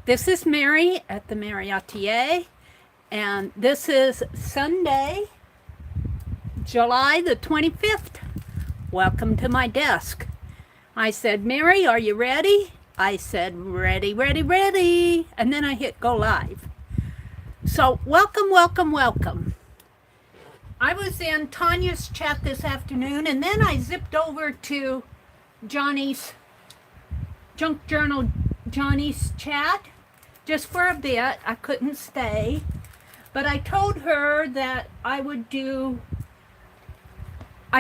This is Mary at the.meri.atelier, and this is Sunday, July the 25th. Welcome to my desk. I said, Mary, are you ready? I said, ready, ready, ready. And then I hit go live. So welcome, welcome, welcome. I was in Tanya's chat this afternoon, and then I zipped over to Johnny's Junk Journal, Johnny's chat, just for a bit. I couldn't stay, but I told her that I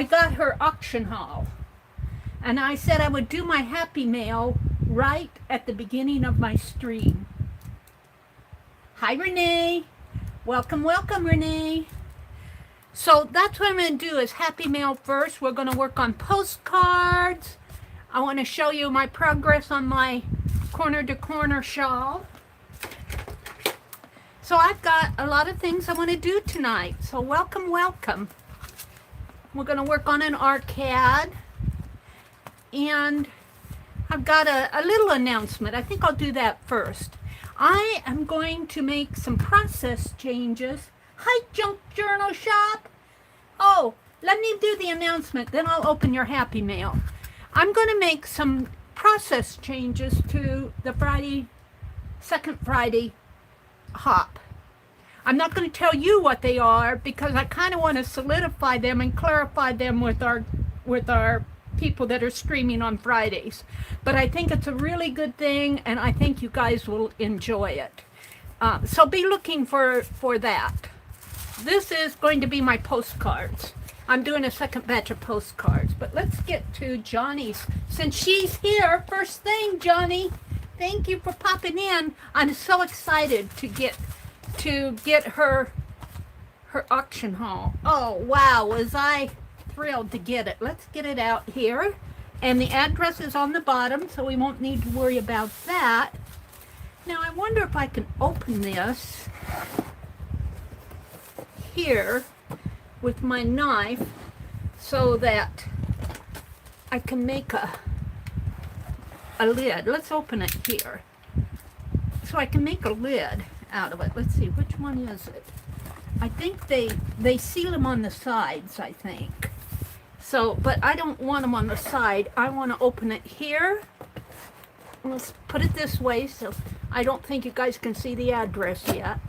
got her auction haul, and I said I would do my happy mail right at the beginning of my stream. Hi, Renee. Welcome, welcome, Renee. So that's what I'm going to do is happy mail first. We're going to work on postcards. I want to show you my progress on my corner to corner shawl. So I've got a lot of things I want to do tonight. So welcome, welcome. We're going to work on an arcade. And I've got a little announcement. I think I'll do that first. I am going to make some process changes. Hi, Junk Journal Shop. Oh, let me do the announcement, then I'll open your happy mail. I'm going to make some process changes to the second Friday hop. I'm not going to tell you what they are because I kind of want to solidify them and clarify them with our people that are streaming on Fridays. But I think it's a really good thing, and I think you guys will enjoy it. So be looking for that. This is going to be my postcards. I'm doing a second batch of postcards, but let's get to Johnny's. Since she's here, first thing, Johnny, thank you for popping in. I'm so excited to get her auction haul. Oh, wow, was I thrilled to get it. Let's get it out here. And the address is on the bottom, so we won't need to worry about that. Now, I wonder if I can open this here with my knife so that I can make a lid. Let's open it here. So I can make a lid out of it. Let's see, which one is it? I think they seal them on the sides, I think. So, but I don't want them on the side. I want to open it here. Let's put it this way so I don't think you guys can see the address yet.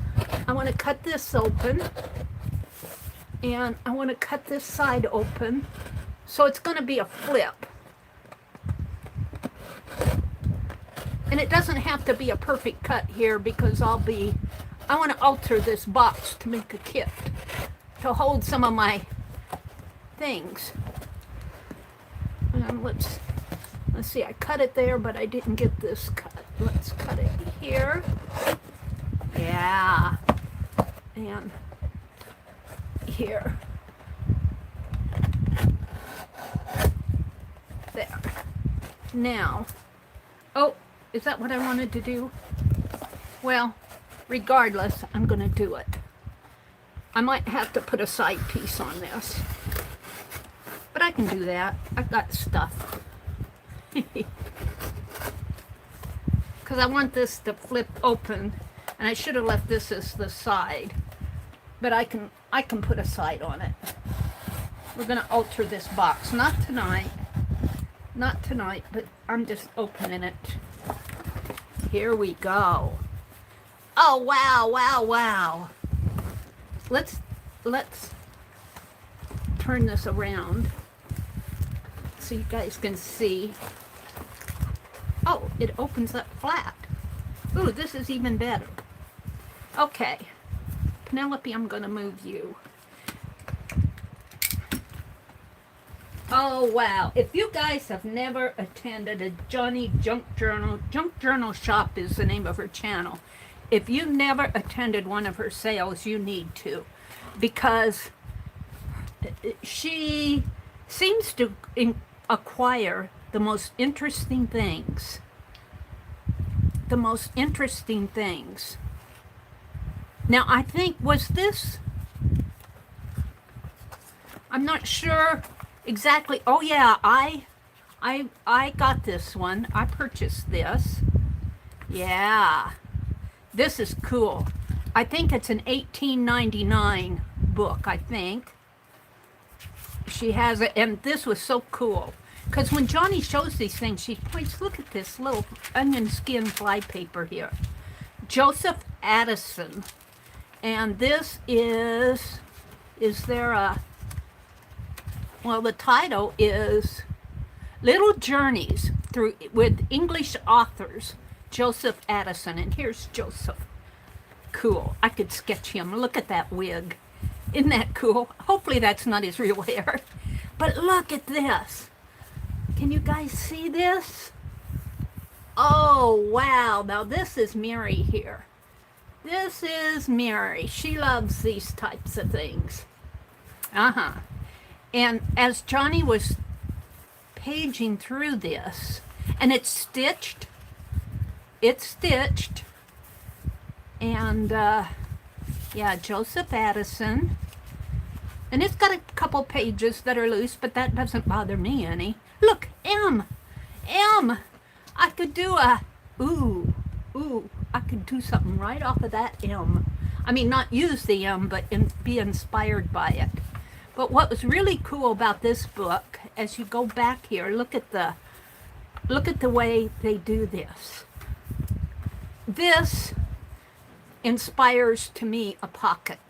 I want to cut this open. And I want to cut this side open. So it's going to be a flip. And it doesn't have to be a perfect cut here because I want to alter this box to make a kit to hold some of my things. And let's see, I cut it there, but I didn't get this cut. Let's cut it here. Yeah. And here. There. Now, oh, is that what I wanted to do? Well, regardless, I'm going to do it. I might have to put a side piece on this. But I can do that. I've got stuff. Because I want this to flip open, and I should have left this as the side. But I can put a side on it. We're going to alter this box. Not tonight, but I'm just opening it. Here we go. Oh, wow, wow, wow. Let's turn this around so you guys can see. Oh, it opens up flat. Ooh, this is even better. Okay. Penelope, I'm going to move you. Oh, wow. If you guys have never attended a Johnny Junk Journal Shop is the name of her channel. If you've never attended one of her sales, you need to. Because she seems to acquire the most interesting things. The most interesting things. Now, I think, was this, I'm not sure exactly. Oh, yeah, I got this one. I purchased this. Yeah. This is cool. I think it's an 1899 book, I think. She has it, and this was so cool. Because when Johnny shows these things, she points, look at this little onion skin flypaper here. Joseph Addison. And this is there a, well, the title is Little Journeys Through with English Authors, Joseph Addison. And here's Joseph. Cool. I could sketch him. Look at that wig. Isn't that cool? Hopefully that's not his real hair. But look at this. Can you guys see this? Oh, wow. Now this is Mary here. This is Mary. She loves these types of things. And as Johnny was paging through this, and it's stitched. And, yeah, Joseph Addison. And it's got a couple pages that are loose, but that doesn't bother me any. Look, M. I could do a, I could do something right off of that M. I mean, not use the M, but be inspired by it. But what was really cool about this book, as you go back here, look at the way they do this. This inspires to me a pocket.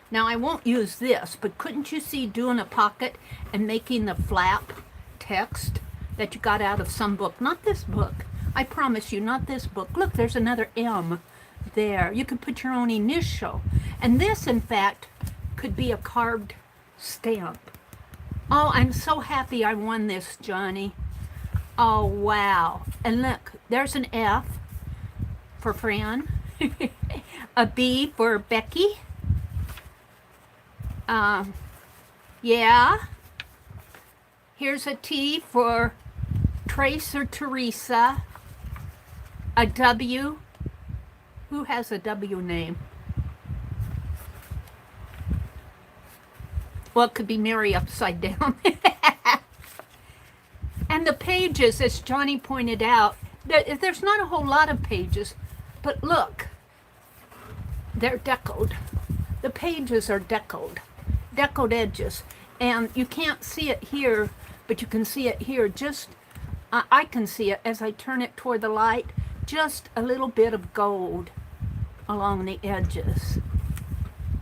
Now I won't use this, but couldn't you see doing a pocket and making the flap text that you got out of some book? Not this book. I promise you, not this book. Look, there's another M there. You could put your own initial. And this, in fact, could be a carved stamp. Oh, I'm so happy I won this, Johnny. Oh, wow. And look, there's an F for Fran. A B for Becky. Yeah. Here's a T for Trace or Teresa. A W. Who has a W name? Well, it could be Mary upside down. And the pages, as Johnny pointed out, there's not a whole lot of pages, but look, they're deckled. The pages are deckled edges. And you can't see it here, but you can see it here. Just, I can see it as I turn it toward the light, just a little bit of gold along the edges.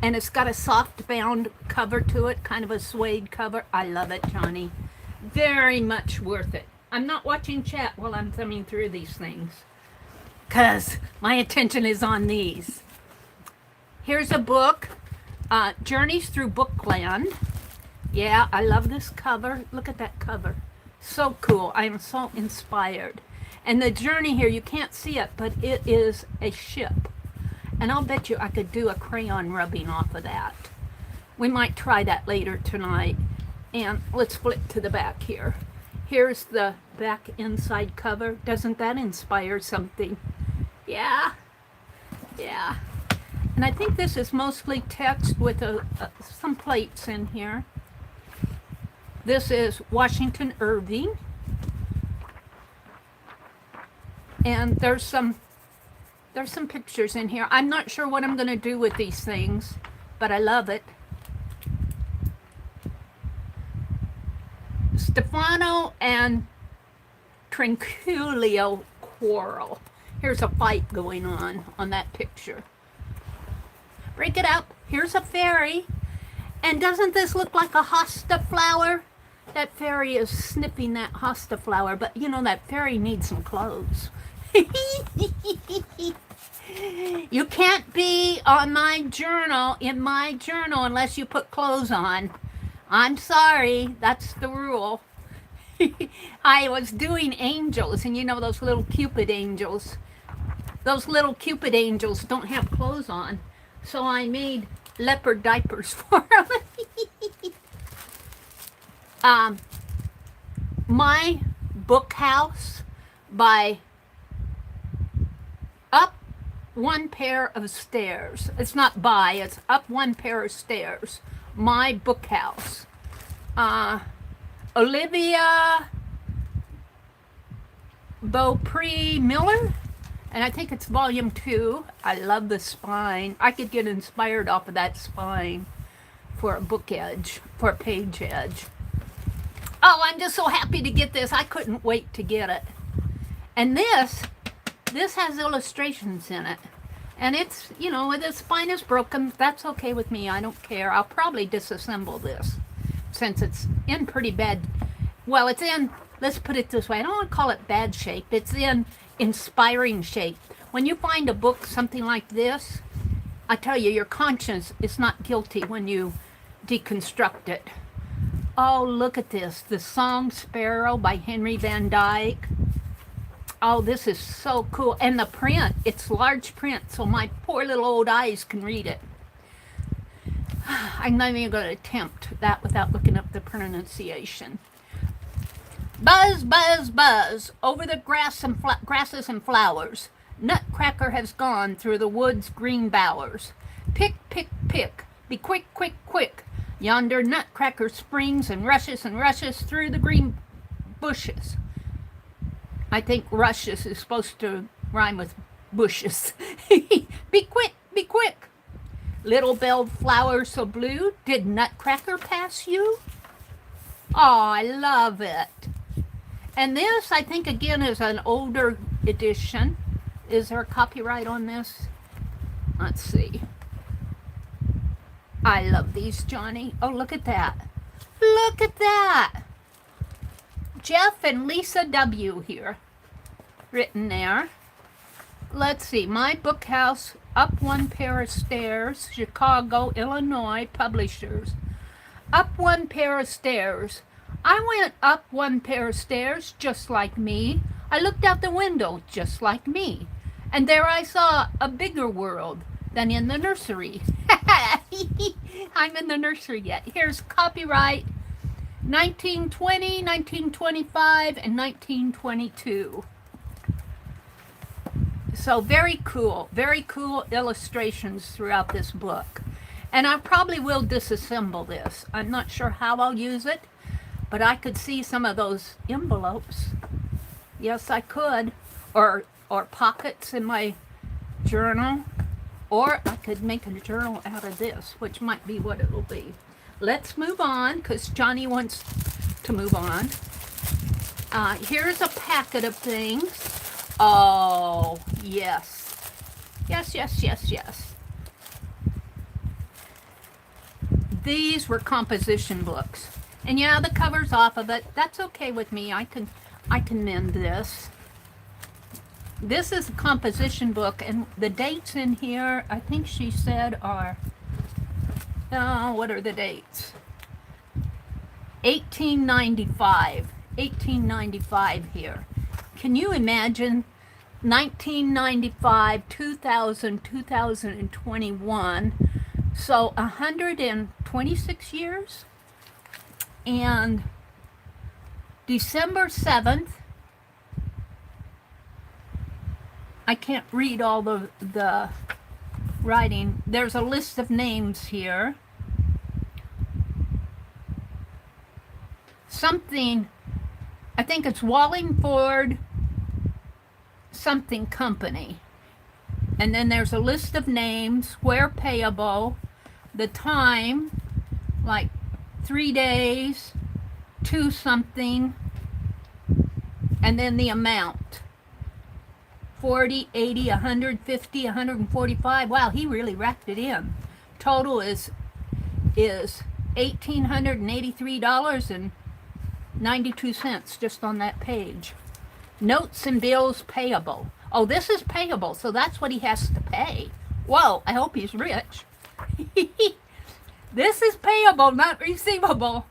And it's got a soft bound cover to it, kind of a suede cover. I love it, Johnny. Very much worth it. I'm not watching chat while I'm thumbing through these things, because my attention is on these. Here's a book, Journeys Through Bookland. Yeah, I love this cover. Look at that cover. So cool. I am so inspired. And the journey here, you can't see it, but it is a ship. And I'll bet you I could do a crayon rubbing off of that. We might try that later tonight. And let's flip to the back here. Here's the back inside cover. Doesn't that inspire something? Yeah. Yeah. And I think this is mostly text with some plates in here. This is Washington Irving. And there's some pictures in here. I'm not sure what I'm going to do with these things, but I love it. Stefano and Tranquilio quarrel. Here's a fight going on that picture. Break it up. Here's a fairy. And doesn't this look like a hosta flower? That fairy is sniffing that hosta flower, but you know that fairy needs some clothes. You can't be on my journal, in my journal, unless you put clothes on. I'm sorry, that's the rule. I was doing angels, and you know those little Cupid angels. Those little Cupid angels don't have clothes on, so I made leopard diapers for them. My Book House by Up One Pair of Stairs. It's not by, it's Up One Pair of Stairs. My Book House. Olivia Beaupre Miller, And I think it's volume 2. I love the spine. I could get inspired off of that spine for a book edge, for a page edge. Oh, I'm just so happy to get this. I couldn't wait to get it. And this has illustrations in it. And it's, you know, the spine is broken. That's okay with me. I don't care. I'll probably disassemble this since it's in pretty bad. Well, it's in, let's put it this way. I don't want to call it bad shape. It's in inspiring shape. When you find a book, something like this, I tell you, your conscience is not guilty when you deconstruct it. Oh, look at this. The Song Sparrow by Henry Van Dyke. Oh, this is so cool. And the print, it's large print, so my poor little old eyes can read it. I'm not even going to attempt that without looking up the pronunciation. Buzz, buzz, buzz, over the grasses and flowers. Nutcracker has gone through the wood's green bowers. Pick, pick, pick, be quick, quick, quick. Yonder Nutcracker springs and rushes through the green bushes. I think rushes is supposed to rhyme with bushes. Be quick, be quick. Little belled flower so blue, did Nutcracker pass you? Oh, I love it. And this, I think, again, is an older edition. Is there a copyright on this? Let's see. I love these, Johnny. Oh, look at that. Look at that. Jeff and Lisa W. here. Written there. Let's see. My Book House, Up One Pair of Stairs, Chicago, Illinois, publishers. Up one pair of stairs. I went up one pair of stairs just like me. I looked out the window just like me. And there I saw a bigger world than in the nursery. I'm in the nursery yet. Here's copyright 1920, 1925, and 1922. So very cool illustrations throughout this book. And I probably will disassemble this. I'm not sure how I'll use it, but I could see some of those envelopes. Yes, I could. Or pockets in my journal. Or I could make a journal out of this, which might be what it will be. Let's move on, because Johnny wants to move on. Here's a packet of things. Oh, yes. Yes, yes, yes, yes. These were composition books. And yeah, the cover's off of it. That's okay with me. I can mend this. This is a composition book, and the dates in here, I think she said are, what are the dates? 1895. 1895 here. Can you imagine 1995, 2000, 2021? So 126 years? And December 7th, I can't read all the writing. There's a list of names here. Something, I think it's Wallingford something company. And then there's a list of names, where payable, the time, like 3 days, 2 something, and then the amount. 40, 80, 150, 145. Wow, he really racked it in. Total is $1,883.92 just on that page. Notes and bills payable. Oh, this is payable, so that's what he has to pay. Whoa, I hope he's rich. This is payable, not receivable.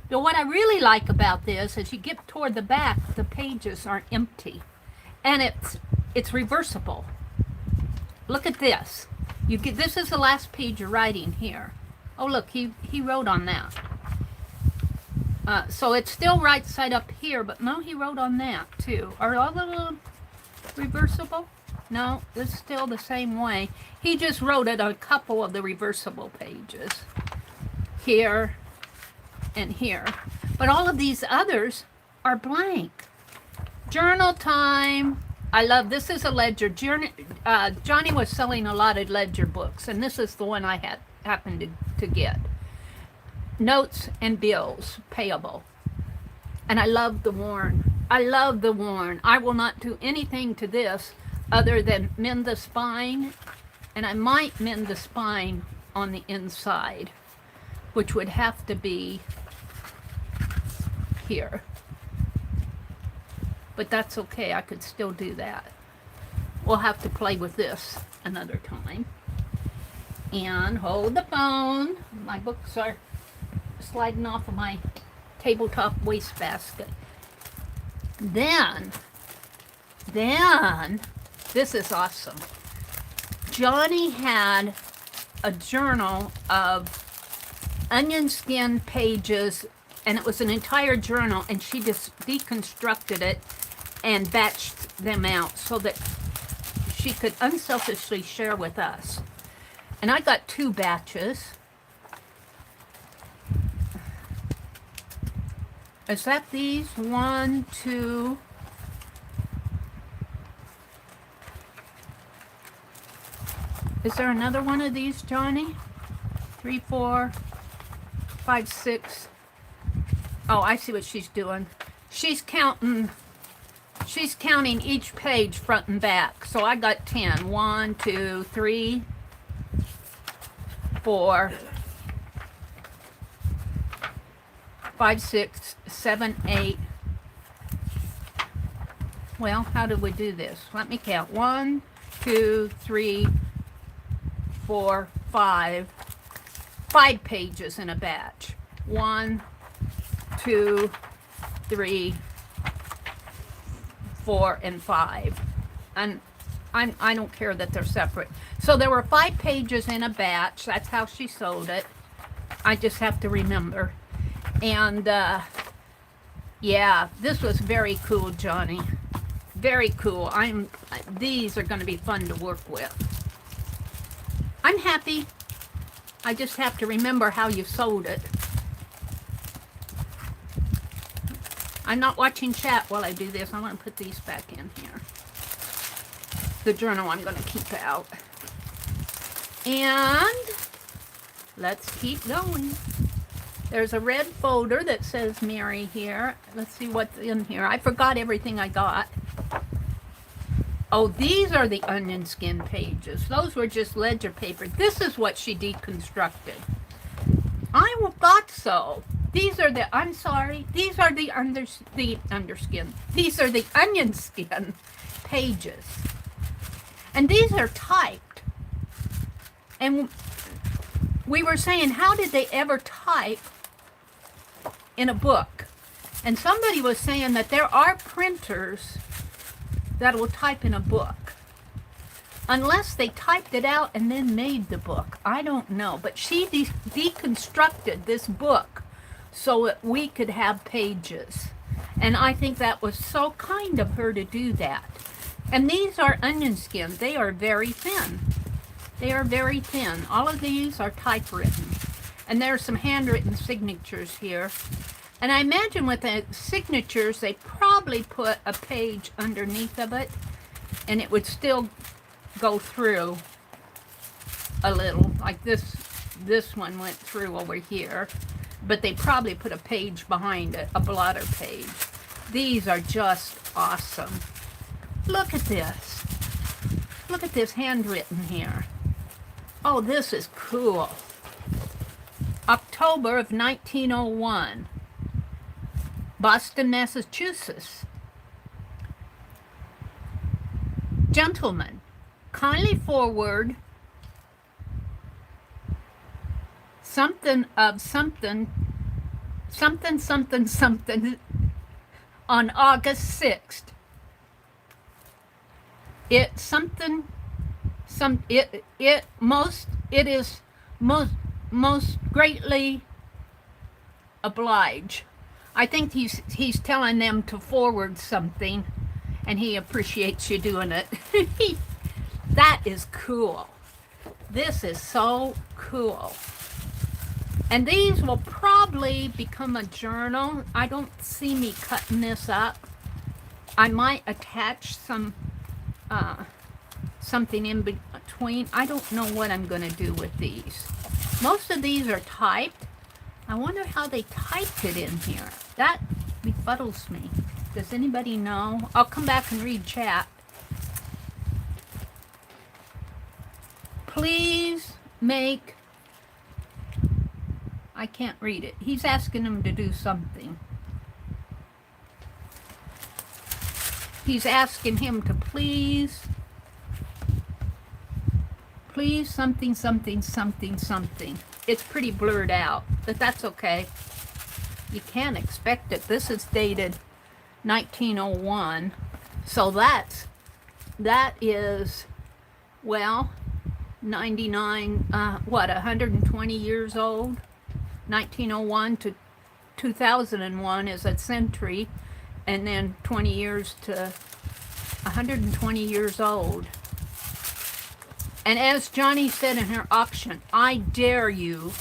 But what I really like about this is you get toward the back, the pages aren't empty. And it's reversible. Look at this. This is the last page you're writing here. Oh, look, he wrote on that. So it's still right side up here, but no, he wrote on that too. Are all the little reversible? No, it's still the same way. He just wrote it on a couple of the reversible pages. Here and here. But all of these others are blank. Journal time. I love, this is a ledger. Johnny was selling a lot of ledger books, and this is the one I happened to get. Notes and bills payable. And I love the worn. I love the worn. I will not do anything to this other than mend the spine, and I might mend the spine on the inside, which would have to be here. But that's okay, I could still do that. We'll have to play with this another time. And hold the phone. My books are sliding off of my tabletop wastebasket. Then, this is awesome. Johnny had a journal of onion skin pages, and it was an entire journal, and she just deconstructed it and batched them out so that she could unselfishly share with us. And I got 2 batches. Is that these? 1, 2. Is there another one of these, Johnny? 3, 4, 5, 6. Oh, I see what she's doing. She's counting each page front and back. So I got 10. 1, 2, 3, 4, 5, 6, 7, 8. Well, how do we do this? Let me count. 1, 2, 3, 4, 5. 5 pages in a batch. 1, 2, 3, 4, and 5. And I don't care that they're separate. So there were 5 pages in a batch. That's how she sold it. I just have to remember. And yeah, this was very cool, Johnny. Very cool. These are going to be fun to work with. I'm happy. I just have to remember how you sold it. I'm not watching chat while I do this. I want to put these back in here. The journal I'm going to keep out. And let's keep going. There's a red folder that says Meri here. Let's see what's in here. I forgot everything I got. Oh, these are the onion skin pages. Those were just ledger paper. This is what she deconstructed. I thought so. These are the, I'm sorry, these are the underskin. These are the onion skin pages. And these are typed. And we were saying, how did they ever type in a book? And somebody was saying that there are printers that will type in a book. Unless they typed it out and then made the book. I don't know. But she deconstructed this book so that we could have pages. And I think that was so kind of her to do that. And these are onion skin. They are very thin. They are very thin. All of these are typewritten. And there are some handwritten signatures here. And I imagine with the signatures, they probably put a page underneath of it, and it would still go through a little. Like this one went through over here, but they probably put a page behind it, a blotter page. These are just awesome. Look at this. Look at this handwritten here. Oh, this is cool. October of 1901. Boston, Massachusetts. Gentlemen, kindly forward something of something on August 6th. It is most greatly oblige. I think he's telling them to forward something, and he appreciates you doing it. That is cool. This is so cool. And these will probably become a journal. I don't see me cutting this up. I might attach some something in between. I don't know what I'm going to do with these. Most of these are typed. I wonder how they typed it in here. That befuddles me. Does anybody know? I'll come back and read chat. Please make... I can't read it. He's asking him to do something. He's asking him to please something, something, something, something. It's pretty blurred out, but that's okay. You can't expect it. This is dated 1901. So that is, well, 99, 120 years old. 1901 to 2001 is a century, and then 20 years to 120 years old. And as Johnny said in her auction, I dare you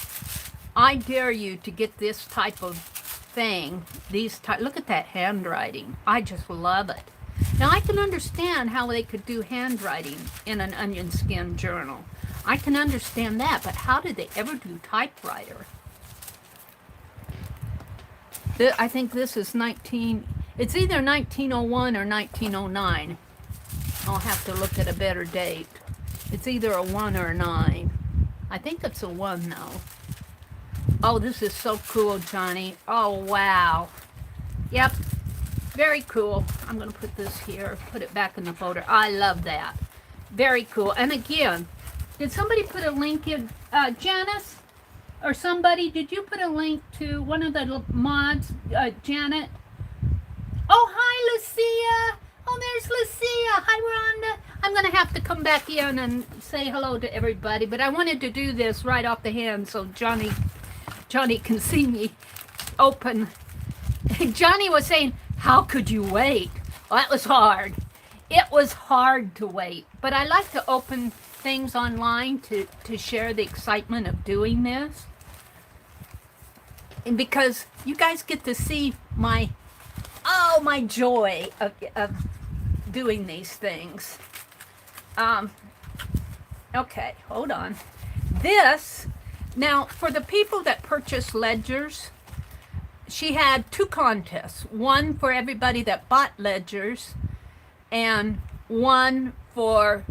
to get this type of thing. Look at that handwriting. I just love it. Now I can understand how they could do handwriting in an onion skin journal. I can understand that, but how did they ever do typewriter? I think this is it's either 1901 or 1909. I'll have to look at a better date. It's either a 1 or a 9. I think it's a 1 though. Oh, this is so cool, Johnny. Oh, wow. Yep, very cool. I'm going to put this here, put it back in the folder. I love that. Very cool. And again, did somebody put a link in? Janice? Or somebody, did you put a link to one of the mods, Janet? Oh, hi, Lucia. Oh, there's Lucia. Hi, Rhonda. I'm going to have to come back in and say hello to everybody, but I wanted to do this right off the hand so Johnny can see me open. Johnny was saying, how could you wait? Well, that was hard. It was hard to wait, but I like to open things online to share the excitement of doing this. And because you guys get to see my joy of doing these things. Okay, hold on. This, now for the people that purchase ledgers, she had 2 contests. One for everybody that bought ledgers, and one for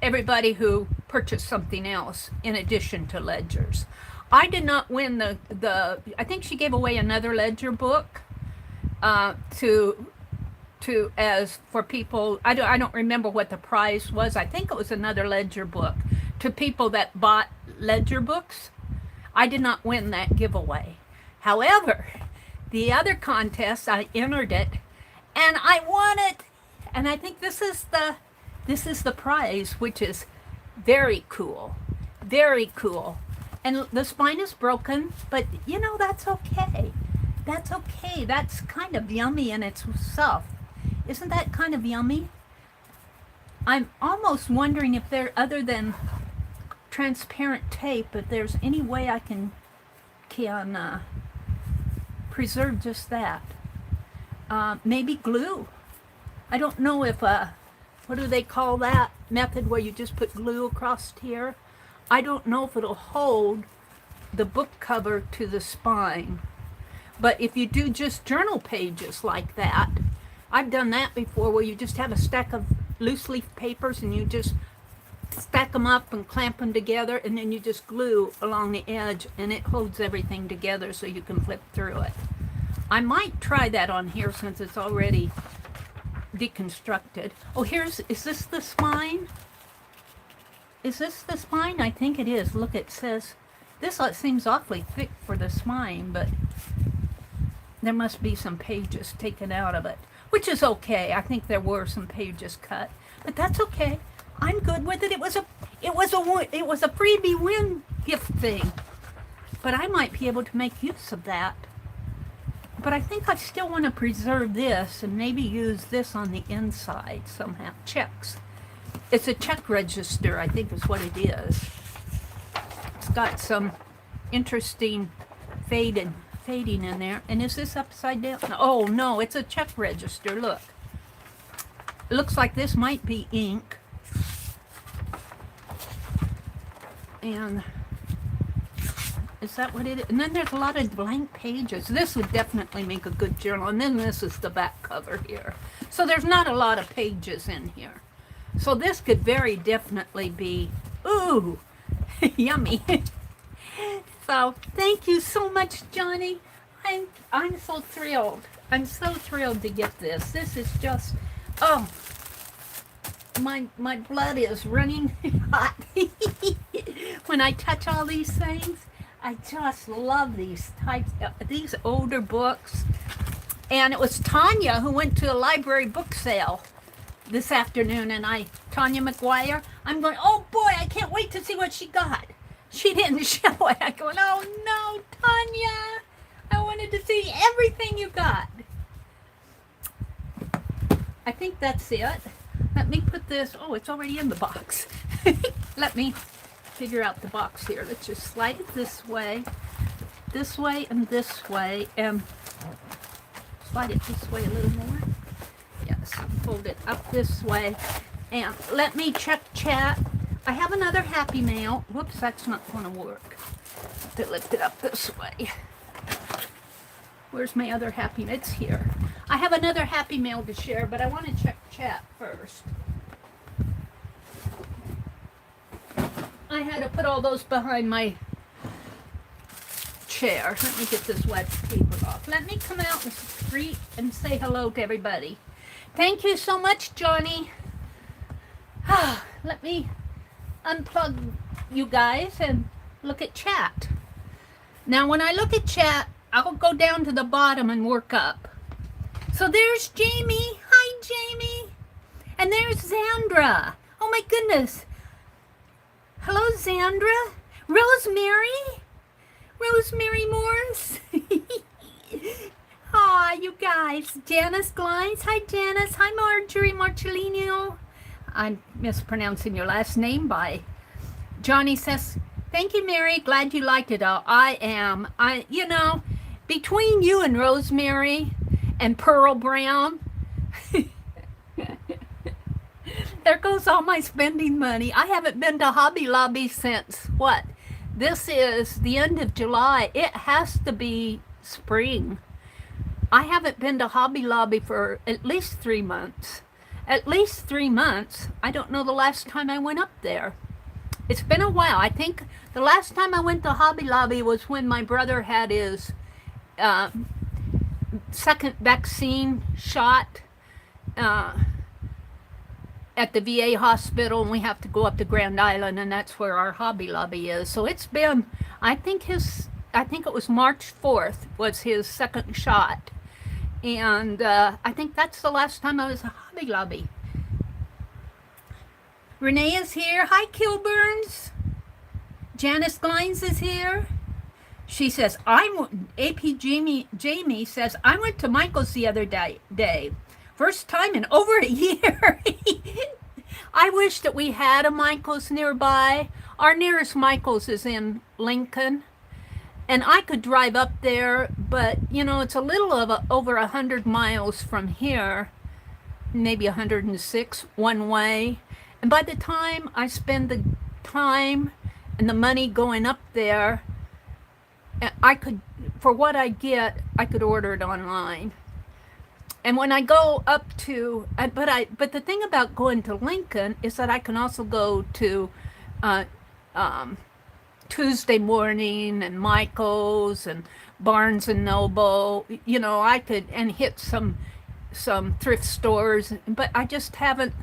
everybody who purchased something else in addition to ledgers. I did not win the I think she gave away another ledger book as for people. I don't remember what the prize was. I think it was another ledger book to people that bought ledger books. I did not win that giveaway. However, the other contest, I entered it and I won it. And I think this is the prize, which is very cool. Very cool. And the spine is broken, but you know, that's okay. That's okay. That's kind of yummy in itself. Isn't that kind of yummy? I'm almost wondering if there, other than transparent tape, if there's any way I can preserve just that. Maybe glue. I don't know if, what do they call that method where you just put glue across here? I don't know if it'll hold the book cover to the spine. But if you do just journal pages like that, I've done that before, where you just have a stack of loose leaf papers and you just stack them up and clamp them together, and then you just glue along the edge and it holds everything together so you can flip through it. I might try that on here since it's already deconstructed. Oh, is this the spine? Is this the spine? I think it is. Look, it says, this seems awfully thick for the spine, but there must be some pages taken out of it, which is okay. I think there were some pages cut, but that's okay. I'm good with it. It was a freebie win gift thing, but I might be able to make use of that. But I think I still want to preserve this and maybe use this on the inside somehow. Checks. It's a check register, I think is what it is. It's got some interesting fading in there. And is this upside down? Oh no, it's a check register. Look. It looks like this might be ink. And is that what it is? And then there's a lot of blank pages. This would definitely make a good journal. And then this is the back cover here. So there's not a lot of pages in here. So this could very definitely be, ooh, yummy. So thank you so much, Johnny. I'm so thrilled. I'm so thrilled to get this. This is just, oh, my blood is running hot when I touch all these things. I just love these types, these older books. And it was Tanya who went to a library book sale this afternoon, and Tanya McGuire, I'm going, oh boy, I can't wait to see what she got. She didn't show it. I go, oh no, Tanya, I wanted to see everything you got. I think that's it. Let me put this, oh, it's already in the box. Let me figure out the box here. Let's just slide it this way, and this way, and slide it this way a little more. Yes, fold it up this way, and let me check chat. I have another Happy Mail. Whoops, that's not going to work. To lift it up this way. Where's my other Happy Mail? It's here. I have another Happy Mail to share, but I want to check chat first. I had to put all those behind my chair. Let me get this wet paper off. Let me come out and greet and say hello to everybody. Thank you so much, Johnny. Let me unplug you guys and look at chat. Now, when I look at chat, I'll go down to the bottom and work up. So there's Jamie. Hi, Jamie. And there's Zandra. Oh, my goodness. Hello, Zandra. Rosemary. Rosemary Morris. Aw, you guys. Janice Glines. Hi, Janice. Hi, Marjorie Marcellino. I'm mispronouncing your last name by. Johnny says, thank you, Mary. Glad you liked it all. I am. You know, between you and Rosemary and Pearl Brown, there goes all my spending money. I haven't been to Hobby Lobby since, what? This is the end of July. It has to be spring. I haven't been to Hobby Lobby for at least 3 months. At least 3 months. I don't know the last time I went up there. It's been a while. I think the last time I went to Hobby Lobby was when my brother had his second vaccine shot at the VA hospital, and we have to go up to Grand Island, and that's where our Hobby Lobby is. So it's been, I think it was March 4th was his second shot. And I think that's the last time I was at Hobby Lobby. Renee is here. Hi, Kilburns. Janice Glines is here. She says, AP Jamie says, I went to Michael's the other day. First time in over a year. I wish that we had a Michael's nearby. Our nearest Michael's is in Lincoln. And I could drive up there, but, you know, it's a little over 100 miles from here, maybe 106 one way. And by the time I spend the time and the money going up there, I could, for what I get, I could order it online. And when I go up to, but the thing about going to Lincoln is that I can also go to Tuesday Morning and Michael's and Barnes and Noble. You know, I could, and hit some thrift stores, but I just haven't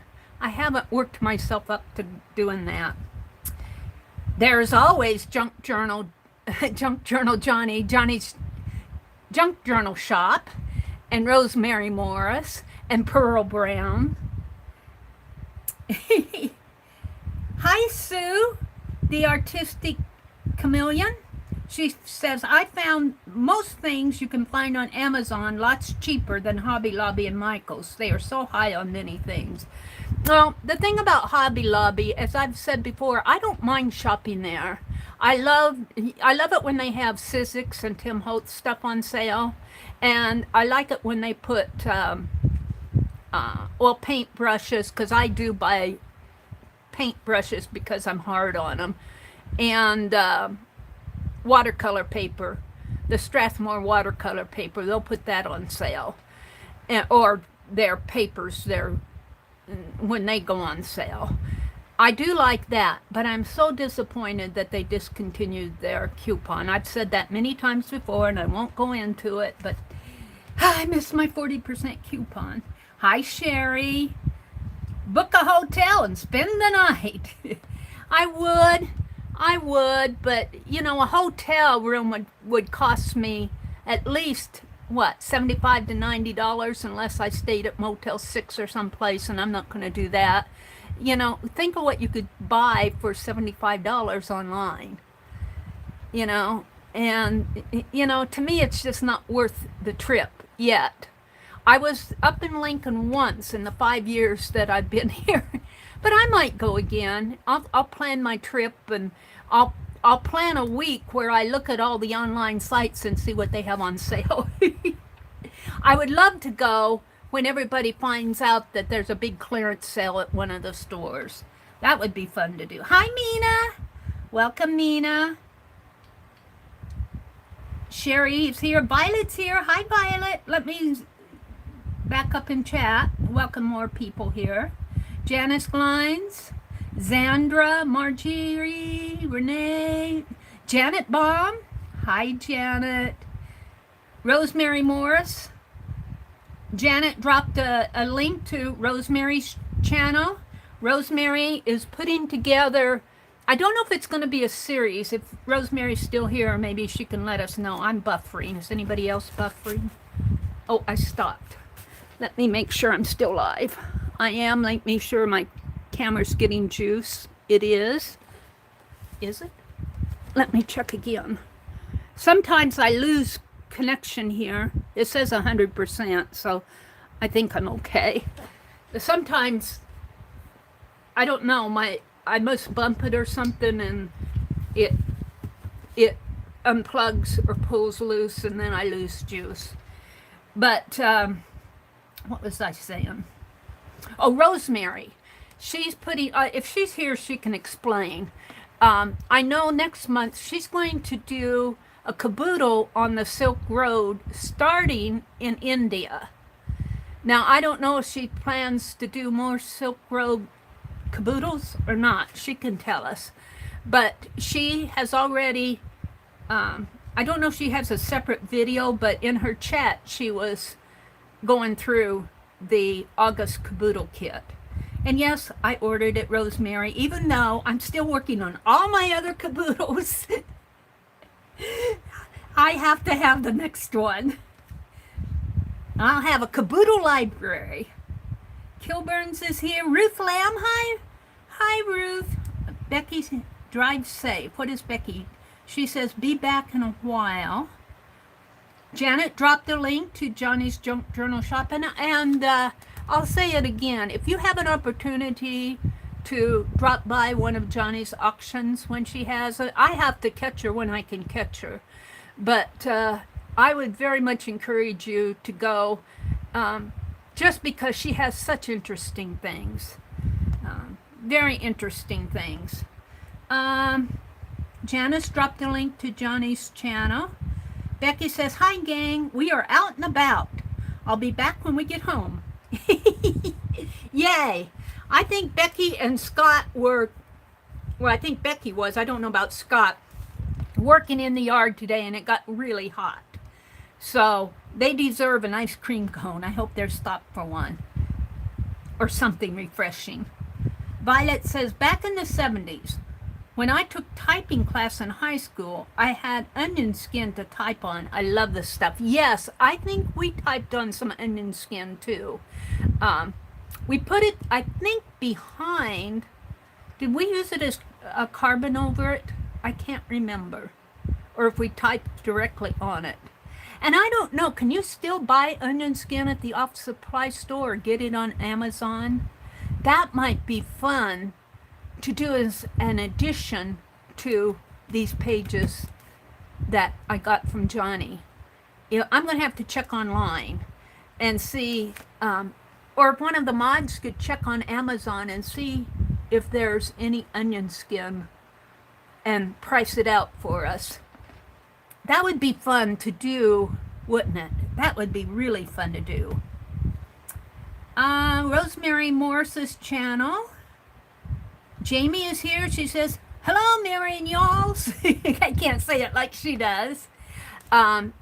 worked myself up to doing that. There's always Junk Journal Johnny's Junk Journal Shop, and Rosemary Morris, and Pearl Brown. Hi, Sue, the Artistic Chameleon. She says, I found most things you can find on Amazon lots cheaper than Hobby Lobby and Michael's. They are so high on many things. Well, the thing about Hobby Lobby, as I've said before, I don't mind shopping there. I love it when they have Sizzix and Tim Holtz stuff on sale. And I like it when they put well, paint brushes, because I do buy paint brushes because I'm hard on them, and watercolor paper, the Strathmore watercolor paper, they'll put that on sale, or their papers, when they go on sale. I do like that, but I'm so disappointed that they discontinued their coupon. I've said that many times before, and I won't go into it, but I missed my 40% coupon. Hi, Sherry. Book a hotel and spend the night. I would, but you know, a hotel room would cost me at least, what, $75 to $90 unless I stayed at Motel 6 or someplace, and I'm not going to do that. You know, think of what you could buy for $75 online, you know, and, you know, to me, it's just not worth the trip yet. I was up in Lincoln once in the 5 years that I've been here, but I might go again. I'll plan my trip, and I'll plan a week where I look at all the online sites and see what they have on sale. I would love to go when everybody finds out that there's a big clearance sale at one of the stores. That would be fun to do. Hi, Mina. Welcome, Mina. Sherry's here. Violet's here. Hi, Violet. Let me back up in chat. Welcome more people here. Janice Glines, Zandra, Marjorie, Renee, Janet Baum. Hi, Janet. Rosemary Morris. Janet dropped a link to Rosemary's channel. Rosemary is putting together, I don't know if it's going to be a series. If Rosemary's still here, maybe she can let us know. I'm buffering. Is anybody else buffering? Oh, I stopped. Let me make sure I'm still live. I am. Let me make sure my camera's getting juice. It is. Is it? Let me check again. Sometimes I lose connection here. It says 100%, so I think I'm okay. Sometimes, I don't know, I must bump it or something, and it unplugs or pulls loose, and then I lose juice. But what was I saying? Oh, Rosemary. She's putting, if she's here, she can explain. I know next month she's going to do a caboodle on the Silk Road starting in India. Now, I don't know if she plans to do more Silk Road caboodles or not. She can tell us. But she has already, I don't know if she has a separate video, but in her chat, she was going through the August caboodle kit. And yes, I ordered it, Rosemary, even though I'm still working on all my other caboodles. I have to have the next one. I'll have a caboodle library. Kilburns is here. Ruth Lamb, hi. Hi, Ruth. Becky drives safe. What is Becky? She says, be back in a while. Janet dropped a link to Johnny's Junk Journal Shop. And I'll say it again. If you have an opportunity to drop by one of Johnny's auctions when she has it, I have to catch her when I can catch her. But I would very much encourage you to go, just because she has such interesting things. Very interesting things. Janice dropped a link to Johnny's channel. Becky says, hi gang, we are out and about. I'll be back when we get home. Yay. I think Becky and Scott were, well, I think Becky was, I don't know about Scott, working in the yard today, and it got really hot. So they deserve an ice cream cone. I hope they're stopped for one. Or something refreshing. Violet says, back in the 70s, when I took typing class in high school, I had onion skin to type on. I love this stuff. Yes, I think we typed on some onion skin too. We put it, I think, behind. Did we use it as a carbon over it? I can't remember. Or if we typed directly on it. And I don't know, can you still buy onion skin at the office supply store or get it on Amazon? That might be fun to do as an addition to these pages that I got from Johnny. I'm going to have to check online and see or if one of the mods could check on Amazon and see if there's any onion skin and price it out for us. That would be fun to do, wouldn't it? That would be really fun to do. Rosemary Morris's channel. Jamie is here. She says, hello, Mary and y'alls. I can't say it like she does. APG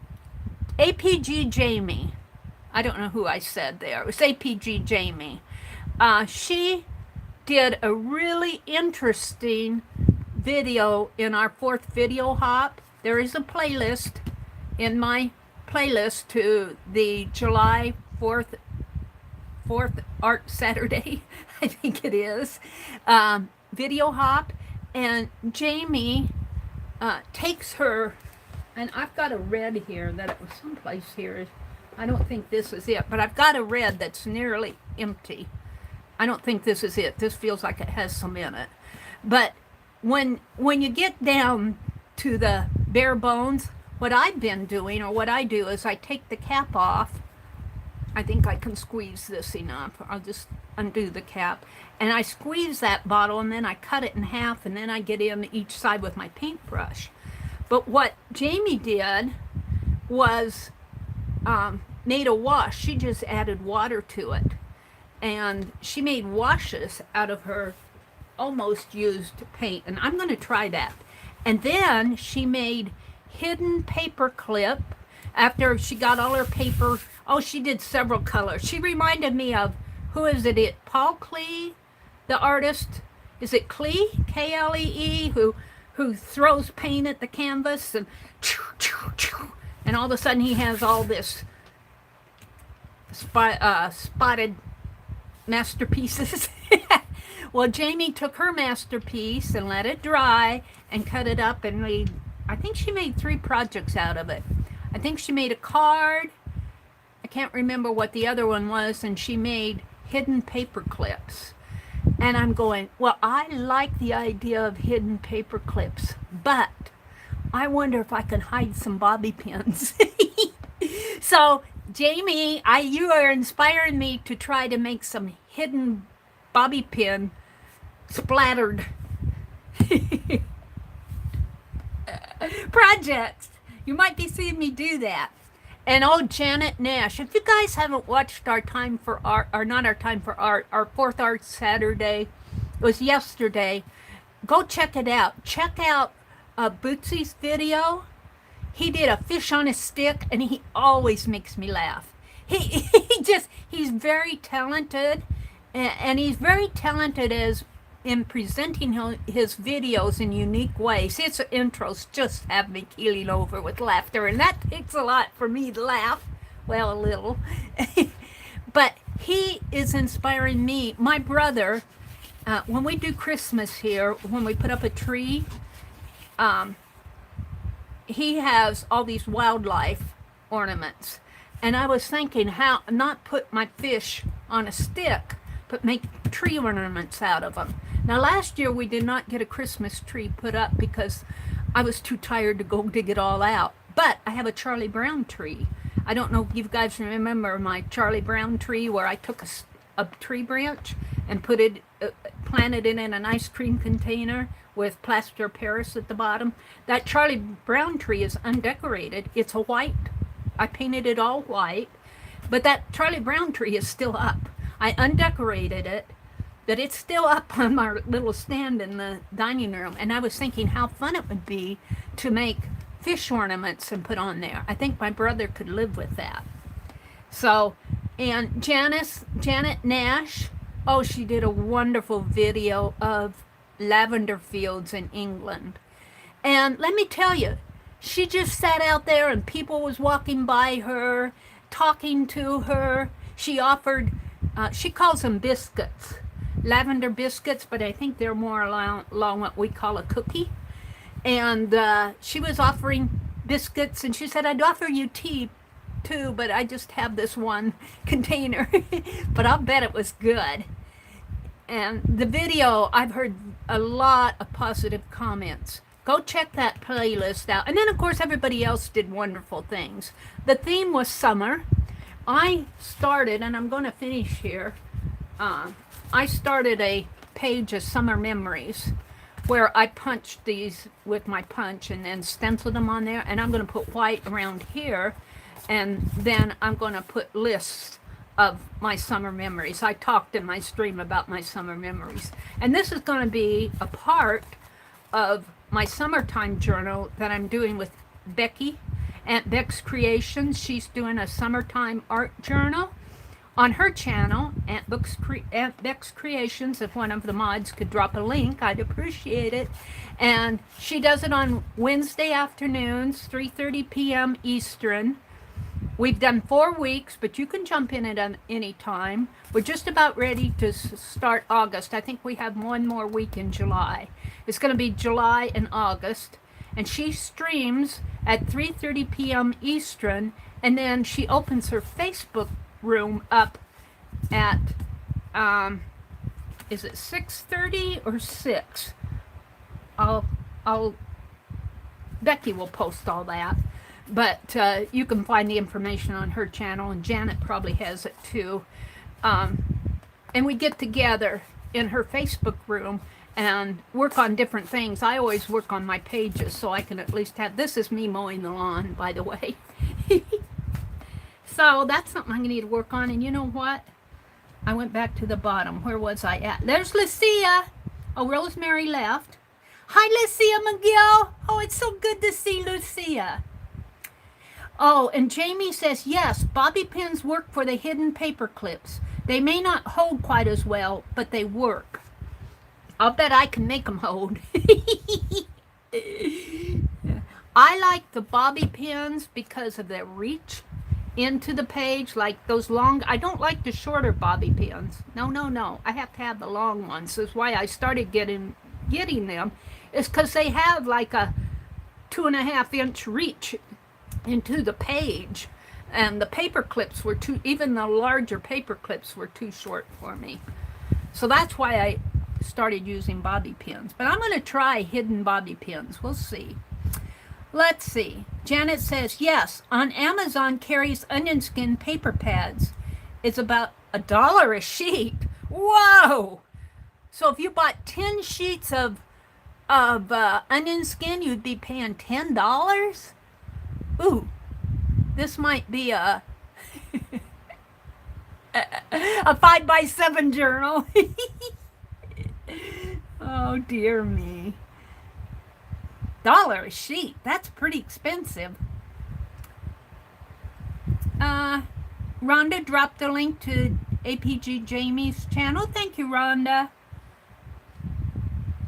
Jamie. I don't know who I said there. It was APG Jamie. She did a really interesting video in our 4th video hop. There is a playlist in my playlist to the July 4th Art Saturday, I think it is, video hop. And Jamie takes her, and I've got a red here that it was someplace here. I don't think this is it, but I've got a red that's nearly empty. I don't think this is it. This feels like it has some in it. But when you get down to the bare bones, what I've been doing, or what I do, is I take the cap off. I think I can squeeze this enough. I'll just undo the cap. And I squeeze that bottle, and then I cut it in half, and then I get in each side with my paintbrush. But what Jamie did was made a wash. She just added water to it. And she made washes out of her almost used paint. And I'm going to try that. And then she made hidden paper clip after she got all her paper. Oh, she did several colors. She reminded me of, who is it? Paul Klee, the artist. Is it Klee? K-L-E-E, who throws paint at the canvas and all of a sudden he has all this spotted masterpieces. Well, Jamie took her masterpiece and let it dry and cut it up and made, I think she made 3 projects out of it. I think she made a card. I can't remember what the other one was, and she made hidden paper clips. And I'm going, well, I like the idea of hidden paper clips, but I wonder if I can hide some bobby pins. So, Jamie, you are inspiring me to try to make some hidden bobby pin splattered projects. You might be seeing me do that. And oh, Janet Nash, if you guys haven't watched our Time for Art, or not our Time for Art, our 4th Art Saturday, it was yesterday, go check it out. Check out Bootsy's video. He did a fish on a stick, and he always makes me laugh. He's very talented, and he's very talented in presenting his videos in unique ways. His intros just have me keeling over with laughter, and that takes a lot for me to laugh. Well, a little. But he is inspiring me. My brother, when we do Christmas here, when we put up a tree, he has all these wildlife ornaments. And I was thinking how not put my fish on a stick, but make tree ornaments out of them. Now, last year we did not get a Christmas tree put up because I was too tired to go dig it all out. But I have a Charlie Brown tree. I don't know if you guys remember my Charlie Brown tree where I took a tree branch and planted it in an ice cream container with plaster of Paris at the bottom. That Charlie Brown tree is undecorated. It's a white. I painted it all white. But that Charlie Brown tree is still up. I undecorated it, but it's still up on my little stand in the dining room. And I was thinking how fun it would be to make fish ornaments and put on there. I think my brother could live with that. So, and Janet Nash, oh, she did a wonderful video of lavender fields in England. And let me tell you, she just sat out there and people was walking by her, talking to her. She offered, she calls them biscuits, lavender biscuits, but I think they're more along what we call a cookie. And she was offering biscuits, and she said, I'd offer you tea too, but I just have this one container. But I'll bet it was good. And the video, I've heard a lot of positive comments. Go check that playlist out. And then, of course, everybody else did wonderful things. The theme was summer. I started, and I'm going to finish here, I started a page of summer memories where I punched these with my punch and then stenciled them on there, and I'm going to put white around here, and then I'm going to put lists of my summer memories. I talked in my stream about my summer memories, and this is going to be a part of my summertime journal that I'm doing with Becky, Aunt Beck's Creations. She's doing a summertime art journal on her channel, Aunt Beck's Creations. If one of the mods could drop a link, I'd appreciate it. And she does it on Wednesday afternoons, 3:30 p.m. Eastern. We've done 4 weeks, but you can jump in at any time. We're just about ready to start August. I think we have one more week in July. It's going to be July and August. And she streams at 3:30 p.m. Eastern, and then she opens her Facebook room up at, is it 6:30 or 6? Becky will post all that. But you can find the information on her channel, and Janet probably has it too. And we get together in her Facebook room and work on different things. I always work on my pages so I can at least have, this is me mowing the lawn, by the way. So that's something I'm going to need to work on. And you know what? I went back to the bottom. Where was I at? There's Lucia. Oh, Rosemary left. Hi, Lucia McGill. Oh, it's so good to see Lucia. Oh, and Jamie says, yes, bobby pins work for the hidden paper clips. They may not hold quite as well, but they work. I'll bet I can make them hold. I like the bobby pins because of their reach into the page, like those long. I don't like the shorter bobby pins. No. I have to have the long ones. That's why I started getting them. It's because they have like a 2.5-inch reach into the page, and the paper clips were too, even the larger paper clips were too short for me. So that's why I started using bobby pins. But I'm going to try hidden bobby pins. We'll see. Let's see. Janet says, yes, on Amazon carries onion skin paper pads. It's about $1 a sheet. Whoa! So if you bought 10 sheets of onion skin, you'd be paying $10? Ooh, this might be a 5x7 journal. Oh, dear me. $1 a sheet. That's pretty expensive. Rhonda dropped a link to APG Jamie's channel. Thank you, Rhonda.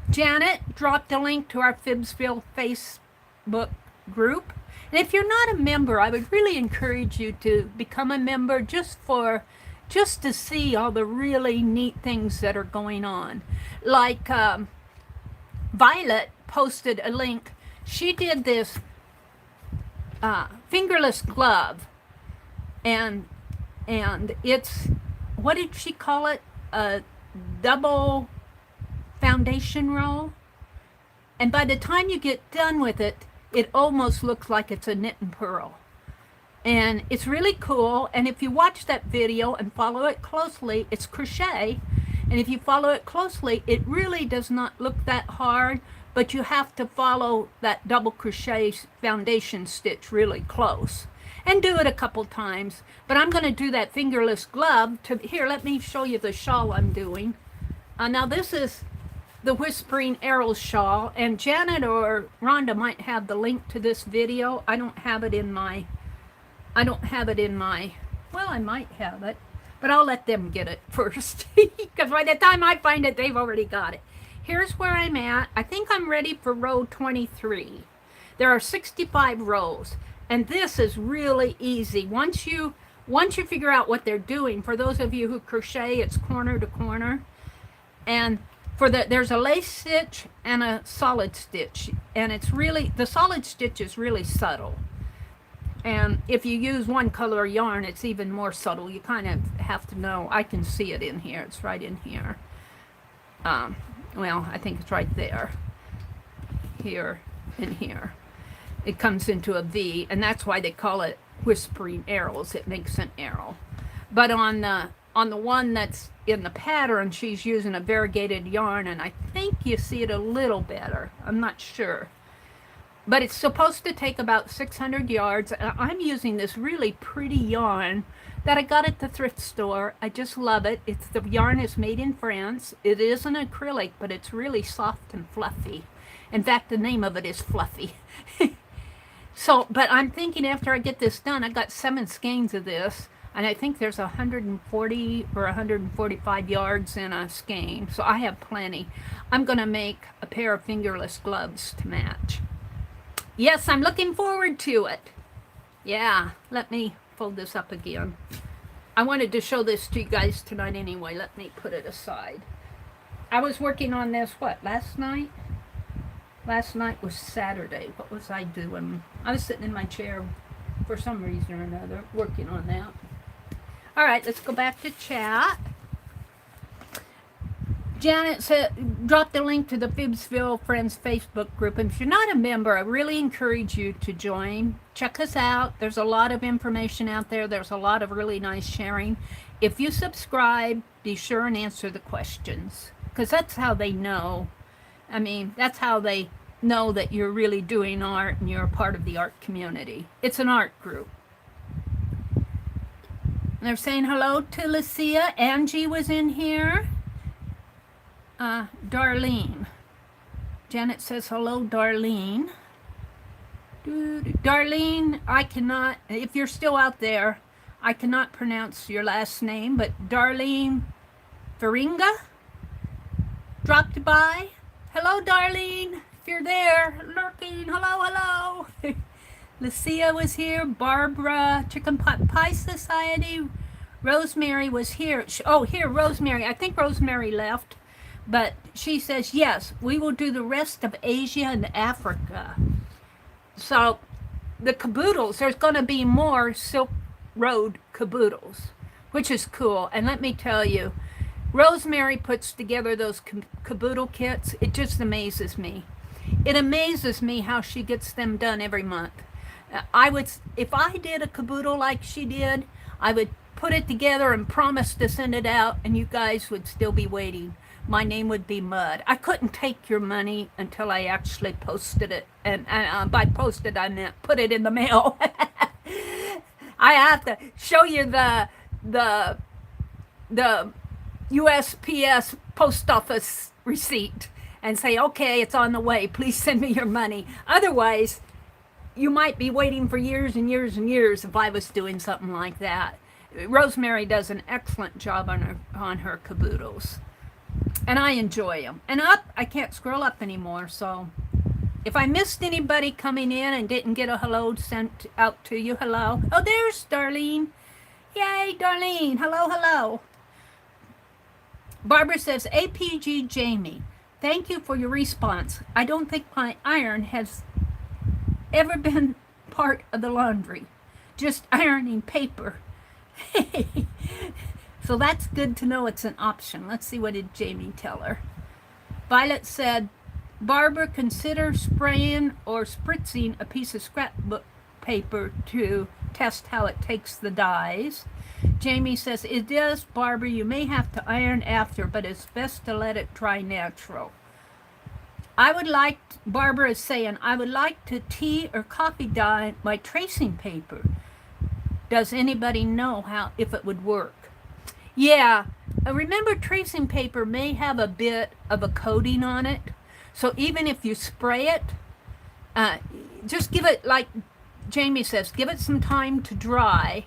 Janet dropped a link to our Fibsville Facebook group. And if you're not a member, I would really encourage you to become a member just to see all the really neat things that are going on. Like Violet posted a link. She did this fingerless glove, and it's, what did she call it? A double foundation roll. And by the time you get done with it, it almost looks like it's a knit and purl. And it's really cool. And if you watch that video and follow it closely, it's crochet. And if you follow it closely, it really does not look that hard, but you have to follow that double crochet foundation stitch really close. And do it a couple times. But I'm going to do that fingerless glove. Here, let me show you the shawl I'm doing. Now this is the Whispering Arrows shawl, and Janet or Rhonda might have the link to this video. I don't have it in my, well, I might have it, but I'll let them get it first, because by the time I find it, they've already got it. Here's where I'm at. I think I'm ready for row 23. There are 65 rows, and this is really easy. Once you figure out what they're doing, for those of you who crochet, it's corner to corner, and there's a lace stitch and a solid stitch, and it's really, the solid stitch is really subtle. And if you use one color yarn, it's even more subtle. You kind of have to know. I can see it in here. It's right in here. Well, I think it's right there. Here and here. It comes into a V, and that's why they call it whispering arrows, it makes an arrow. But on the one that's in the pattern, she's using a variegated yarn, and I think you see it a little better. I'm not sure. But it's supposed to take about 600 yards. And I'm using this really pretty yarn that I got at the thrift store. I just love it. The yarn is made in France. It is an acrylic, but it's really soft and fluffy. In fact, the name of it is Fluffy. So, but I'm thinking after I get this done, I got 7 skeins of this, and I think there's 140 or 145 yards in a skein. So I have plenty. I'm going to make a pair of fingerless gloves to match. Yes, I'm looking forward to it. Yeah, let me fold this up again. I wanted to show this to you guys tonight anyway. Let me put it aside. I was working on this, what, last night? Last night was Saturday. What was I doing? I was sitting in my chair for some reason or another, working on that. All right, let's go back to chat. Janet said, drop the link to the Fibsville Friends Facebook group. And if you're not a member, I really encourage you to join. Check us out. There's a lot of information out there. There's a lot of really nice sharing. If you subscribe, be sure and answer the questions, because that's how they know. I mean, that's how they know that you're really doing art and you're a part of the art community. It's an art group. They're saying hello to Lucia. Angie was in here. Darlene. Janet says hello, Darlene. Darlene, I cannot, if you're still out there, I cannot pronounce your last name, but Darlene Faringa dropped by. Hello, Darlene. If you're there, lurking, hello, hello. Lucia was here. Barbara, Chicken Pot Pie Society. Rosemary was here. Oh, here, Rosemary. I think Rosemary left. But she says, yes, we will do the rest of Asia and Africa. So the caboodles, there's going to be more Silk Road caboodles, which is cool. And let me tell you, Rosemary puts together those caboodle kits. It just amazes me. It amazes me how she gets them done every month. If I did a caboodle like she did, I would put it together and promise to send it out, and you guys would still be waiting. My name would be Mud. I couldn't take your money until I actually posted it. And by posted, I meant put it in the mail. I have to show you the USPS post office receipt and say, okay, it's on the way. Please send me your money. Otherwise, you might be waiting for years and years and years if I was doing something like that. Rosemary does an excellent job on her caboodles. And I enjoy them. And I can't scroll up anymore, so if I missed anybody coming in and didn't get a hello sent out to you, hello. Oh, there's Darlene. Yay, Darlene. Hello, hello. Barbara says, APG Jamie, thank you for your response. I don't think my iron has ever been part of the laundry. Just ironing paper. So that's good to know it's an option. Let's see, what did Jamie tell her? Violet said, Barbara, consider spraying or spritzing a piece of scrapbook paper to test how it takes the dyes. Jamie says, it does, Barbara. You may have to iron after, but it's best to let it dry natural. Barbara is saying, I would like to tea or coffee dye my tracing paper. Does anybody know if it would work? Yeah, remember tracing paper may have a bit of a coating on it. So even if you spray it, just give it, like Jamie says, give it some time to dry,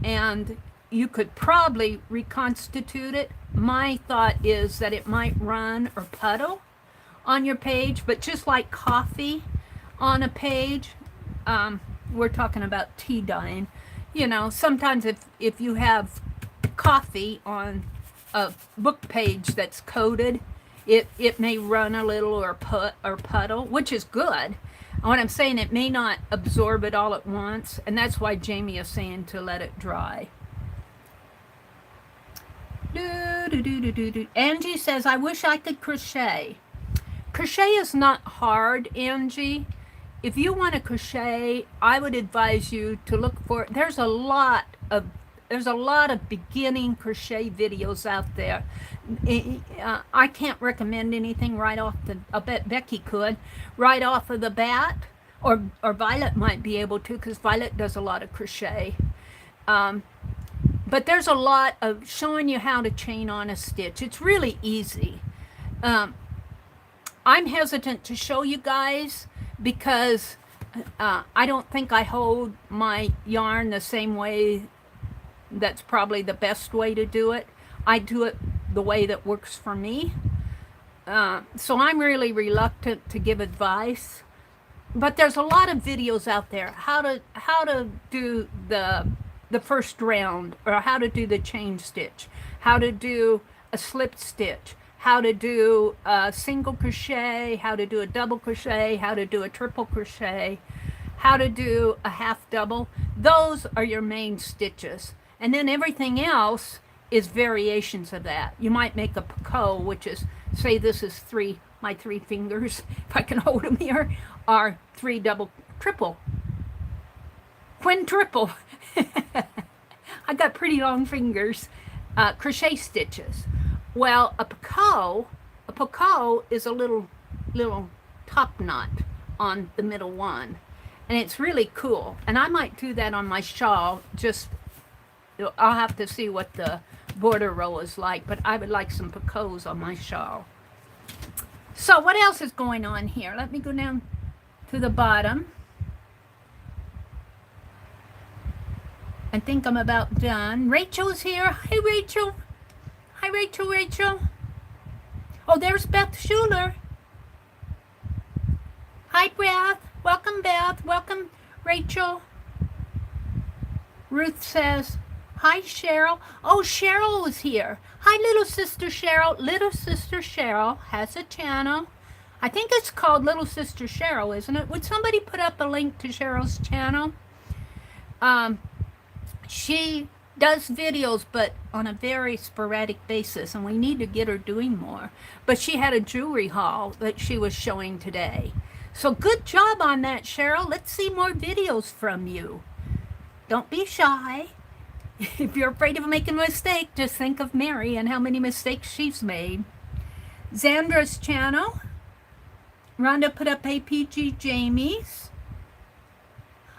and you could probably reconstitute it. My thought is that it might run or puddle on your page, but just like coffee on a page, we're talking about tea dyeing. You know, sometimes if you have coffee on a book page that's coated, it may run a little or puddle, which is good. What I'm saying, it may not absorb it all at once, and that's why Jamie is saying to let it dry. Angie says, I wish I could crochet. Crochet is not hard, Angie. if you want to crochet, I would advise you to look for, there's a lot of beginning crochet videos out there. I can't recommend anything right off the, I bet Becky could, right off of the bat, or Violet might be able to, because Violet does a lot of crochet. But there's a lot of showing you how to chain on a stitch. It's really easy. I'm hesitant to show you guys because I don't think I hold my yarn the same way. That's probably the best way to do it. I do it the way that works for me. So I'm really reluctant to give advice. But there's a lot of videos out there how to do the first round, or how to do the chain stitch, how to do a slip stitch, how to do a single crochet, how to do a double crochet, how to do a triple crochet, how to do a half double. Those are your main stitches. And then everything else is variations of that. You might make a Picasso, which is, say this is my three fingers, if I can hold them here, are 3 double, triple, quintuple. I got pretty long fingers. Crochet stitches. Well, a Picasso is a little top knot on the middle one. And it's really cool. And I might do that on my shawl, just I'll have to see what the border row is like, but I would like some Picassos on my shawl. So what else is going on here? Let me go down to the bottom. I think I'm about done. Rachel's here. Hi, Rachel. Hi, Rachel. Oh, there's Beth Schuler. Hi, Beth. Welcome, Beth. Welcome, Rachel. Ruth says, hi, Cheryl. Oh, Cheryl is here. Hi, little sister Cheryl. Little sister Cheryl has a channel. I think it's called Little Sister Cheryl, isn't it? Would somebody put up a link to Cheryl's channel? She does videos, but on a very sporadic basis, and we need to get her doing more. But she had a jewelry haul that she was showing today. So good job on that, Cheryl. Let's see more videos from you. Don't be shy. If you're afraid of making a mistake, just think of Mary and how many mistakes she's made. Zandra's channel. Rhonda put up APG Jamie's.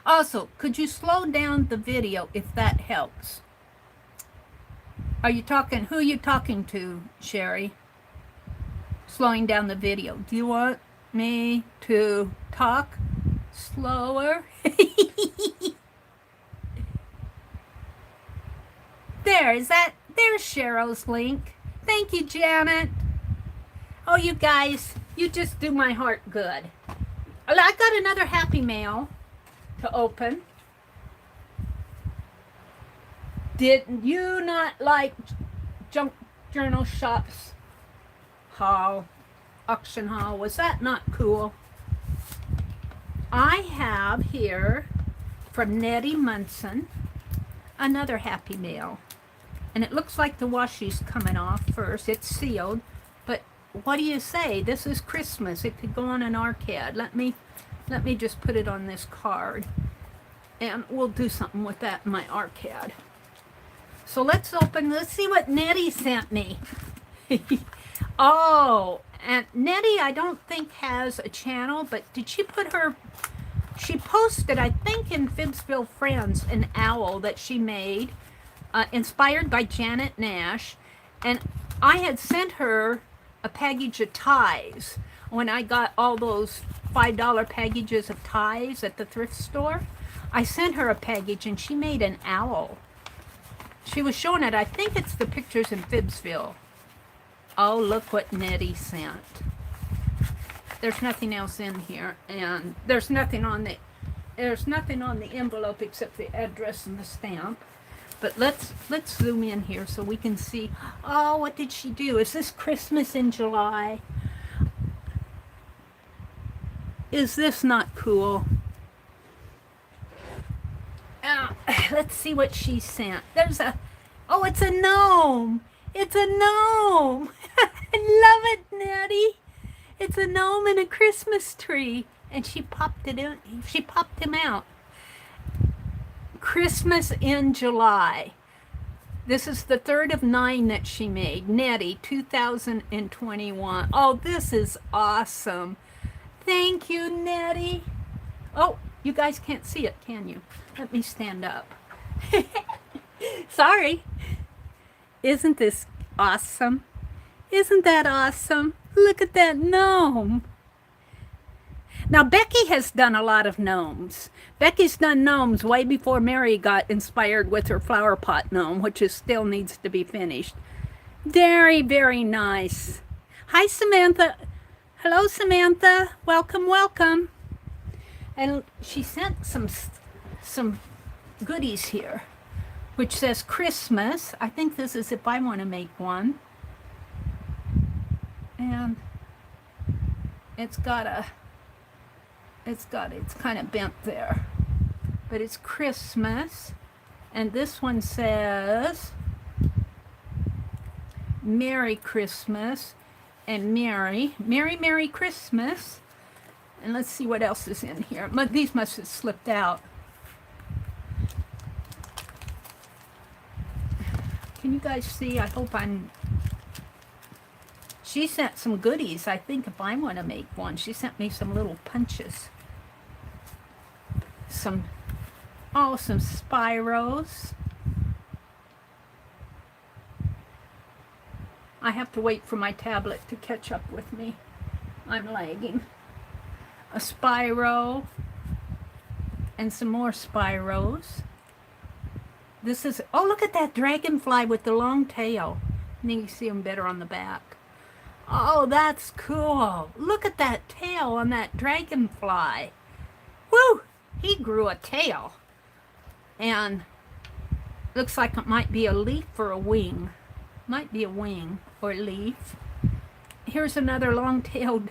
Also, could you slow down the video if that helps? Are you talking, who are you talking to, Sherry? Slowing down the video. Do you want me to talk slower? There's Cheryl's link. Thank you, Janet. Oh, you guys, you just do my heart good. I got another happy mail to open. Did you not like Junk Journal Shop's haul, auction haul? Was that not cool? I have here from Nettie Munson another happy mail. And it looks like the washi's coming off first. It's sealed. But what do you say? This is Christmas. It could go on an arcade. Let me just put it on this card. And we'll do something with that in my arcade. So let's see what Nettie sent me. Oh, and Nettie I don't think has a channel, but did she she posted, I think in Fibsville Friends, an owl that she made, inspired by Janet Nash. And I had sent her a package of ties when I got all those $5 packages of ties at the thrift store. I sent her a package and she made an owl. She was showing it. I think it's the pictures in Fibsville. Oh, look what Nettie sent. There's nothing else in here, and there's nothing on the envelope except the address and the stamp. But let's zoom in here so we can see. Oh, what did she do? Is this Christmas in July? Is this not cool? Let's see what she sent. It's a gnome. It's a gnome. I love it, Nettie. It's a gnome and a Christmas tree. and she popped it in. She popped him out. Christmas in July. This is the third of 9 that she made. Nettie, 2021. Oh, this is awesome. Thank you, Nettie. Oh, you guys can't see it, can you? Let me stand up. Sorry. Isn't this awesome? Isn't that awesome? Look at that gnome. Now, Becky has done a lot of gnomes. Becky's done gnomes way before Mary got inspired with her flower pot gnome, which still needs to be finished. Very, very nice. Hi, Samantha. Hello, Samantha. Welcome, welcome. And she sent some goodies here, which says Christmas. I think this is if I want to make one. And it's kind of bent there, but it's Christmas. And this one says Merry Christmas and Merry Christmas. And let's see what else is in here. These must have slipped out. Can you guys see? I hope she sent some goodies. I think if I want to make one, she sent me some little punches. Some Spyros. I have to wait for my tablet to catch up with me. I'm lagging. A Spyro and some more Spyros. This is, oh, look at that dragonfly with the long tail. I think you see them better on the back. Oh, that's cool. Look at that tail on that dragonfly. Woo! He grew a tail. And looks like it might be a leaf or a wing. Might be a wing or a leaf. Here's another long-tailed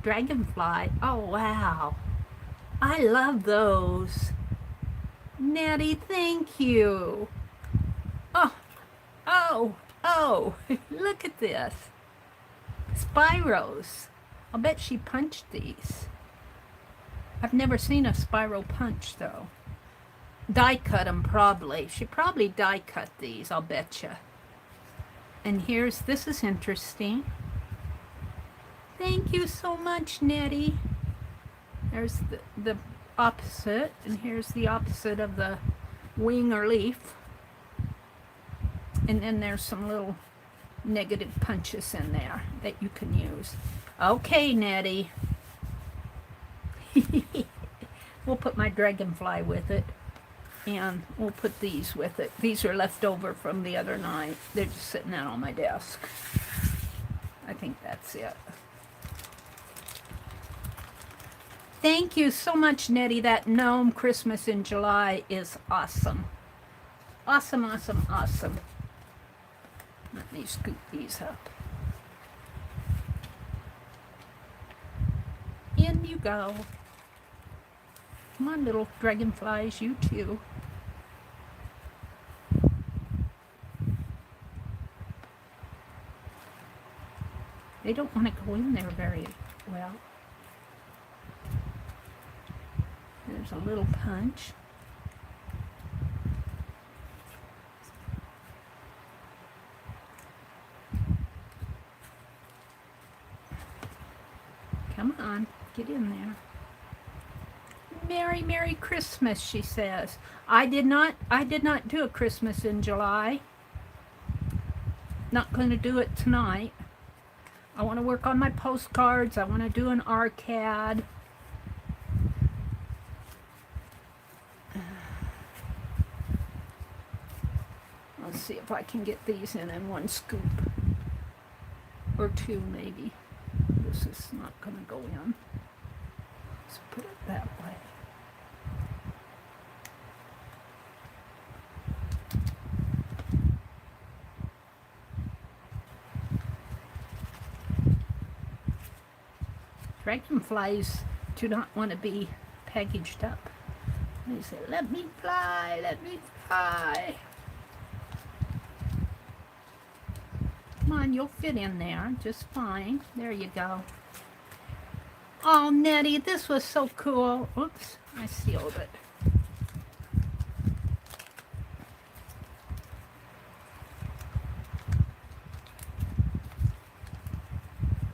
dragonfly. Oh, wow. I love those. Nettie, thank you. Oh, look at this. Spyros. I'll bet she punched these. I've never seen a Spyro punch, though. Die cut them, probably. She probably die cut these, I'll betcha. And this is interesting. Thank you so much, Nettie. There's the opposite, and here's the opposite of the wing or leaf. And then there's some little negative punches in there that you can use. Okay, Nettie. We'll put my dragonfly with it, and we'll put these with it. These are left over from the other night. They're just sitting out on my desk. I think that's it. Thank you so much, Nettie. That gnome Christmas in July is awesome. Awesome, awesome, awesome. Let me scoop these up. In you go. Come on, little dragonflies, you too. They don't want to go in there very well. There's a little punch. Come on, get in there. Merry Christmas, she says. I did not do a Christmas in July. Not going to do it tonight. I want to work on my postcards. I want to do an arcade. Let's see if I can get these in one scoop. Or two, maybe. This is not going to go in. Let's put it that way. Dragonflies do not want to be packaged up. They say, let me fly, let me fly. Come on, you'll fit in there just fine. There you go. Oh, Nettie, this was so cool. Oops, I sealed it.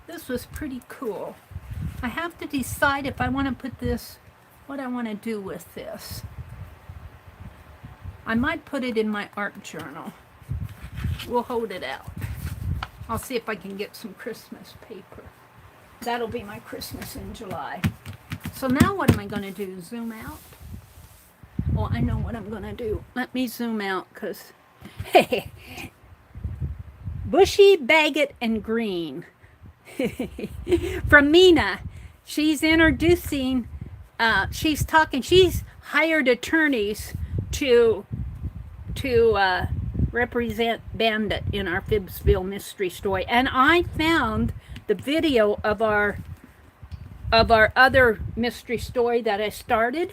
This was pretty cool. I have to decide if I want to put this, what I want to do with this. I might put it in my art journal. We'll hold it out. I'll see if I can get some Christmas paper. That'll be my Christmas in July. So now what am I going to do? Zoom out? Oh, I know what I'm going to do. Let me zoom out because bushy, baguette, and green. From Mina. She's introducing, she's hired attorneys to represent Bandit in our Phibbsville mystery story. And I found the video of our other mystery story that I started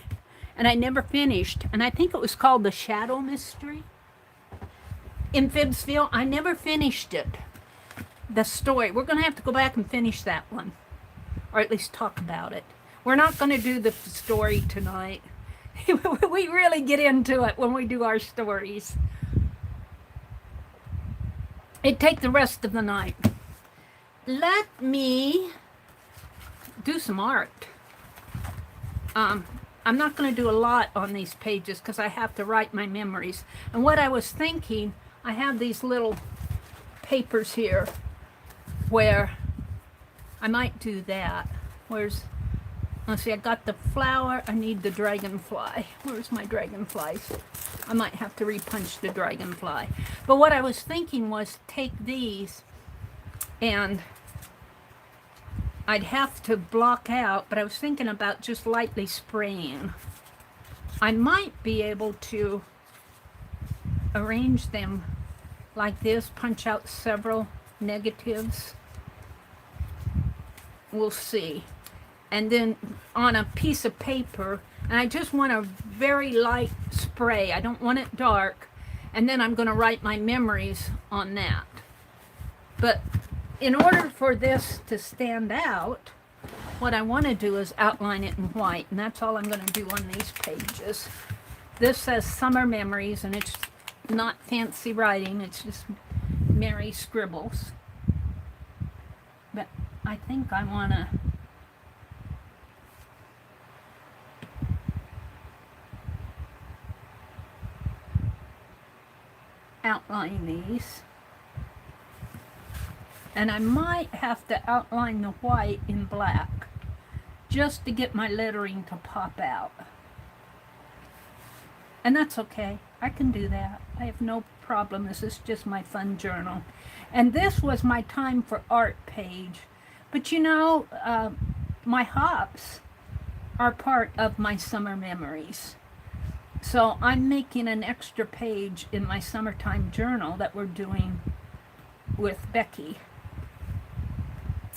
and I never finished. And I think it was called The Shadow Mystery in Phibbsville. I never finished it. The story. We're going to have to go back and finish that one. Or at least talk about it. We're not going to do the story tonight. We really get into it when we do our stories. It'd take the rest of the night. Let me do some art. I'm not going to do a lot on these pages because I have to write my memories. And what I was thinking, I have these little papers here where I might do that. Let's see, I got the flower, I need the dragonfly. Where's my dragonflies? I might have to repunch the dragonfly. But what I was thinking was take these and I'd have to block out, but I was thinking about just lightly spraying. I might be able to arrange them like this, punch out several negatives. We'll see. And then on a piece of paper, and I just want a very light spray. I don't want it dark. And then I'm going to write my memories on that. But in order for this to stand out, what I want to do is outline it in white. And that's all I'm going to do on these pages. This says Summer Memories, and it's not fancy writing. It's just Mary scribbles. But I think I want to outline these. And I might have to outline the white in black just to get my lettering to pop out. And that's okay. I can do that. I have no problem. This is just my fun journal. And this was my time for art page. But you know, my hops are part of my summer memories. So I'm making an extra page in my summertime journal that we're doing with Becky.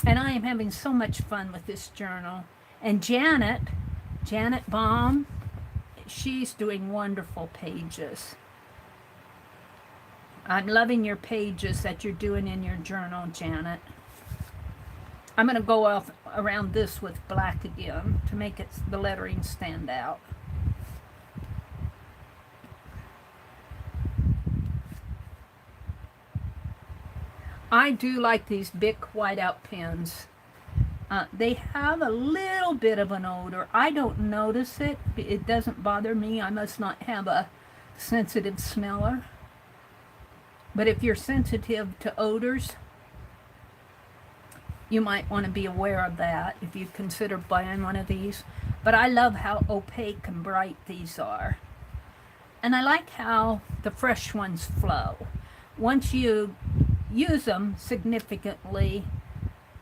And I am having so much fun with this journal. And Janet Baum, she's doing wonderful pages. I'm loving your pages that you're doing in your journal, Janet. I'm going to go off around this with black again to make it the lettering stand out. I do like these Bic whiteout pens. They have a little bit of an odor. I don't notice it. It doesn't bother me. I must not have a sensitive smeller. But if you're sensitive to odors, you might want to be aware of that if you consider buying one of these. But I love how opaque and bright these are. And I like how the fresh ones flow. Once you use them significantly,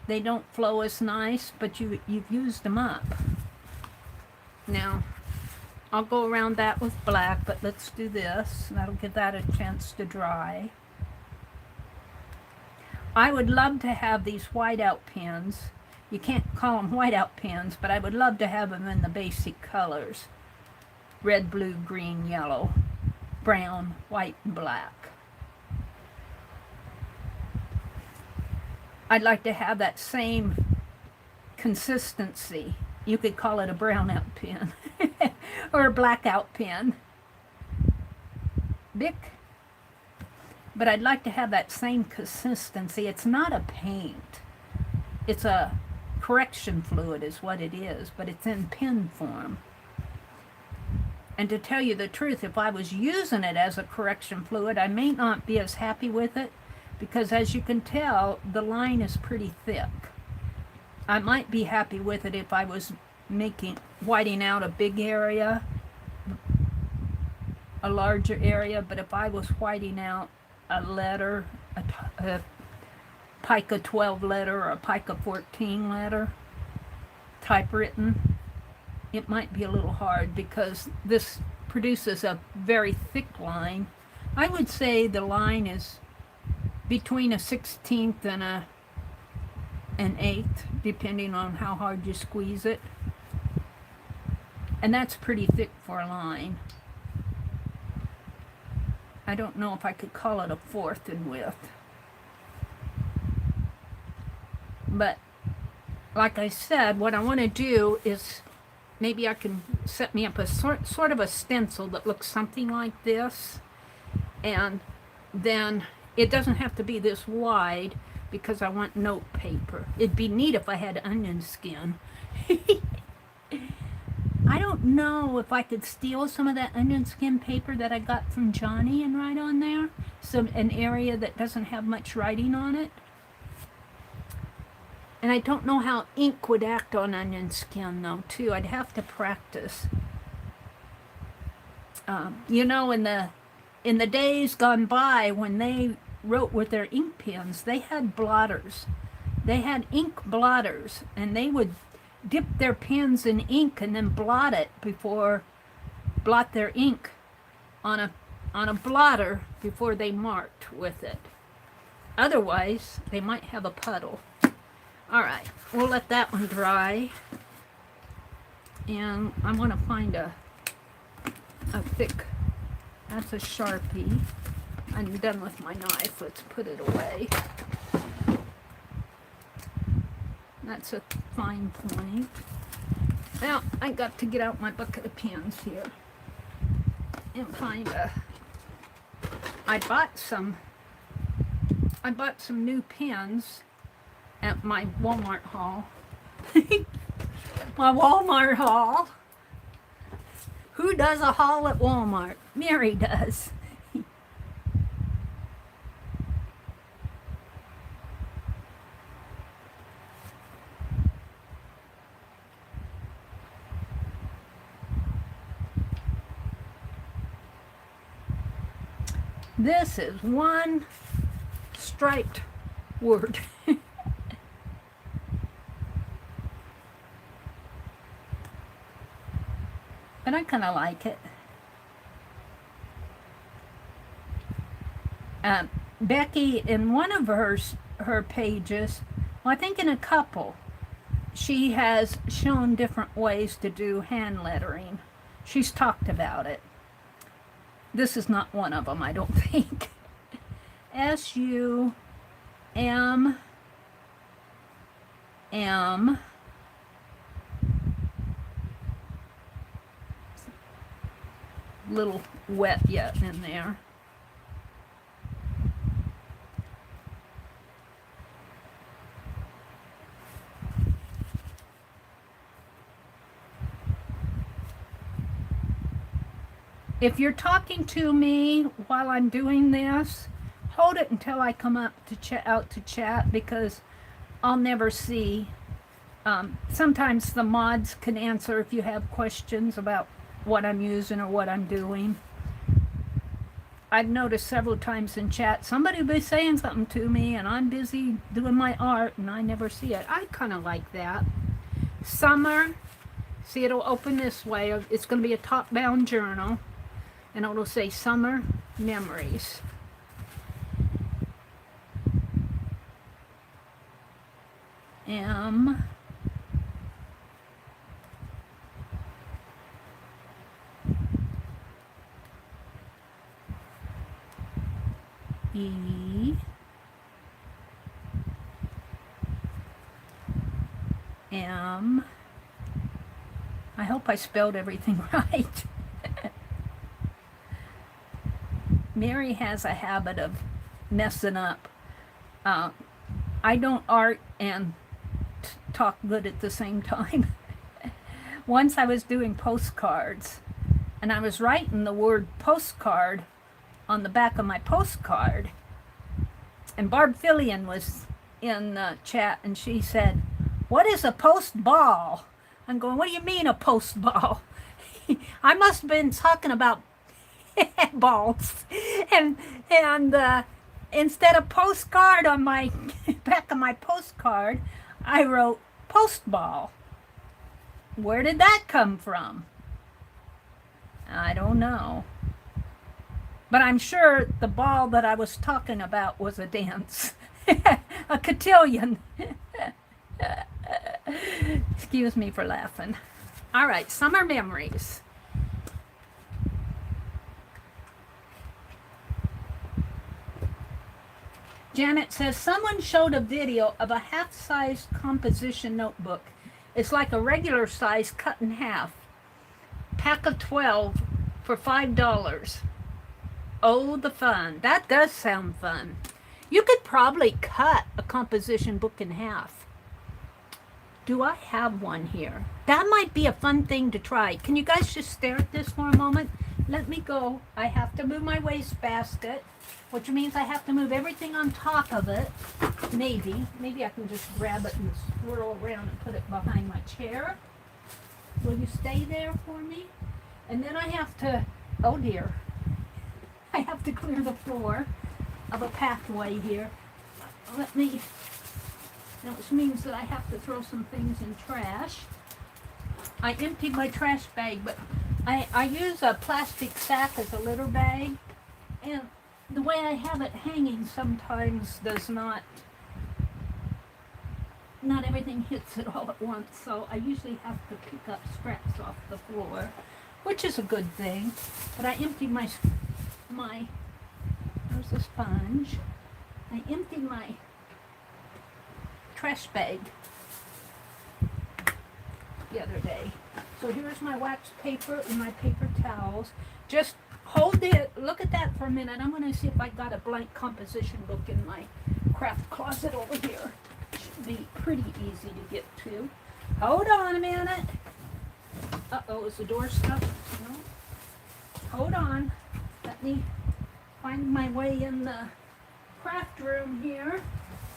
they don't flow as nice, but you've used them up. Now, I'll go around that with black, but let's do this. That'll give that a chance to dry. I would love to have these whiteout pens. You can't call them whiteout pens, but I would love to have them in the basic colors. Red, blue, green, yellow, brown, white, and black. I'd like to have that same consistency. You could call it a brownout pen or a blackout pen. Bic. But I'd like to have that same consistency. It's not a paint. It's a correction fluid is what it is, but it's in pen form. And to tell you the truth, if I was using it as a correction fluid, I may not be as happy with it because, as you can tell, the line is pretty thick. I might be happy with it if I was whiting out a big area, a larger area, but if I was whiting out a letter, a Pica 12 letter or a Pica 14 letter, typewritten, it might be a little hard because this produces a very thick line. I would say the line is between a 16th and an 8th, depending on how hard you squeeze it. And that's pretty thick for a line. I don't know if I could call it a 4th in width. But like I said, what I want to do is maybe I can set me up a sort of a stencil that looks something like this. And then it doesn't have to be this wide because I want note paper. It'd be neat if I had onion skin. I don't know if I could steal some of that onion skin paper that I got from Johnny and write on there. An area that doesn't have much writing on it. And I don't know how ink would act on onion skin though, too. I'd have to practice. You know, in the days gone by when they wrote with their ink pens, they had blotters. They had ink blotters, and they would dip their pens in ink and then blot their ink on a blotter before they marked with it. Otherwise, they might have a puddle. All right, we'll let that one dry. And I want to find a thick, that's a Sharpie. I'm done with my knife. Let's put it away. That's a fine point. Now, I got to get out my bucket of pens here and find I bought some new pens at my Walmart haul. My Walmart haul. Who does a haul at Walmart? Mary does. This is one striped word. But I kind of like it. Becky, in one of her pages, well, I think in a couple, she has shown different ways to do hand lettering. She's talked about it. This is not one of them, I don't think. S-U-M-M. Little wet yet in there. If you're talking to me while I'm doing this, hold it until I come up to chat because I'll never see. Sometimes the mods can answer if you have questions about what I'm using or what I'm doing. I've noticed several times in chat, somebody will be saying something to me and I'm busy doing my art and I never see it. I kind of like that. Summer, see, it'll open this way. It's going to be a top-bound journal. And it'll say Summer Memories. M. E. I hope I spelled everything right. Mary has a habit of messing up. I don't art and talk good at the same time. Once I was doing postcards, and I was writing the word postcard on the back of my postcard, and Barb Fillion was in the chat, and she said, "What is a post ball?" I'm going, "What do you mean a post ball?" I must have been talking about balls, and instead of postcard on my back of my postcard, I wrote post ball. Where did that come from? I don't know. But I'm sure the ball that I was talking about was a dance. A cotillion. Excuse me for laughing. All right, summer memories. Janet says, someone showed a video of a half-size composition notebook. It's like a regular size cut in half. Pack of 12 for $5. Oh, the fun. That does sound fun. You could probably cut a composition book in half. Do I have one here? That might be a fun thing to try. Can you guys just stare at this for a moment? Let me go. I have to move my wastebasket, which means I have to move everything on top of it. Maybe I can just grab it and swirl around and put it behind my chair. Will you stay there for me? And then I have to, oh dear, I have to clear the floor of a pathway here. Which means that I have to throw some things in trash. I emptied my trash bag, but I use a plastic sack as a litter bag, and the way I have it hanging sometimes does not everything hits it all at once, so I usually have to pick up scraps off the floor, which is a good thing. But I emptied my there's a sponge. I emptied my trash bag the other day. So here's my wax paper and my paper towels. Just hold it, look at that for a minute. I'm going to see if I got a blank composition book in my craft closet over here. Should be pretty easy to get to. Hold on a minute. Uh-oh, is the door stuck? No. Hold on. Let me find my way in the craft room here.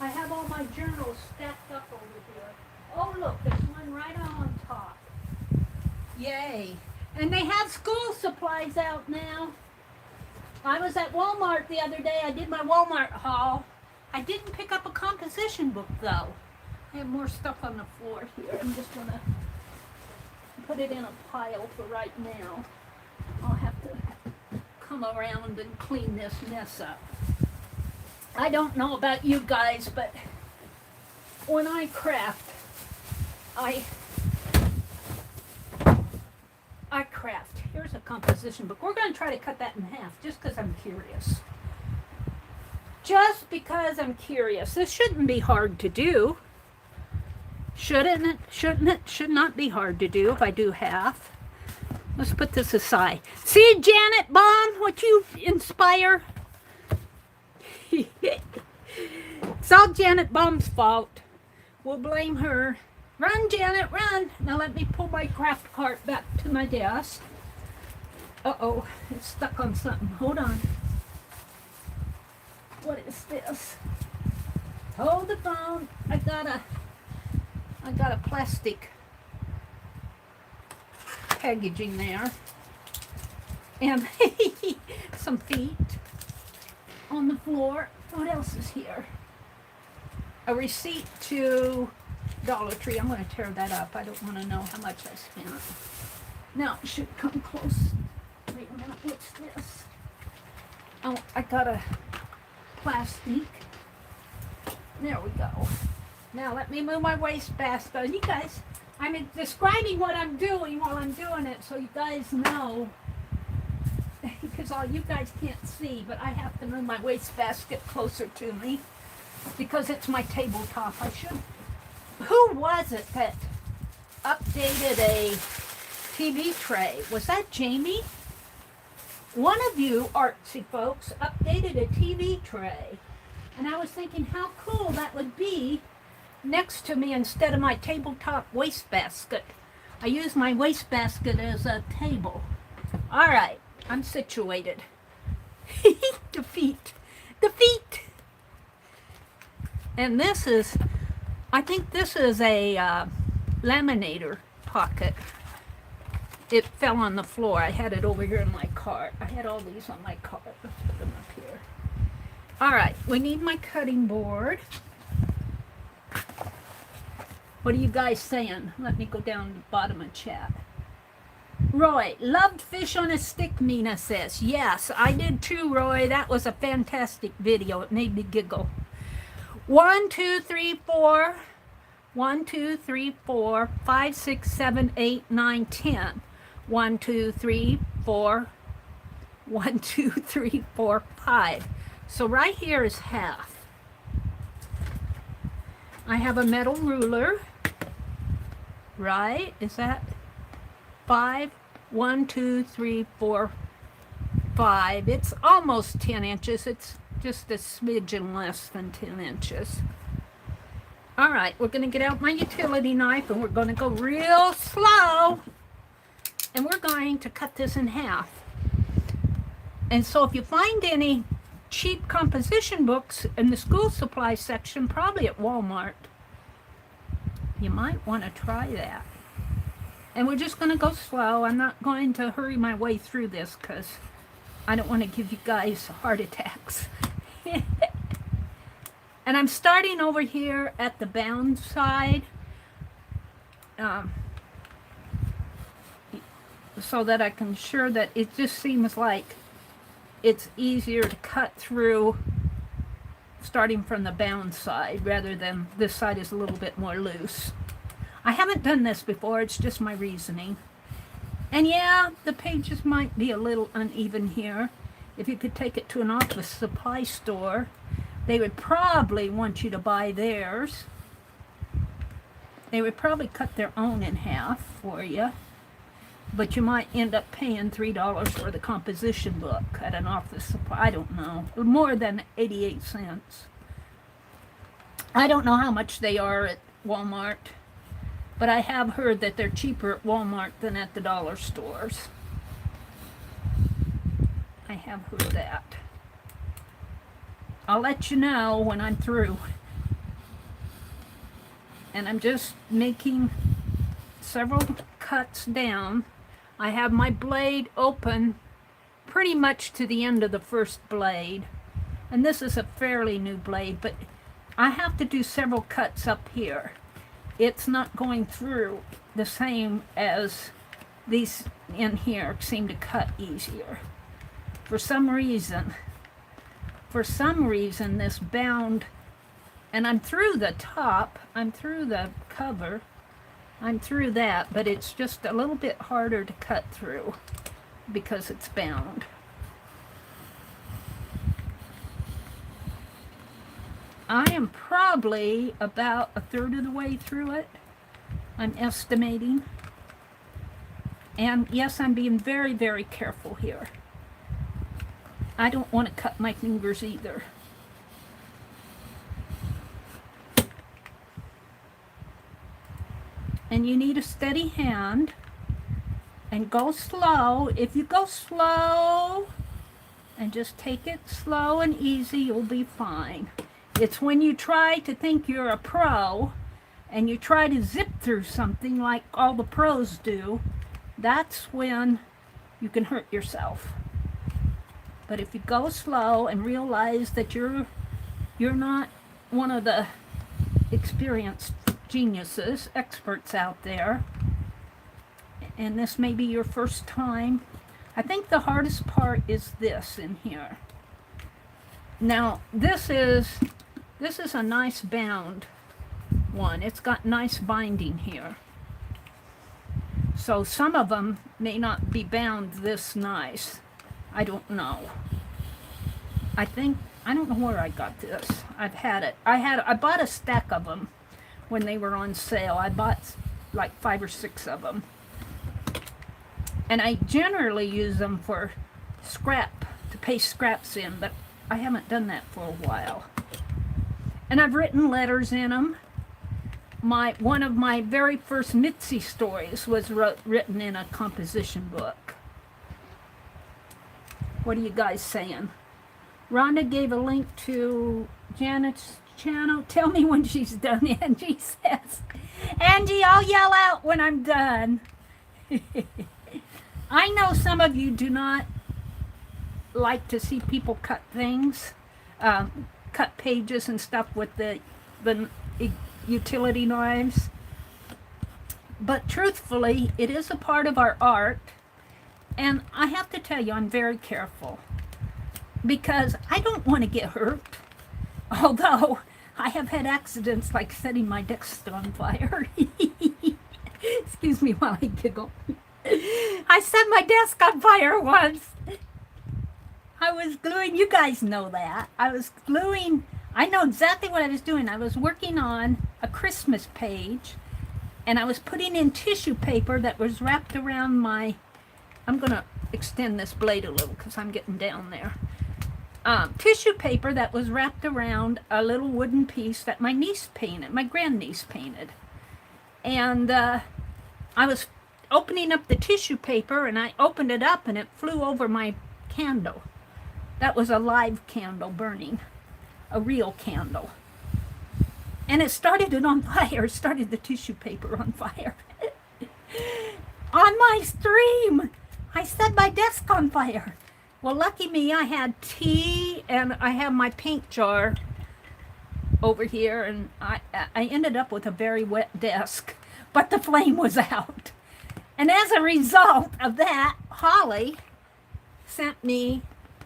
I have all my journals stacked up over here. Oh, look, there's one right on top. Yay. And they have school supplies out now. I was at Walmart the other day. I did my Walmart haul. I didn't pick up a composition book, though. I have more stuff on the floor here. I'm just going to put it in a pile for right now. I'll have to come around and clean this mess up. I don't know about you guys, but when I craft, I craft. Here's a composition book. We're going to try to cut that in half just because I'm curious. Just because I'm curious. This shouldn't be hard to do. Shouldn't it? Shouldn't it? Should not be hard to do if I do half. Let's put this aside. See, Janet Baum, what you inspire? It's all Janet Baum's fault. We'll blame her. Run, Janet, run. Now let me pull my craft cart back to my desk. Uh-oh, it's stuck on something. Hold on. What is this? Hold the phone. I got a plastic packaging there. And some feet on the floor. What else is here? A receipt to Dollar Tree. I'm going to tear that up. I don't want to know how much I spent. Now it should come close. Wait a minute. What's this? Oh, I got a plastic. There we go. Now let me move my wastebasket. You guys, I'm describing what I'm doing while I'm doing it so you guys know. Because all you guys can't see, but I have to move my wastebasket closer to me because it's my tabletop. I should who was it that updated a TV tray? Was that Jamie? One of you artsy folks updated a TV tray. And I was thinking how cool that would be next to me instead of my tabletop wastebasket. I use my wastebasket as a table. All right, I'm situated. Defeat. And this is, I think this is a laminator pocket. It fell on the floor. I had it over here in my cart. I had all these on my cart. Let's put them up here. All right, we need my cutting board. What are you guys saying? Let me go down to the bottom of chat. Roy, loved fish on a stick, Mina says. Yes, I did too, Roy. That was a fantastic video. It made me giggle. 1, 2, 3, 4. 1, 2, 3, 4, 5, 6, 7, 8, 9, 10. 1, 2, 3, 4. 1, 2, 3, 4, 5. So right here is half. I have a metal ruler. Right? Is that 5? 1, 2, 3, 4, 5. It's almost 10 inches. It's just a smidgen less than 10 inches. All right, we're going to get out my utility knife and we're going to go real slow. And we're going to cut this in half. And so if you find any cheap composition books in the school supply section, probably at Walmart, you might want to try that. And we're just going to go slow. I'm not going to hurry my way through this because I don't want to give you guys heart attacks. And I'm starting over here at the bound side so that I can ensure that it just seems like it's easier to cut through starting from the bound side rather than this side is a little bit more loose. I haven't done this before, it's just my reasoning. And yeah, the pages might be a little uneven here. If you could take it to an office supply store, they would probably want you to buy theirs. They would probably cut their own in half for you. But you might end up paying $3 for the composition book at an office supply. I don't know. More than 88 cents. I don't know how much they are at Walmart. But I have heard that they're cheaper at Walmart than at the dollar stores. I have heard that. I'll let you know when I'm through. And I'm just making several cuts down. I have my blade open pretty much to the end of the first blade. And this is a fairly new blade, but I have to do several cuts up here. It's not going through the same as these in here seem to cut easier. For some reason this bound, and I'm through the top, I'm through the cover, I'm through that, but it's just a little bit harder to cut through because it's bound. I am probably about a third of the way through it, I'm estimating. And yes, I'm being very, very careful here. I don't want to cut my fingers either. And you need a steady hand and go slow. If you go slow and just take it slow and easy, you'll be fine. It's when you try to think you're a pro and you try to zip through something like all the pros do, that's when you can hurt yourself. But if you go slow and realize that you're not one of the experienced geniuses, experts out there, and this may be your first time, I think the hardest part is this in here. Now, this is a nice bound one. It's got nice binding here. So some of them may not be bound this nice. I don't know. I don't know where I got this. I've had it. I bought a stack of them when they were on sale. I bought like 5 or 6 of them. And I generally use them for scrap, to paste scraps in, but I haven't done that for a while. And I've written letters in them. One of my very first Mitzi stories was written in a composition book. What are you guys saying? Rhonda gave a link to Janet's channel. Tell me when she's done, Angie says. Angie, I'll yell out when I'm done. I know some of you do not like to see people cut things, cut pages and stuff with the utility knives. But truthfully, it is a part of our art. And I have to tell you, I'm very careful. Because I don't want to get hurt. Although, I have had accidents like setting my desk on fire. Excuse me while I giggle. I set my desk on fire once. I was gluing, you guys know that. I was gluing, I know exactly what I was doing. I was working on a Christmas page, and I was putting in tissue paper that was wrapped around my, I'm going to extend this blade a little because I'm getting down there. Tissue paper that was wrapped around a little wooden piece that my niece painted, my grandniece painted. And I was opening up the tissue paper, and I opened it up, and it flew over my candle. That was a live candle burning, a real candle. And it started it on fire, started the tissue paper on fire. On my stream, I set my desk on fire. Well, lucky me, I had tea, and I have my paint jar over here, and I ended up with a very wet desk, but the flame was out. And as a result of that, Holly sent me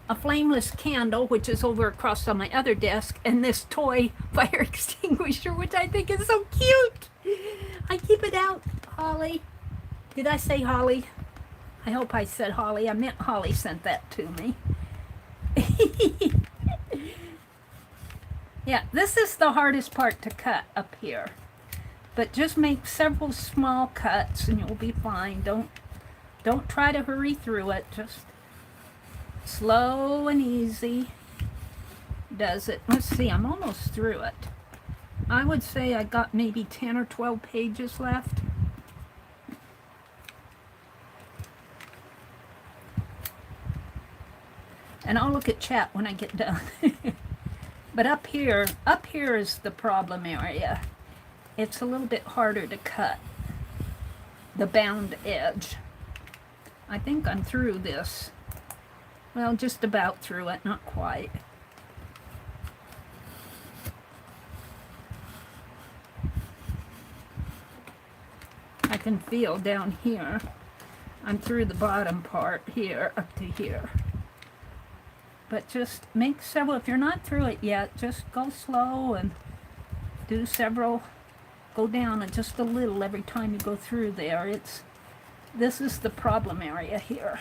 a flameless candle, which is over across on my other desk, and this toy fire extinguisher, which I think is so cute. I keep it out, Holly. Did I say Holly? I hope I said Holly. I meant Holly sent that to me. Yeah, this is the hardest part to cut up here. But just make several small cuts and you'll be fine. Don't try to hurry through it. Just slow and easy does it. Let's see, I'm almost through it. I would say I got maybe 10 or 12 pages left. And I'll look at chat when I get done. But up here is the problem area. It's a little bit harder to cut the bound edge. I think I'm through this. Well, just about through it, not quite. I can feel down here. I'm through the bottom part here, up to here. But just make several, if you're not through it yet, just go slow and do several, go down just a little every time you go through there. This is the problem area here.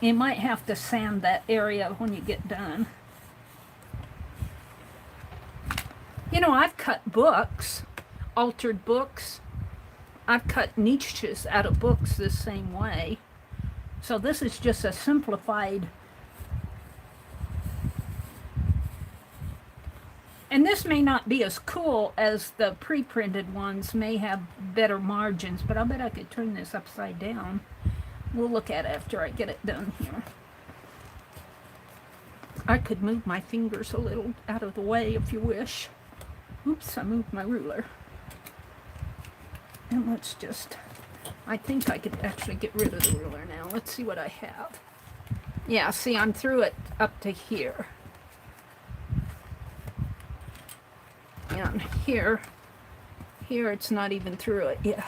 You might have to sand that area when you get done. You know, I've cut books, altered books. I've cut niches out of books this same way. So this is just a simplified. And this may not be as cool as the pre-printed ones, may have better margins, but I'll bet I could turn this upside down. We'll look at it after I get it done here. I could move my fingers a little out of the way if you wish. Oops, I moved my ruler. And let's just, I think I could actually get rid of the ruler now. Let's see what I have. Yeah, see, I'm through it up to here. And here it's not even through it yet.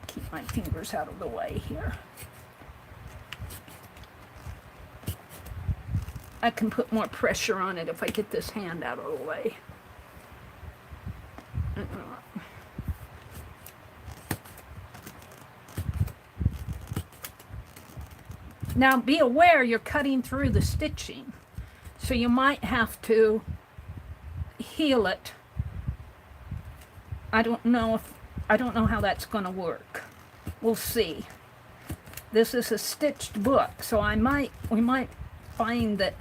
Keep my fingers out of the way here. I can put more pressure on it if I get this hand out of the way. Now be aware you're cutting through the stitching. So you might have to heal it. I don't know how that's going to work. We'll see. This is a stitched book, so we might find that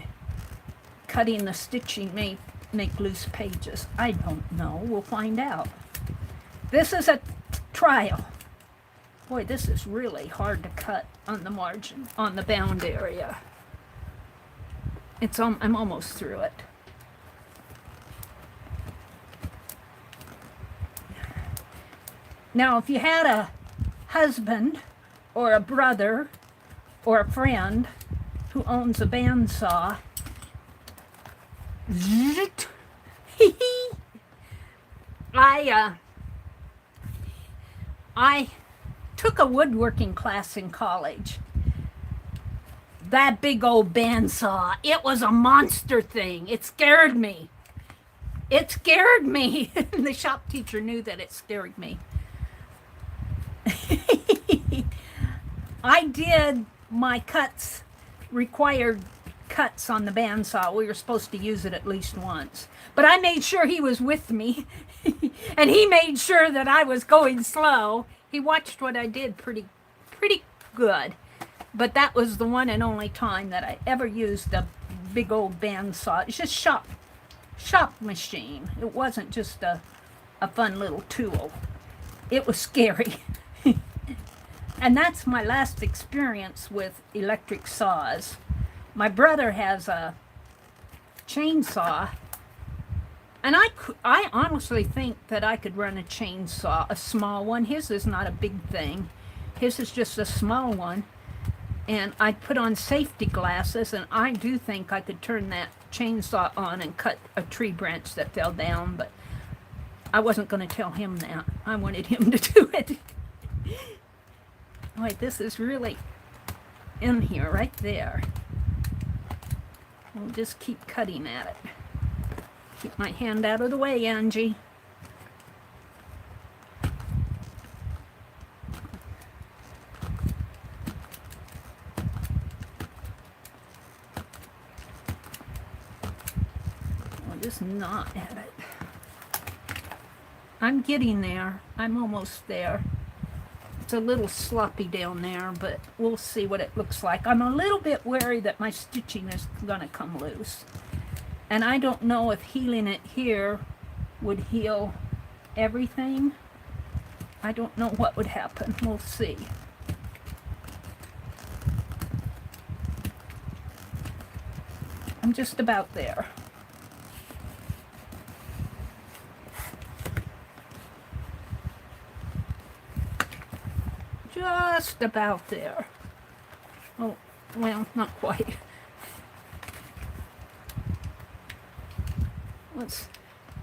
cutting the stitching may make loose pages. I don't know. We'll find out. This is a trial. Boy, this is really hard to cut on the margin, on the bound area. I'm almost through it. Now, if you had a husband or a brother or a friend who owns a bandsaw, I took a woodworking class in college. That big old bandsaw, it was a monster thing. It scared me. It scared me. The shop teacher knew that it scared me. I did my required cuts on the bandsaw. We were supposed to use it at least once. But I made sure he was with me, and he made sure that I was going slow. He watched what I did pretty good. But that was the one and only time that I ever used a big old bandsaw. It's just shop machine. It wasn't just a fun little tool. It was scary. And that's my last experience with electric saws. My brother has a chainsaw, and I honestly think that I could run a chainsaw, a small one. His is not a big thing. His is just a small one. And I put on safety glasses, and I do think I could turn that chainsaw on and cut a tree branch that fell down, but I wasn't going to tell him that. I wanted him to do it. Wait, this is really in here, right there. We'll just keep cutting at it. Keep my hand out of the way, Angie. I'll just knot at it. I'm getting there. I'm almost there. It's a little sloppy down there, but we'll see what it looks like. I'm a little bit wary that my stitching is going to come loose. And I don't know if healing it here would heal everything. I don't know what would happen. We'll see. I'm just about there. Just about there. Oh, well, not quite.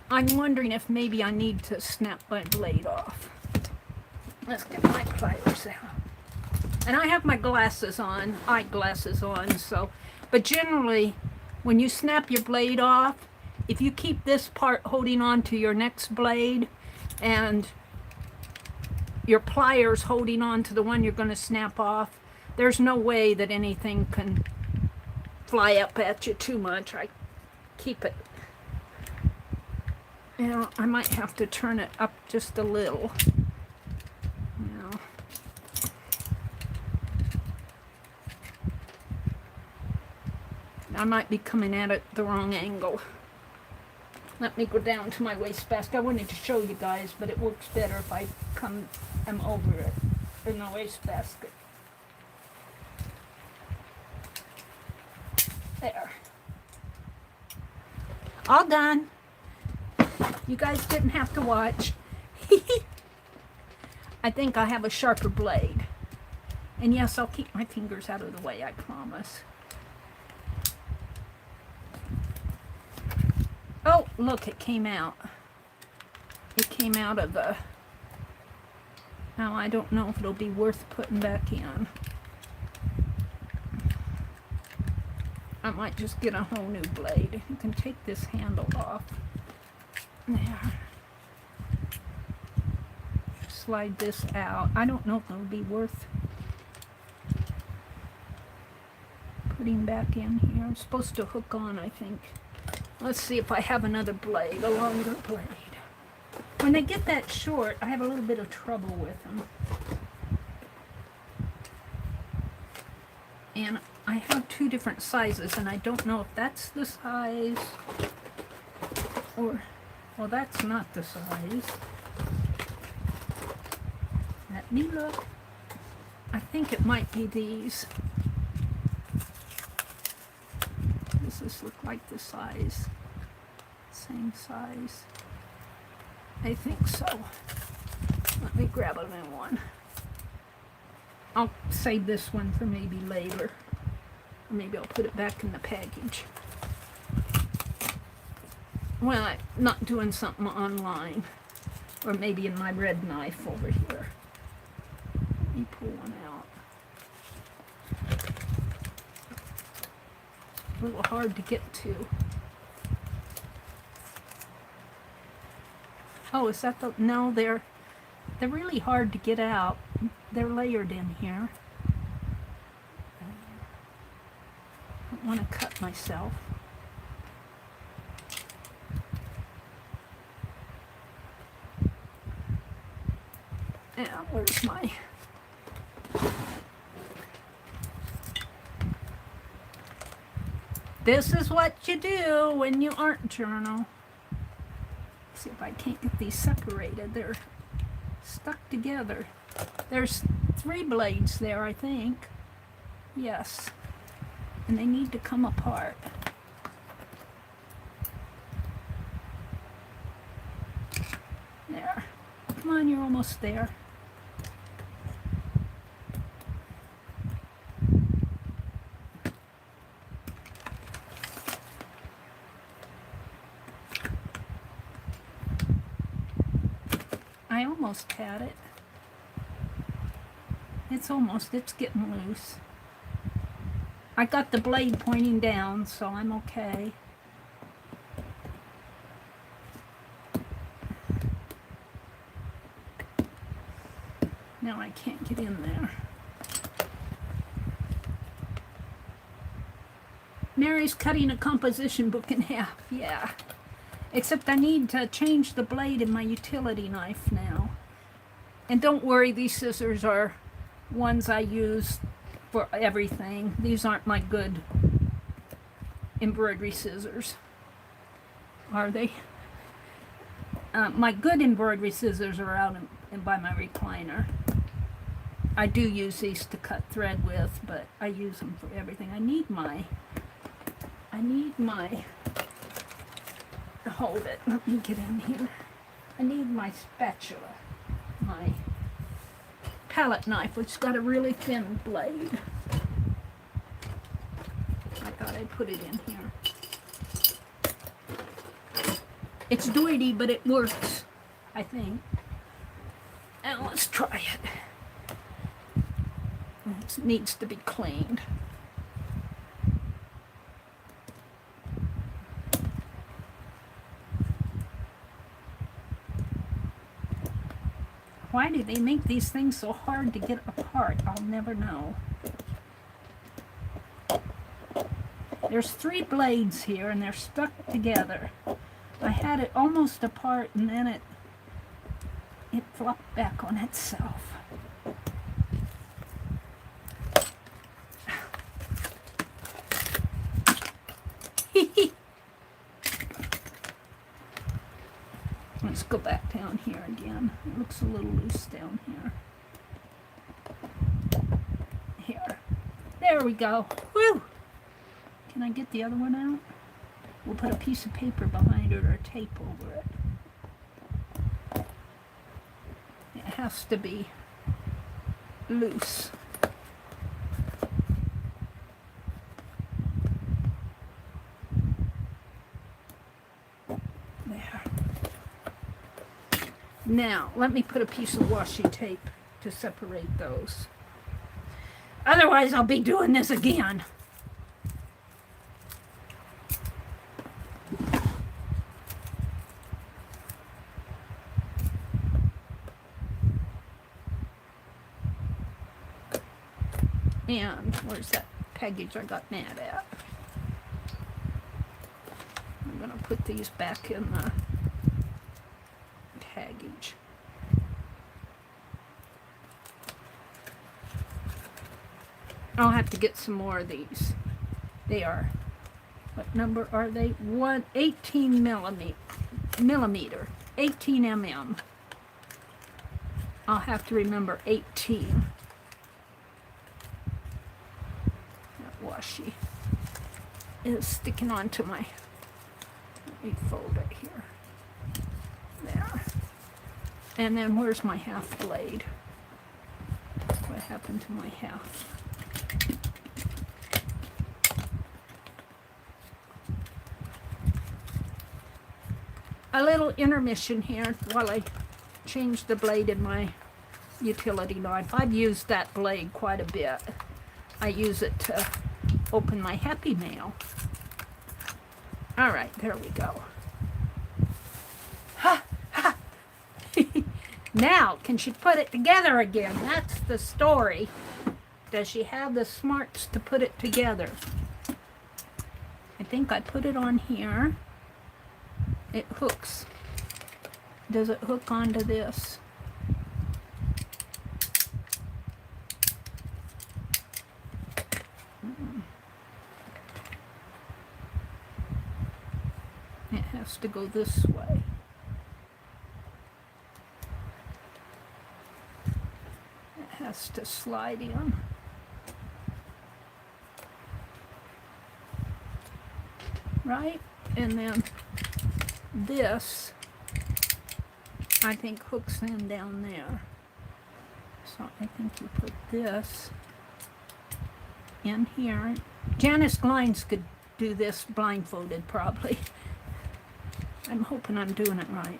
I'm wondering if maybe I need to snap my blade off. Let's get my pliers out. And I have my glasses on, eyeglasses on, so, but generally, when you snap your blade off, if you keep this part holding on to your next blade, and your pliers holding on to the one you're going to snap off, there's no way that anything can fly up at you too much. I keep it. You know, I might have to turn it up just a little. You know. I might be coming at it the wrong angle. Let me go down to my wastebasket. I wanted to show you guys, but it works better if I am over it in the wastebasket. There. All done. You guys didn't have to watch. I think I have a sharper blade. And yes, I'll keep my fingers out of the way, I promise. Oh, look, it came out. It came out of the... Now, I don't know if it'll be worth putting back in. I might just get a whole new blade. You can take this handle off. There. Slide this out. I don't know if it'll be worth putting back in here. It's supposed to hook on, I think. Let's see if I have another blade, a longer blade. When they get that short, I have a little bit of trouble with them. And I have two different sizes, and I don't know if that's the size or, well, that's not the size. Let me look. I think it might be these. Does this look like the size? Same size? I think so. Let me grab a new one. I'll save this one for maybe later. Or maybe I'll put it back in the package. Well, I'm not doing something online. Or maybe in my red knife over here. Let me pull one out. A little hard to get to. Oh, is that the... No, they're really hard to get out. They're layered in here. I don't want to cut myself. Yeah, where's my... This is what you do when you art journal. See if I can't get these separated. They're stuck together. There's 3 blades there, I think. Yes. And they need to come apart. There. Come on, you're almost there. I almost had it. It's getting loose. I got the blade pointing down, so I'm okay. Now I can't get in there. Mary's cutting a composition book in half, yeah. Except I need to change the blade in my utility knife now. And don't worry, these scissors are ones I use for everything. These aren't my good embroidery scissors, are they? My good embroidery scissors are out by my recliner. I do use these to cut thread with, but I use them for everything. I need my hold it, let me get in here. I need my spatula, my palette knife, which has got a really thin blade. I thought I'd put it in here. It's dirty, but it works, I think. And let's try it. It needs to be cleaned. Why do they make these things so hard to get apart? I'll never know. There's 3 blades here and they're stuck together. I had it almost apart and then it flopped back on itself. Let's go back down here again. It looks a little loose down here. Here. There we go. Woo! Can I get the other one out? We'll put a piece of paper behind it or tape over it. It has to be loose. Now, let me put a piece of washi tape to separate those. Otherwise, I'll be doing this again. And where's that package I got mad at? I'm going to put these back in the package. I'll have to get some more of these. They are, what number are they? 18 millimeter, 18 mm. I'll have to remember 18. That washi is sticking onto my, let me fold it here. There. And then where's my half blade? What happened to my half? A little intermission here while I change the blade in my utility knife. I've used that blade quite a bit. I use it to open my Happy Mail. All right, there we go. Ha, ha. Now, can she put it together again? That's the story. Does she have the smarts to put it together? I think I put it on here. It hooks. Does it hook onto this? It has to go this way. It has to slide in. Right? And then this, I think, hooks in down there. So I think you put this in here. Janice Glines could do this blindfolded, probably. I'm hoping I'm doing it right.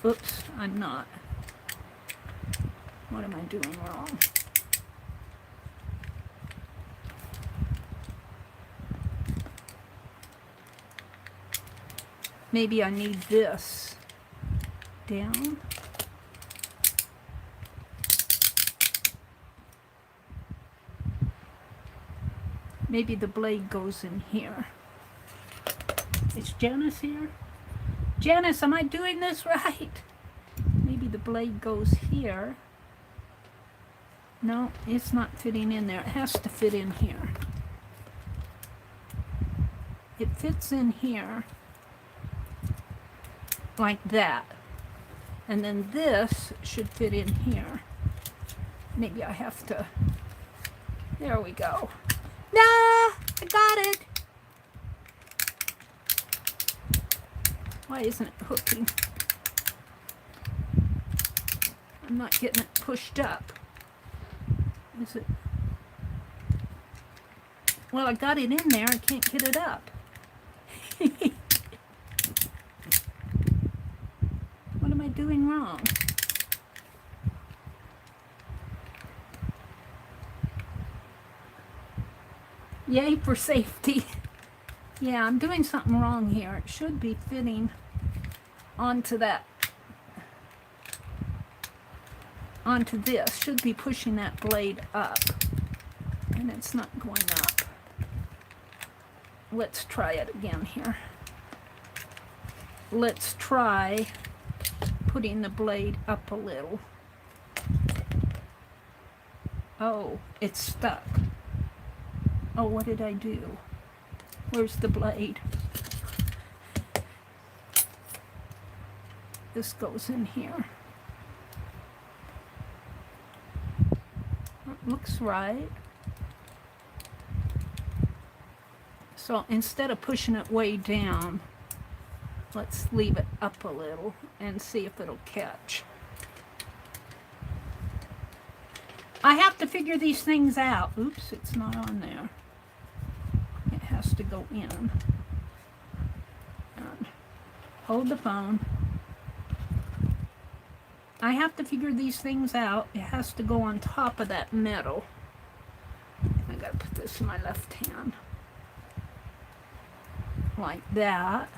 Oops, I'm not. What am I doing wrong? Maybe I need this down. Maybe the blade goes in here. Is Janice here? Janice, am I doing this right? Maybe the blade goes here. No, it's not fitting in there. It has to fit in here. It fits in here. Like that. And then this should fit in here. Maybe I have to... There we go. Nah! I got it! Why isn't it hooking? I'm not getting it pushed up. Is it? Well, I got it in there. I can't get it up. What am I doing wrong? Yay for safety. Yeah, I'm doing something wrong here. It should be fitting onto that, onto this. Should be pushing that blade up. And it's not going up. Let's try it again here. Let's try putting the blade up a little. Oh, it's stuck. Oh, what did I do? Where's the blade? This goes in here. It looks right. So instead of pushing it way down, let's leave it up a little and see if it'll catch. I have to figure these things out. Oops, it's not on there. It has to go in. And hold the phone. I have to figure these things out. It has to go on top of that metal. I gotta put this in my left hand. Like that.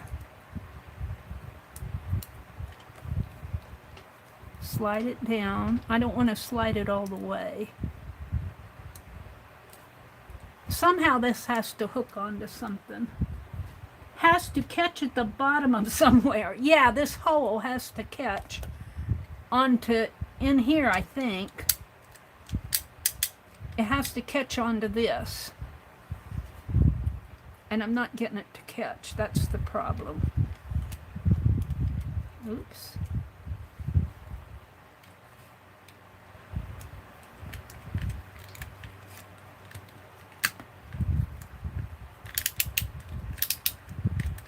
Slide it down. I don't want to slide it all the way. Somehow this has to hook onto something. has to catch at the bottom of somewhere. Yeah, this hole has to catch onto in here, I think. It has to catch onto this. And I'm not getting it to catch. That's the problem. Oops.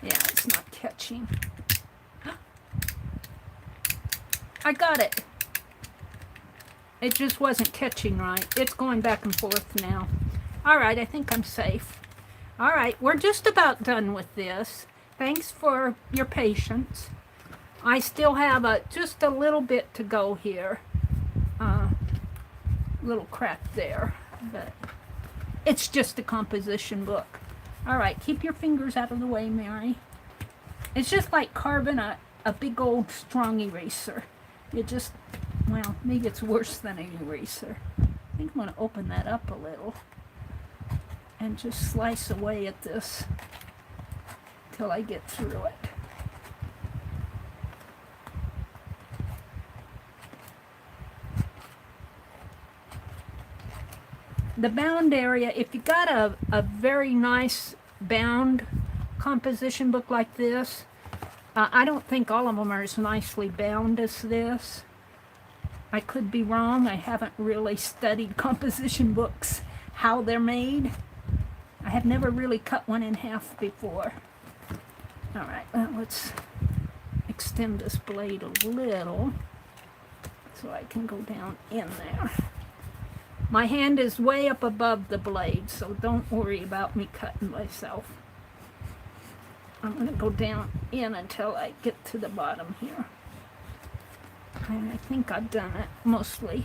Yeah, it's not catching. I got it. It just wasn't catching right. It's going back and forth now. All right, I think I'm safe. All right, we're just about done with this. Thanks for your patience. I still have just a little bit to go here. Little crack there, but it's just a composition book. All right, keep your fingers out of the way, Mary. It's just like carving a big old strong eraser. It just, well, maybe it's worse than an eraser. I think I'm going to open that up a little and just slice away at this till I get through it. The bound area, if you got a very nice bound composition book like this, I don't think all of them are as nicely bound as this. I could be wrong. I haven't really studied composition books, how they're made. I have never really cut one in half before. All right, well, let's extend this blade a little so I can go down in there. My hand is way up above the blade, so don't worry about me cutting myself. I'm going to go down in until I get to the bottom here. And I think I've done it mostly.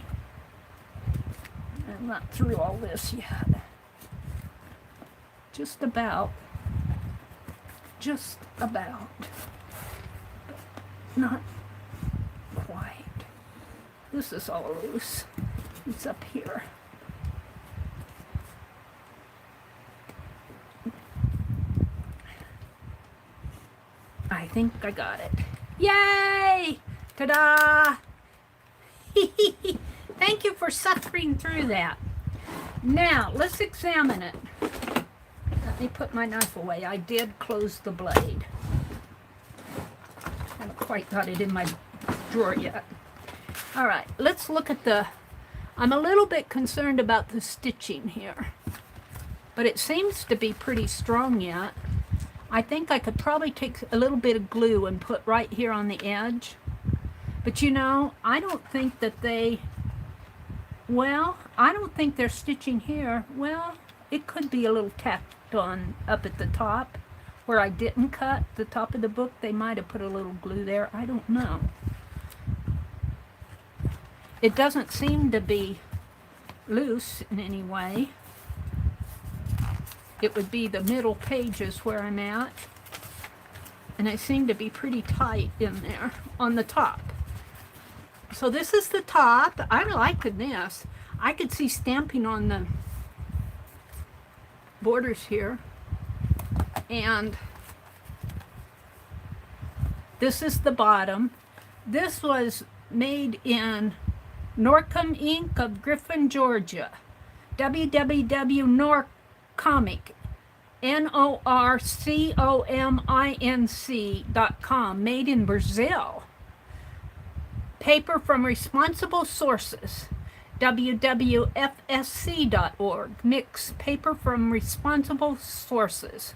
I'm not through all this yet. Just about. Just about. But not quite. This is all loose. It's up here. I think I got it. Yay! Ta-da! Thank you for suffering through that. Now, let's examine it. Let me put my knife away. I did close the blade. I haven't quite got it in my drawer yet. All right, let's look at the... I'm a little bit concerned about the stitching here, but it seems to be pretty strong yet. I think I could probably take a little bit of glue and put right here on the edge. But you know, I don't think that they, well, I don't think they're stitching here. Well, it could be a little tacked on up at the top where I didn't cut the top of the book. They might have put a little glue there. I don't know. It doesn't seem to be loose in any way. It would be the middle pages where I'm at. And they seem to be pretty tight in there on the top. So this is the top. I'm liking this. I could see stamping on the borders here. And this is the bottom. This was made in Norcom Inc. of Griffin, Georgia. www.norcomic, norcominc.com, made in Brazil. Paper from responsible sources, www.fsc.org, mix paper from responsible sources.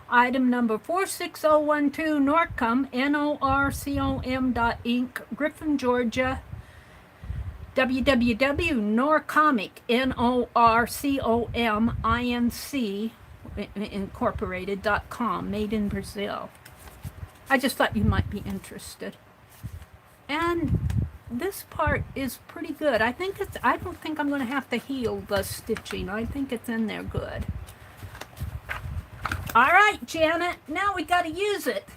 Item number 46012, Norcom, norcom.inc, Griffin, Georgia. www.norcomic, norcominc, incorporated.com, made in Brazil. I just thought you might be interested. And this part is pretty good. I don't think I'm going to have to heal the stitching. I think it's in there good. All right, Janet, now we got to use it.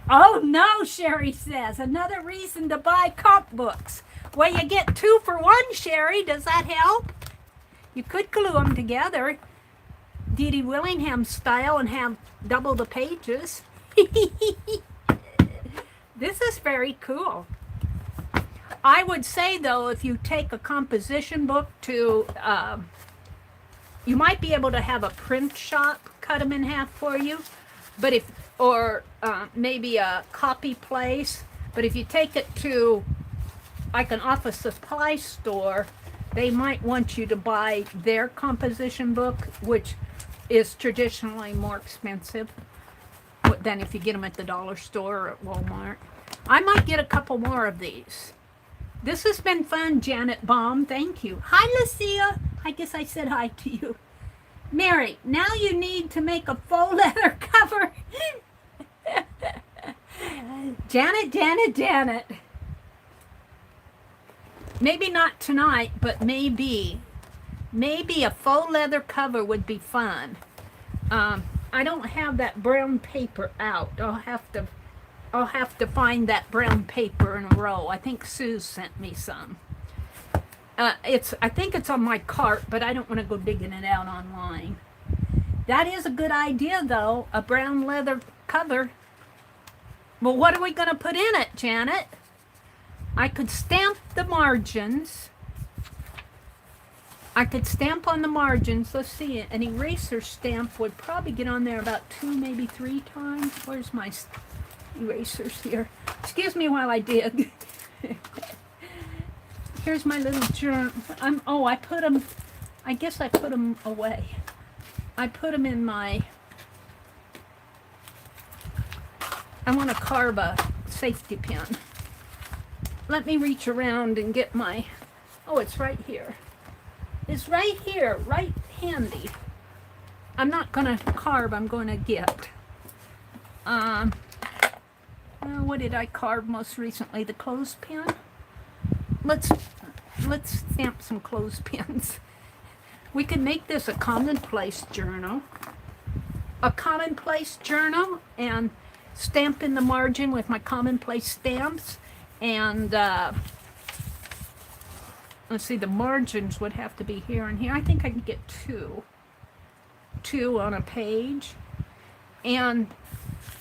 Oh no, Sherry says, another reason to buy comp books. Well, you get 2 for 1, Sherry. Does that help? You could glue them together. Dee Dee Willingham style and have double the pages. This is very cool. I would say, though, if you take a composition book to, you might be able to have a print shop cut them in half for you, but if, or maybe a copy place. But if you take it to like an office supply store, they might want you to buy their composition book, which is traditionally more expensive than if you get them at the dollar store or at Walmart. I might get a couple more of these. This has been fun, Janet Baum. Thank you. Hi, Lucia. I guess I said hi to you. Mary, now you need to make a faux leather cover. Janet. Maybe not tonight, but maybe a faux leather cover would be fun. I don't have that brown paper out. I'll have to find that brown paper in a row. I think Sue sent me some. I think it's on my cart, but I don't want to go digging it out online. That is a good idea, though, a brown leather cover. Well, what are we going to put in it, Janet? I could stamp the margins. I could stamp on the margins. Let's see, an eraser stamp would probably get on there about 2, maybe 3 times. Where's my erasers here? Excuse me while I dig. Here's my little journal. I put them, I guess I put them away. I put them in my, I want to carve a safety pin. Let me reach around and get my, it's right here. It's right here, right handy. I'm not going to carve, I'm going to get. What did I carve most recently? The clothespin? Let's stamp some clothespins. We could make this a commonplace journal. A commonplace journal, and stamp in the margin with my commonplace stamps. And let's see, the margins would have to be here and here. I think I can get two on a page. And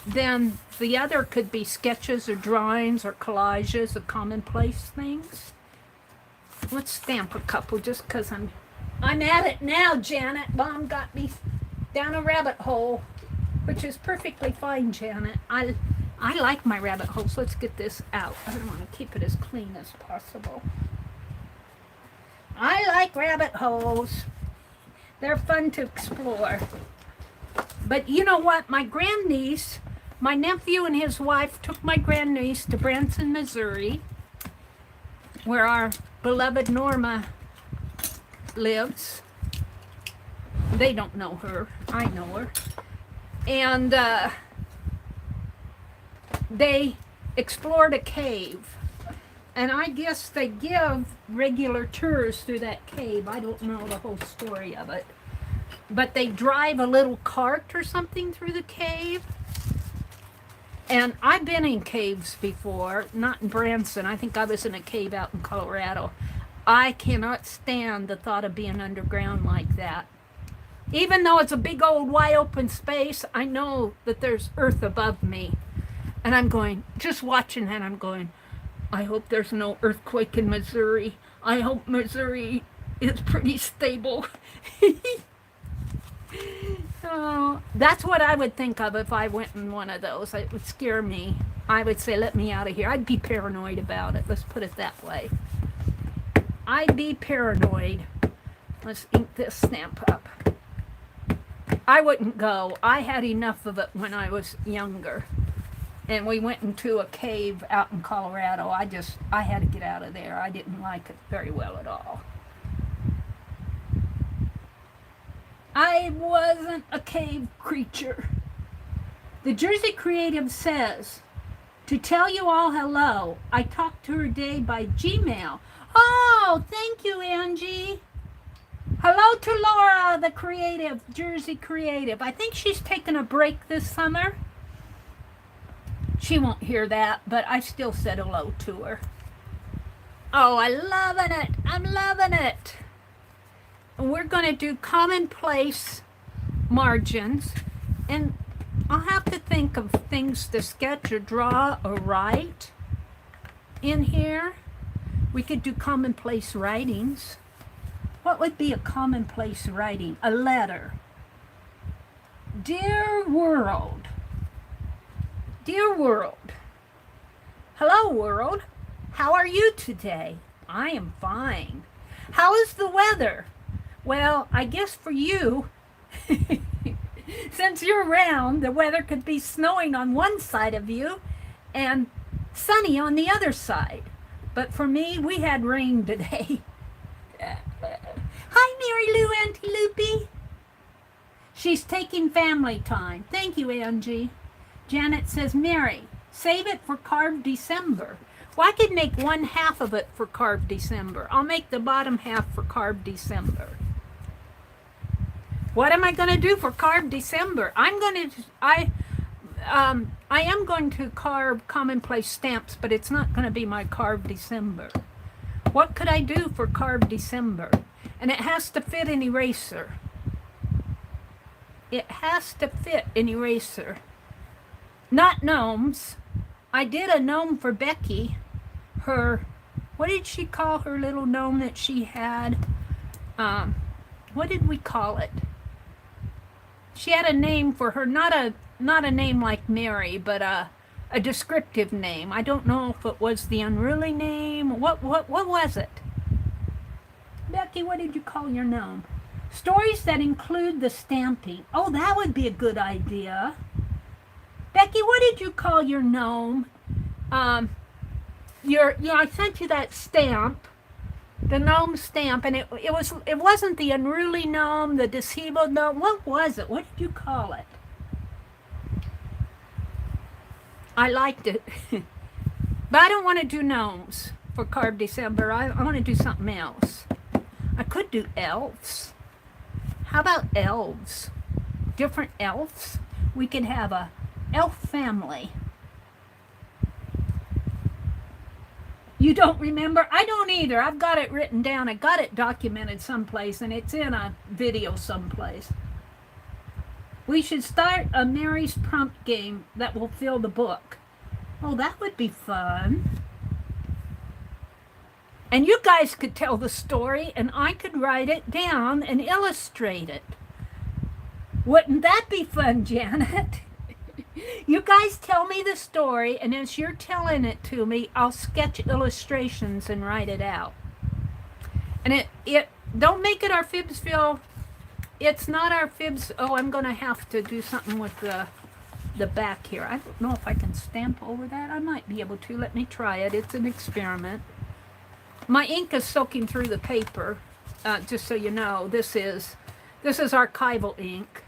then the other could be sketches or drawings or collages of commonplace things. Let's stamp a couple just because I'm at it now, Janet. Mom got me down a rabbit hole, which is perfectly fine, Janet. I like my rabbit holes. Let's get this out. I want to keep it as clean as possible. I like rabbit holes. They're fun to explore. But you know what? My grandniece, my nephew and his wife took my grandniece to Branson, Missouri, where our beloved Norma lives. They don't know her. I know her. And they explored a cave. And I guess they give regular tours through that cave. I don't know the whole story of it. But they drive a little cart or something through the cave. And I've been in caves before, not in Branson. I think I was in a cave out in Colorado. I cannot stand the thought of being underground like that. Even though it's a big old wide open space, I know that there's earth above me. And I'm going, just watching that, I'm going, I hope there's no earthquake in Missouri. I hope Missouri is pretty stable. Oh, that's what I would think of if I went in one of those. It would scare me. I would say, let me out of here. I'd be paranoid about it. Let's put it that way. I'd be paranoid. Let's ink this stamp up. I wouldn't go. I had enough of it when I was younger. And we went into a cave out in Colorado. I had to get out of there. I didn't like it very well at all. I wasn't a cave creature. The Jersey Creative says, to tell you all hello, I talked to her today by Gmail. Oh, thank you, Angie. Hello to Laura, the creative, Jersey Creative. I think she's taking a break this summer. She won't hear that, but I still said hello to her. Oh, I'm loving it. I'm loving it. We're going to do commonplace margins, and I'll have to think of things to sketch or draw or write in here. We could do commonplace writings. What would be a commonplace writing? A letter. Dear world. Dear world. Hello world. How are you today? I am fine. How is the weather? Well, I guess for you, since you're around, the weather could be snowing on one side of you and sunny on the other side. But for me, we had rain today. Hi, Mary Lou, Auntie Loopy. She's taking family time. Thank you, Angie. Janet says, Mary, save it for Carved December. Well, I could make one half of it for Carved December. I'll make the bottom half for Carved December. What am I going to do for Carved December? I am going to carve commonplace stamps, but it's not going to be my Carved December. What could I do for Carved December? And it has to fit an eraser. It has to fit an eraser. Not gnomes. I did a gnome for Becky. What did she call her little gnome that she had? What did we call it? She had a name for her, not a name like Mary, but a descriptive name. I don't know if it was the unruly name. What was it? Becky, what did you call your gnome? Stories that include the stamping. Oh, that would be a good idea. Becky, what did you call your gnome? I sent you that stamp, the gnome stamp, and it wasn't the unruly gnome, the disabled gnome. What was it? What did you call it? I liked it. But I don't want to do gnomes for Carved December. I want to do something else. I could do elves. How about elves? Different elves? We could have a elf family. You don't remember? I don't either. I've got it written down. I got it documented someplace, and it's in a video someplace. We should start a Mary's prompt game that will fill the book. Oh, that would be fun. And you guys could tell the story, and I could write it down and illustrate it. Wouldn't that be fun, Janet? You guys tell me the story, and as you're telling it to me, I'll sketch illustrations and write it out. And it don't make it our Fibsville. It's not our Fibs. Oh, I'm going to have to do something with the back here. I don't know if I can stamp over that. I might be able to. Let me try it. It's an experiment. My ink is soaking through the paper. Just so you know, this is archival ink.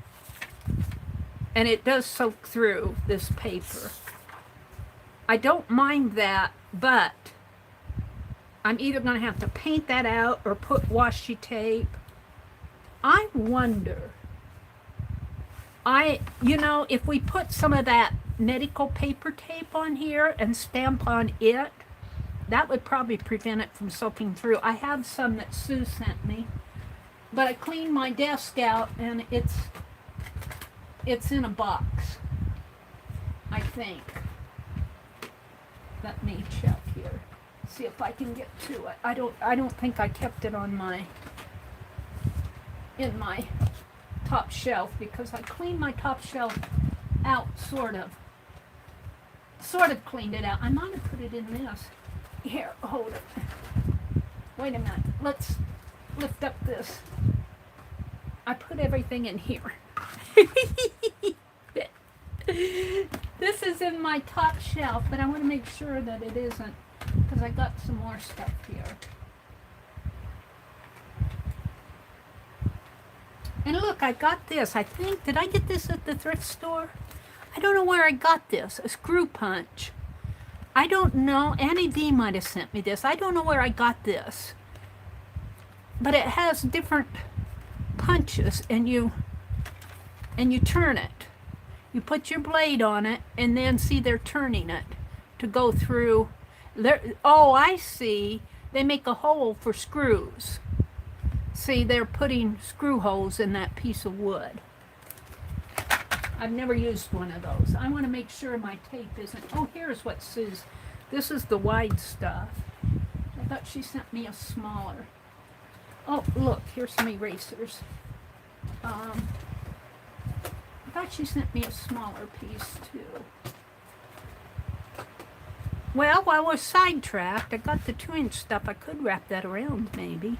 And it does soak through this paper. I don't mind that, but I'm either going to have to paint that out or put washi tape. I wonder, if we put some of that medical paper tape on here and stamp on it, that would probably prevent it from soaking through. I have some that Sue sent me, but I cleaned my desk out and it's in a box, I think. Let me check here. See if I can get to it. I don't think I kept it on in my top shelf because I cleaned my top shelf out, sort of cleaned it out. I might have put it in this. Here, hold it. Wait a minute. Let's lift up this. I put everything in here. This is in my top shelf, but I want to make sure that it isn't, because I got some more stuff here. And look, I got this. I think, did I get this at the thrift store? I don't know where I got this. A screw punch. I don't know. Annie B might have sent me this. I don't know where I got this. But it has different punches, and you turn it. You put your blade on it, and then see they're turning it to go through. Oh, I see. They make a hole for screws. See, they're putting screw holes in that piece of wood. I've never used one of those. I want to make sure my tape isn't... Oh, here's what Sue's... This is the wide stuff. I thought she sent me a smaller. Oh, look, here's some erasers. I thought she sent me a smaller piece, too. Well, while I was sidetracked, I got the 2-inch stuff. I could wrap that around, maybe.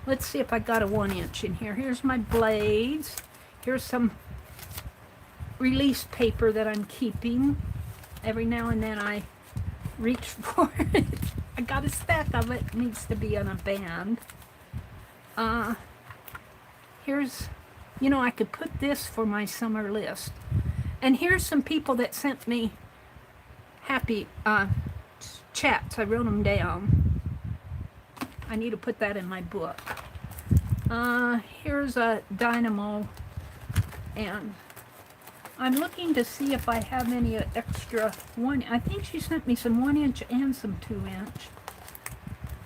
Let's see if I got a 1-inch in here. Here's my blades. Here's some release paper that I'm keeping. Every now and then I reach for it. I got a stack of it. It needs to be on a band. Here's, you know, I could put this for my summer list. And here's some people that sent me happy chats. I wrote them down. I need to put that in my book. Here's a dynamo, and I'm looking to see if I have any extra one. I think she sent me some 1-inch and some 2-inch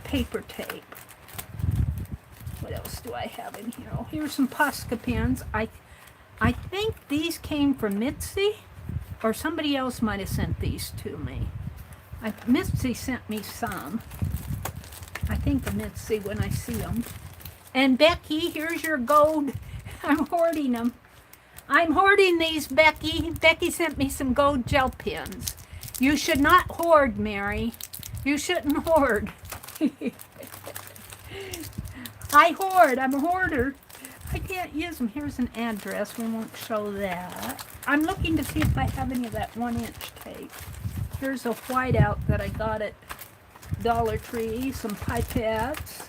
paper tape. What else do I have in here? Oh, here's some Posca pens. I think these came from Mitzi, or somebody else might have sent these to me. Mitzi sent me some. I think of Mitzi when I see them. And Becky, here's your gold. I'm hoarding them. I'm hoarding these, Becky. Becky sent me some gold gel pens. You should not hoard, Mary. You shouldn't hoard. I hoard. I'm a hoarder. I can't use them. Here's an address. We won't show that. I'm looking to see if I have any of that 1-inch tape. Here's a whiteout that I got at Dollar Tree. Some pipettes.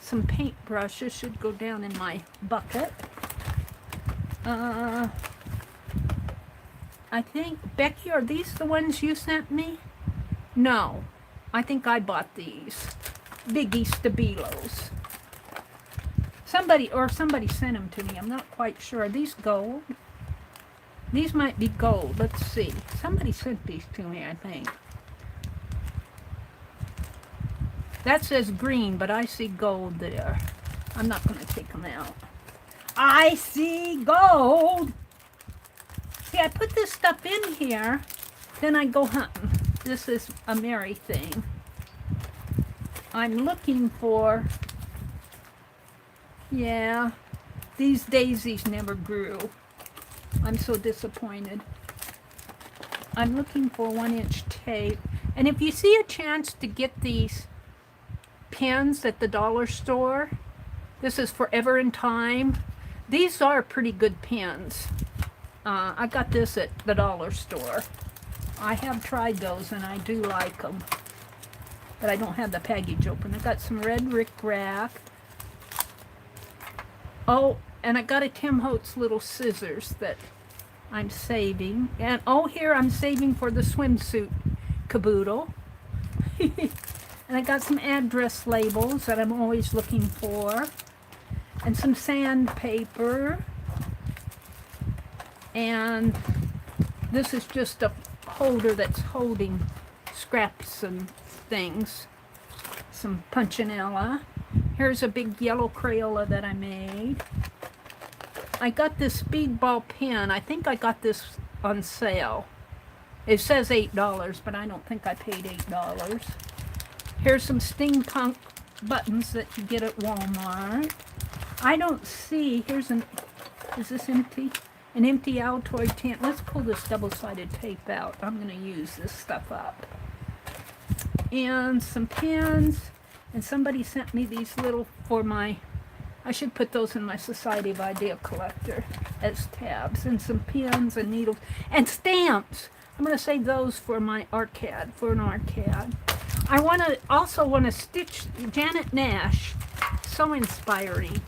Some paint brushes. Should go down in my bucket. I think, Becky, are these the ones you sent me? No. I think I bought these. Biggie Stabilos. Somebody sent them to me. I'm not quite sure. Are these gold? These might be gold. Let's see. Somebody sent these to me, I think. That says green, but I see gold there. I'm not going to take them out. I see gold. See, I put this stuff in here, then I go hunting. This is a Mary thing. I'm looking for, yeah, these daisies never grew. I'm so disappointed. I'm looking for 1-inch tape. And if you see a chance to get these pens at the dollar store, this is Forever in Time. These are pretty good pens. I got this at the dollar store. I have tried those and I do like them. But I don't have the package open. I got some red rickrack. Oh, and I got a Tim Holtz little scissors that I'm saving. And oh, here I'm saving for the swimsuit caboodle. And I got some address labels that I'm always looking for. And some sandpaper. And this is just a holder that's holding scraps and things. Some punchinella. Here's a big yellow Crayola that I made. I got this speedball pen. I think I got this on sale. It says $8, but I don't think I paid $8. Here's some steampunk buttons that you get at Walmart. I don't see, here's an, is this empty? An empty Altoid tin. Let's pull this double-sided tape out. I'm going to use this stuff up. And some pens. And somebody sent me these little for my, I should put those in my Society of Idea collector as tabs. And some pens and needles. And stamps. I'm going to save those for my arcade, for an arcade. I also want to stitch Janet Nash. So inspiring.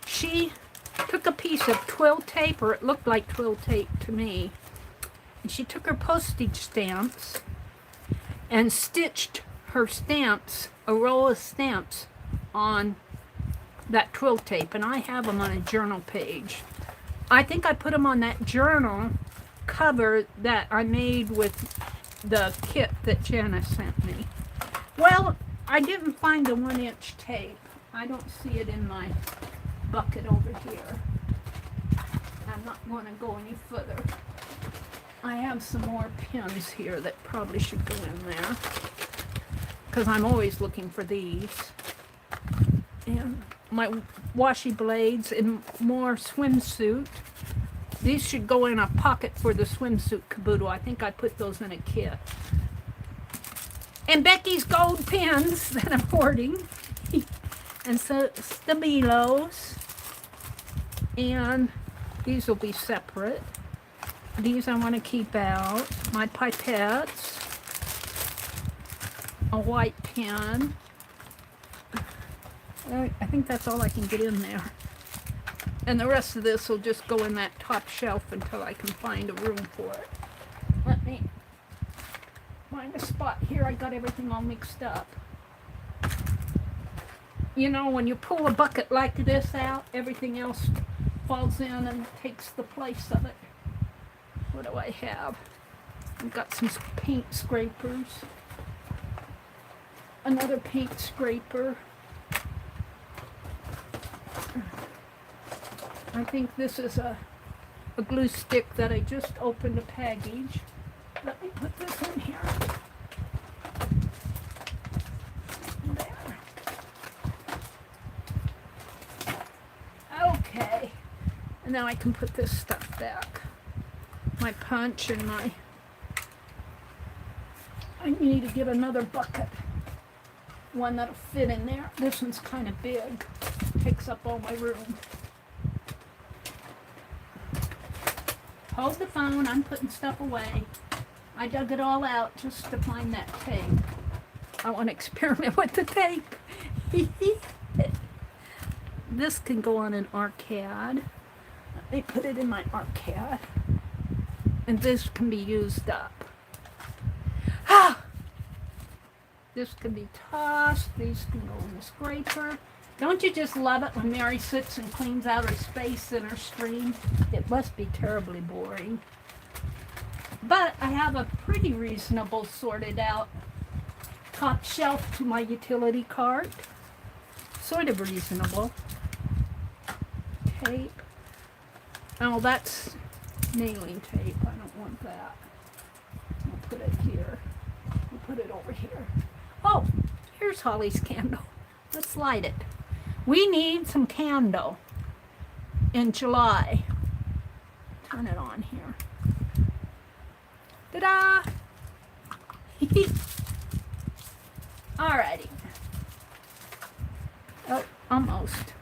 She took a piece of twill tape, or it looked like twill tape to me, and she took her postage stamps and stitched her stamps, a roll of stamps, on that twill tape, and I have them on a journal page. I think I put them on that journal cover that I made with the kit that Jana sent me. Well, I didn't find the 1-inch tape. I don't see it in my bucket over here. I'm not going to go any further. I have some more pins here that probably should go in there, because I'm always looking for these. And my washi blades and more swimsuit. These should go in a pocket for the swimsuit caboodle. I think I put those in a kit. And Becky's gold pins that I'm hoarding. And so Stabilos. And these will be separate. These I want to keep out. My pipettes. A white pen. I think that's all I can get in there. And the rest of this will just go in that top shelf until I can find a room for it. Let me find a spot here. I got everything all mixed up. You know, when you pull a bucket like this out, everything else falls in and takes the place of it. What do I have? I've got some paint scrapers. Another paint scraper. I think this is a glue stick that I just opened a package. Let me put this in here. There. Okay. And now I can put this stuff back. My punch and my... I need to get another bucket. One that'll fit in there. This one's kind of big. Takes up all my room. Hold the phone, I'm putting stuff away. I dug it all out just to find that tape. I want to experiment with the tape. This can go on an arcade. Let me put it in my arcade. And this can be used up. Ah! This can be tossed. These can go in the scraper. Don't you just love it when Mary sits and cleans out her space in her stream? It must be terribly boring. But I have a pretty reasonable sorted out top shelf to my utility cart. Sort of reasonable. Tape. Oh, that's nailing tape. I don't want that. I'll put it here. I'll put it over here. Oh, here's Holly's candle. Let's light it. We need some candle in July. Turn it on here. Ta-da! Alrighty. Oh, almost.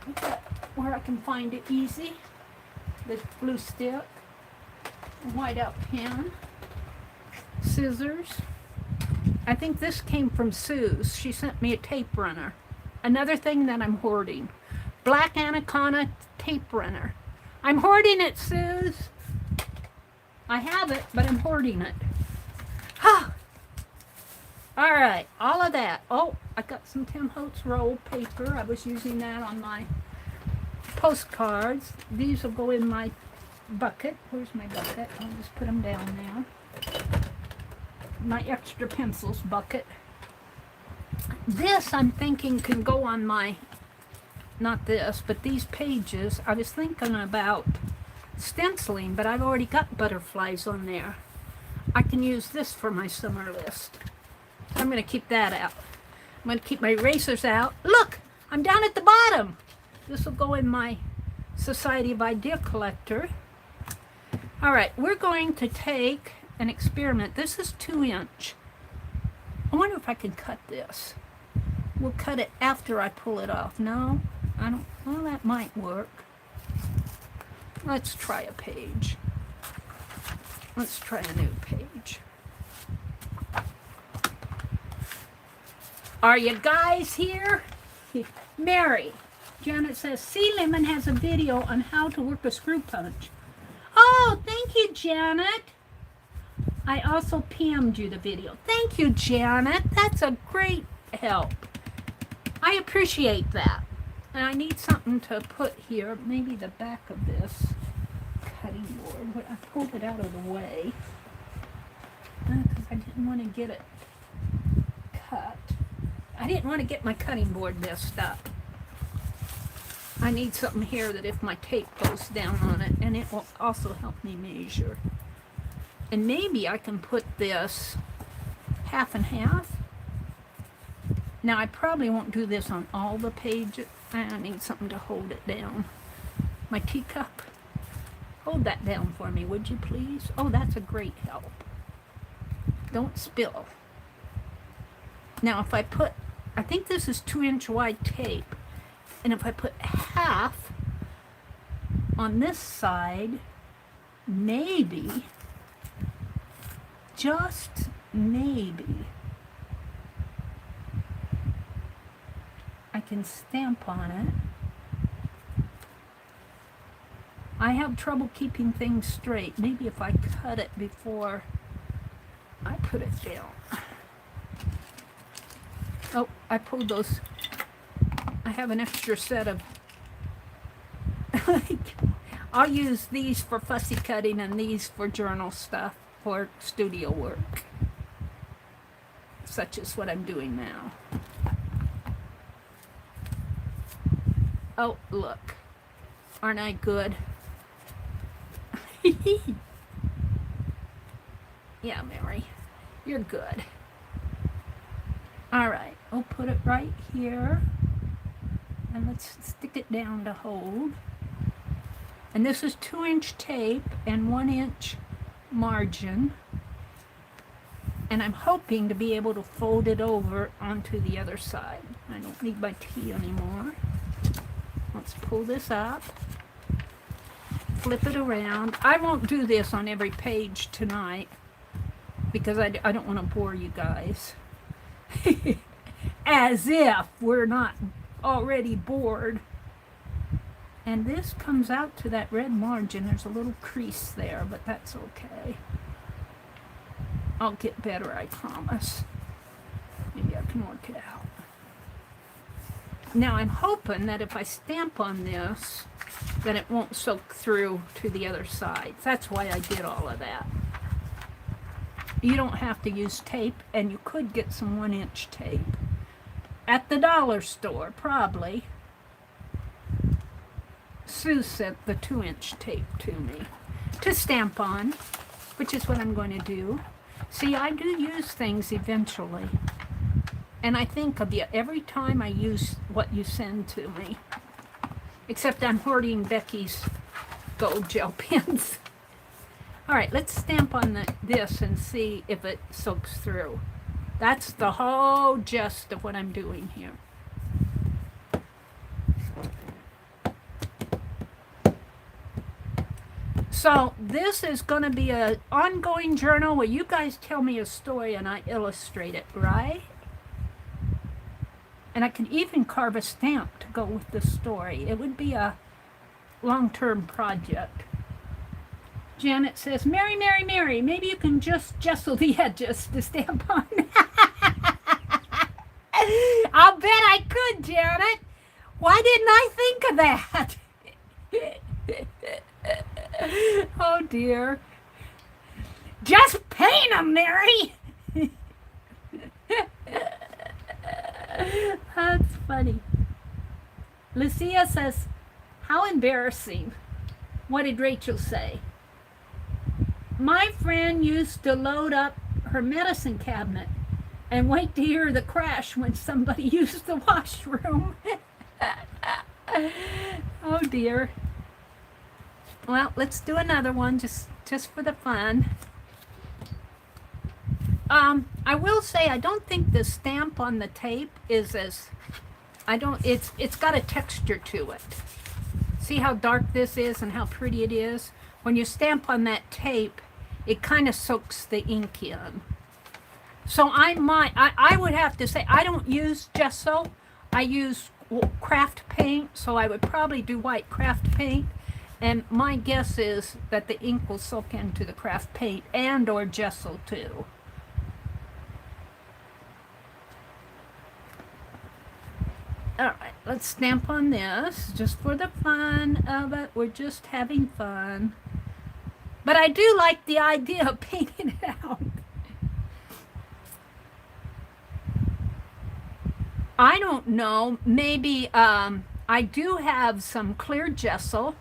I've got where I can find it easy. This glue stick, a whiteout pen, scissors. I think this came from Sue's. She sent me a tape runner. Another thing that I'm hoarding. Black Anaconda tape runner. I'm hoarding it, Suze. I have it, but I'm hoarding it. Ha! All right, all of that. Oh, I got some Tim Holtz roll paper. I was using that on my postcards. These will go in my bucket. Where's my bucket? I'll just put them down now. My extra pencils bucket. This, I'm thinking, can go on my, not this, but these pages. I was thinking about stenciling, but I've already got butterflies on there. I can use this for my summer list. I'm going to keep that out. I'm going to keep my erasers out. Look, I'm down at the bottom. This will go in my Society of Idea Collector. All right, we're going to take an experiment. This is 2-inch. I wonder if I can cut this. We'll cut it after I pull it off. No, I don't. Well, that might work. Let's try a page. Let's try a new page. Are you guys here? Mary. Janet says, Sea Lemon has a video on how to work a screw punch. Oh, thank you, Janet. I also PM'd you the video. Thank you, Janet. That's a great help. I appreciate that. And I need something to put here. Maybe the back of this cutting board. I pulled it out of the way because I didn't want to get it cut. I didn't want to get my cutting board messed up. I need something here that if my tape goes down on it, and it will also help me measure. And maybe I can put this half and half. Now I probably won't do this on all the pages. I need something to hold it down. My teacup. Hold that down for me, would you please? Oh, that's a great help. Don't spill. Now if I put, I think this is 2-inch wide tape. And if I put half on this side, maybe, just maybe, I can stamp on it. I have trouble keeping things straight. Maybe if I cut it before I put it down. Oh, I pulled those. I have an extra set of, I'll use these for fussy cutting and these for journal stuff, for studio work, such as what I'm doing now. Oh, look. Aren't I good? Yeah, Mary, you're good. All right, I'll put it right here. And let's stick it down to hold. And this is 2-inch tape and 1-inch margin. And I'm hoping to be able to fold it over onto the other side. I don't need my tea anymore. Let's pull this up. Flip it around. I won't do this on every page tonight because I don't want to bore you guys. As if we're not already bored. And this comes out to that red margin. There's a little crease there, but that's okay. I'll get better, I promise. Maybe I can work it out. Now I'm hoping that if I stamp on this, that it won't soak through to the other side. That's why I did all of that. You don't have to use tape, and you could get some 1-inch tape at the dollar store, probably. Sue sent the 2-inch tape to me to stamp on, which is what I'm going to do. See, I do use things eventually, and I think of you every time I use what you send to me, except I'm hoarding Becky's gold gel pens. All right, let's stamp on this and see if it soaks through. That's the whole gist of what I'm doing here. So this is going to be an ongoing journal where you guys tell me a story and I illustrate it, right? And I can even carve a stamp to go with the story. It would be a long-term project. Janet says, Mary, Mary, Mary, maybe you can just gesso the edges to stamp on. I'll bet I could, Janet. Why didn't I think of that? Oh, dear. Just paint them, Mary. That's funny. Lucia says, how embarrassing. What did Rachel say? My friend used to load up her medicine cabinet and wait to hear the crash when somebody used the washroom. Oh dear. Well, let's do another one just for the fun. I will say I don't think the stamp on the tape is as it's got a texture to it. See how dark this is and how pretty it is? When you stamp on that tape, it kind of soaks the ink in. So I would have to say, I don't use gesso. I use craft paint, so I would probably do white craft paint. And my guess is that the ink will soak into the craft paint and or gesso too. All right, let's stamp on this just for the fun of it. We're just having fun. But I do like the idea of painting it out. I don't know, maybe I do have some clear gesso.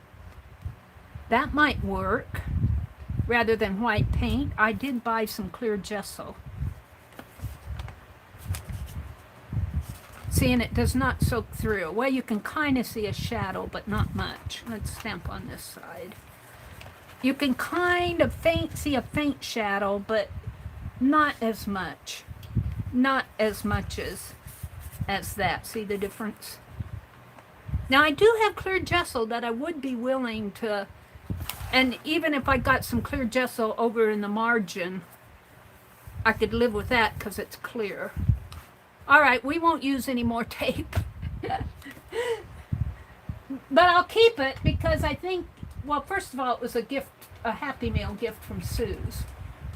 That might work. Rather than white paint, I did buy some clear gesso. See, and it does not soak through. Well, you can kind of see a shadow, but not much. Let's stamp on this side. You can kind of see a faint shadow, but not as much. Not as much as that. See the difference? Now, I do have clear gesso that I would be willing to, and even if I got some clear gesso over in the margin, I could live with that because it's clear. All right, we won't use any more tape. But I'll keep it because I think, well, first of all, it was a gift, a Happy Meal gift from Sue's.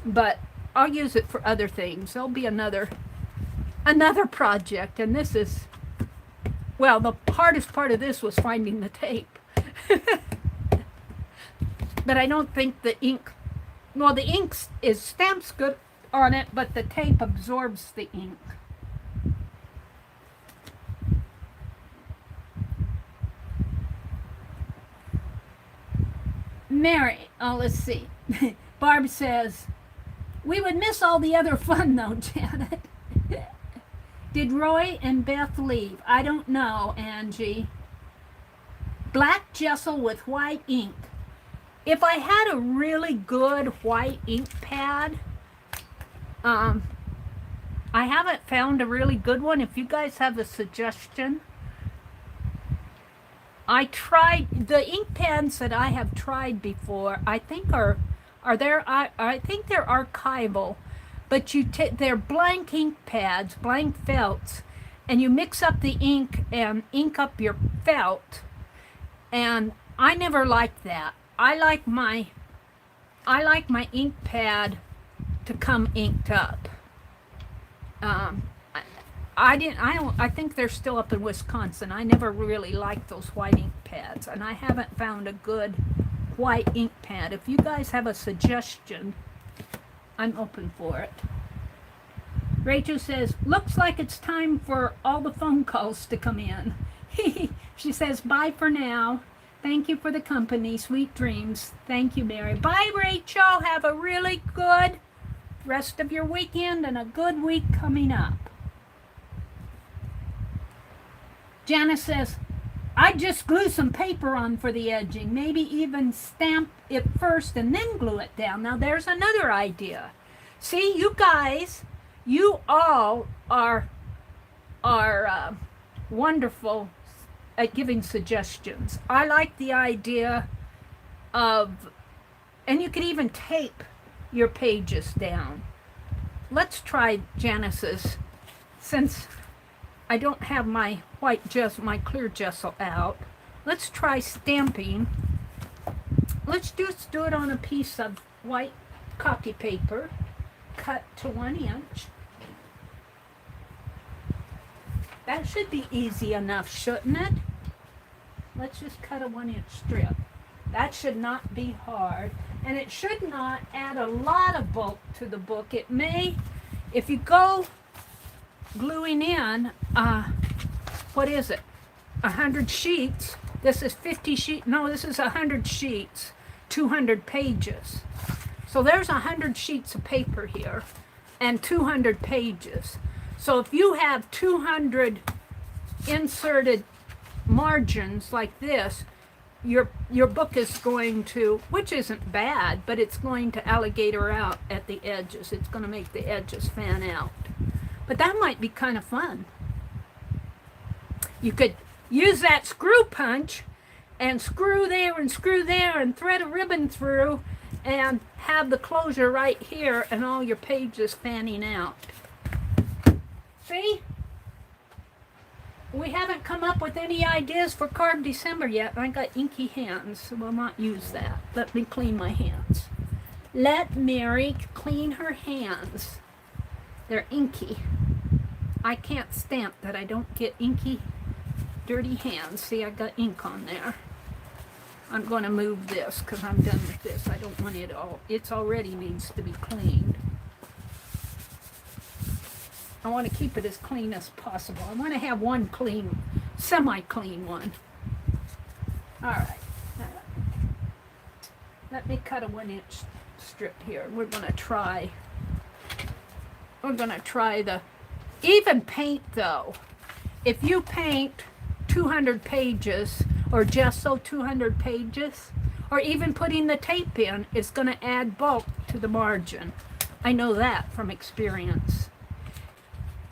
But I'll use it for other things. There'll be another project, and this is, well, the hardest part of this was finding the tape. But I don't think the ink, well, the ink stamps good on it, but the tape absorbs the ink. Mary, oh, let's see. Barb says, we would miss all the other fun though, Janet. Did Roy and Beth leave? I don't know, Angie. Black gesso with white ink. If I had a really good white ink pad, I haven't found a really good one. If you guys have a suggestion, I tried the ink pads that I have tried before. I think I think they're archival, but they're blank ink pads, blank felts, and you mix up the ink and ink up your felt. And I never liked that. I like my ink pad to come inked up. I think they're still up in Wisconsin. I never really liked those white ink pads, and I haven't found a good white ink pad. If you guys have a suggestion, I'm open for it. Rachel says, looks like it's time for all the phone calls to come in. She says, bye for now. Thank you for the company. Sweet dreams. Thank you, Mary. Bye, Rachel. Have a really good rest of your weekend and a good week coming up. Janice says, I'd just glue some paper on for the edging. Maybe even stamp it first and then glue it down. Now, there's another idea. See, you guys, you all are wonderful at giving suggestions. I like the idea of, and you could even tape your pages down. Let's try Janice's, since I don't have my my clear gesso out. Let's try stamping. Let's just do it on a piece of white copy paper, cut to 1 inch. That should be easy enough, shouldn't it? Let's just cut a 1 inch strip. That should not be hard. And it should not add a lot of bulk to the book. It may, if you go gluing in, what is it? 100 sheets. This is 50 sheets. No, this is 100 sheets, 200 pages. So there's 100 sheets of paper here and 200 pages. So if you have 200 inserted margins like this, your book is going to, which isn't bad, but it's going to alligator out at the edges. It's going to make the edges fan out. But that might be kind of fun. You could use that screw punch and screw there and thread a ribbon through and have the closure right here and all your pages fanning out. See? We haven't come up with any ideas for Carb December yet. I got inky hands, so we'll not use that. Let me clean my hands. Let Mary clean her hands. They're inky. I can't stamp that I don't get inky, dirty hands. See, I got ink on there. I'm going to move this because I'm done with this. I don't want it all. It already needs to be cleaned. I want to keep it as clean as possible. I want to have one clean semi-clean one. All right. Let me cut a 1-inch strip here. We're gonna try the, even paint though. If you paint 200 pages or gesso 200 pages, or even putting the tape in, it's gonna add bulk to the margin. I know that from experience.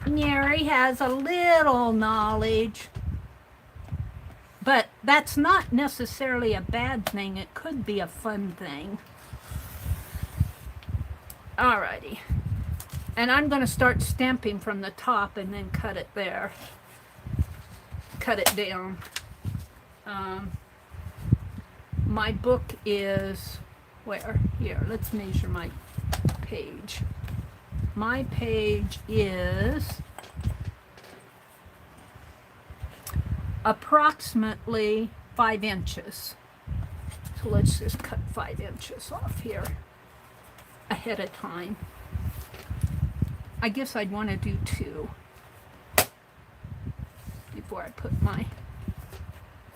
Mary has a little knowledge, but that's not necessarily a bad thing. It could be a fun thing. Alrighty. And I'm going to start stamping from the top and then cut it there. Cut it down. My book is, where? Here, let's measure my page. My page is approximately 5 inches. So let's just cut 5 inches off here ahead of time. I guess I'd want to do 2 before I put my,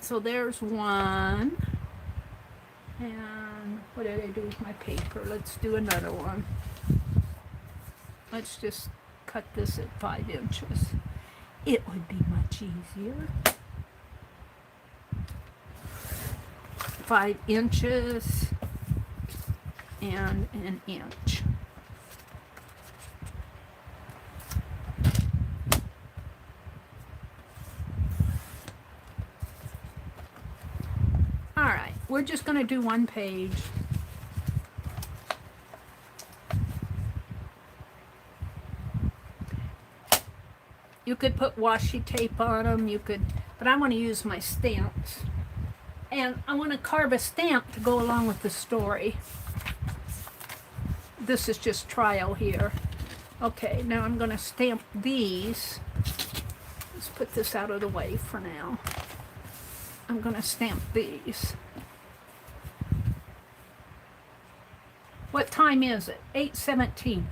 so there's 1. And what did I do with my paper? Let's do another one. Let's just cut this at 5 inches. It would be much easier. 5 inches and 1 inch. All right, we're just going to do 1 page. You could put washi tape on them, you could, but I want to use my stamps. And I want to carve a stamp to go along with the story. This is just trial here. Okay, now I'm going to stamp these. Let's put this out of the way for now. I'm going to stamp these. What time is it? 8:17.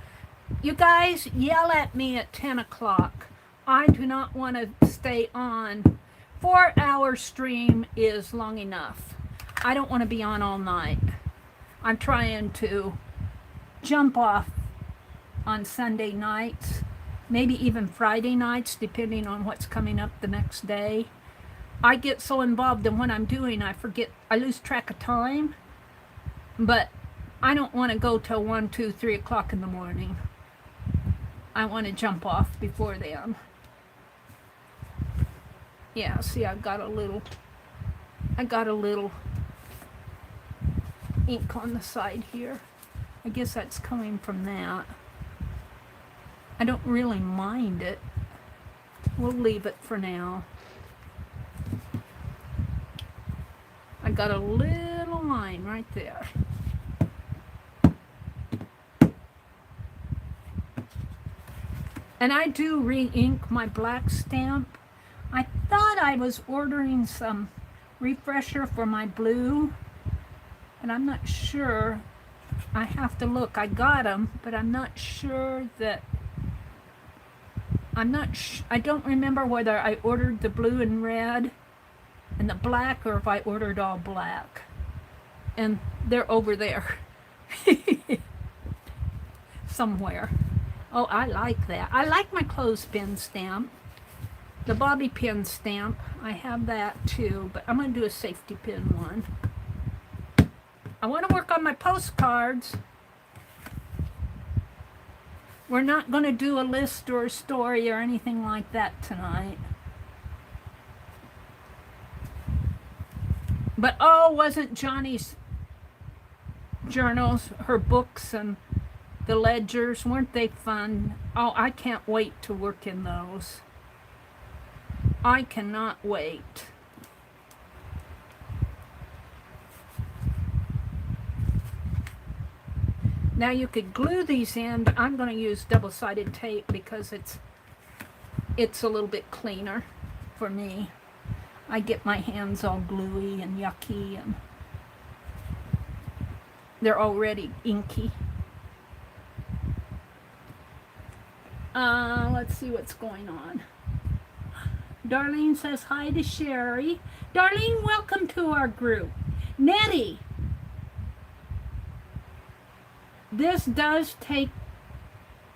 You guys yell at me at 10 o'clock. I do not want to stay on. 4-hour stream is long enough. I don't want to be on all night. I'm trying to jump off on Sunday nights, maybe even Friday nights, depending on what's coming up the next day. I get so involved in what I'm doing, I forget, I lose track of time. But I don't want to go till 1, 2, 3 o'clock in the morning. I want to jump off before then. Yeah, see, I got a little ink on the side here. I guess that's coming from that. I don't really mind it. We'll leave it for now. I got a little line right there. And I do re-ink my black stamp. I thought I was ordering some refresher for my blue, and I'm not sure. I have to look. I got them, but I'm not sure that, I don't remember whether I ordered the blue and red and the black, or if I ordered all black. And they're over there somewhere. Oh, I like that. I like my clothespin stamp. The bobby pin stamp, I have that too, but I'm going to do a safety pin one. I want to work on my postcards. We're not going to do a list or a story or anything like that tonight. But oh, wasn't Johnny's journals, her books and the ledgers, weren't they fun? Oh, I can't wait to work in those. I cannot wait. Now you could glue these in, but I'm going to use double-sided tape because it's a little bit cleaner for me. I get my hands all gluey and yucky, and they're already inky. Let's see what's going on. Darlene says hi to Sherry. Darlene, welcome to our group. Nettie, this does take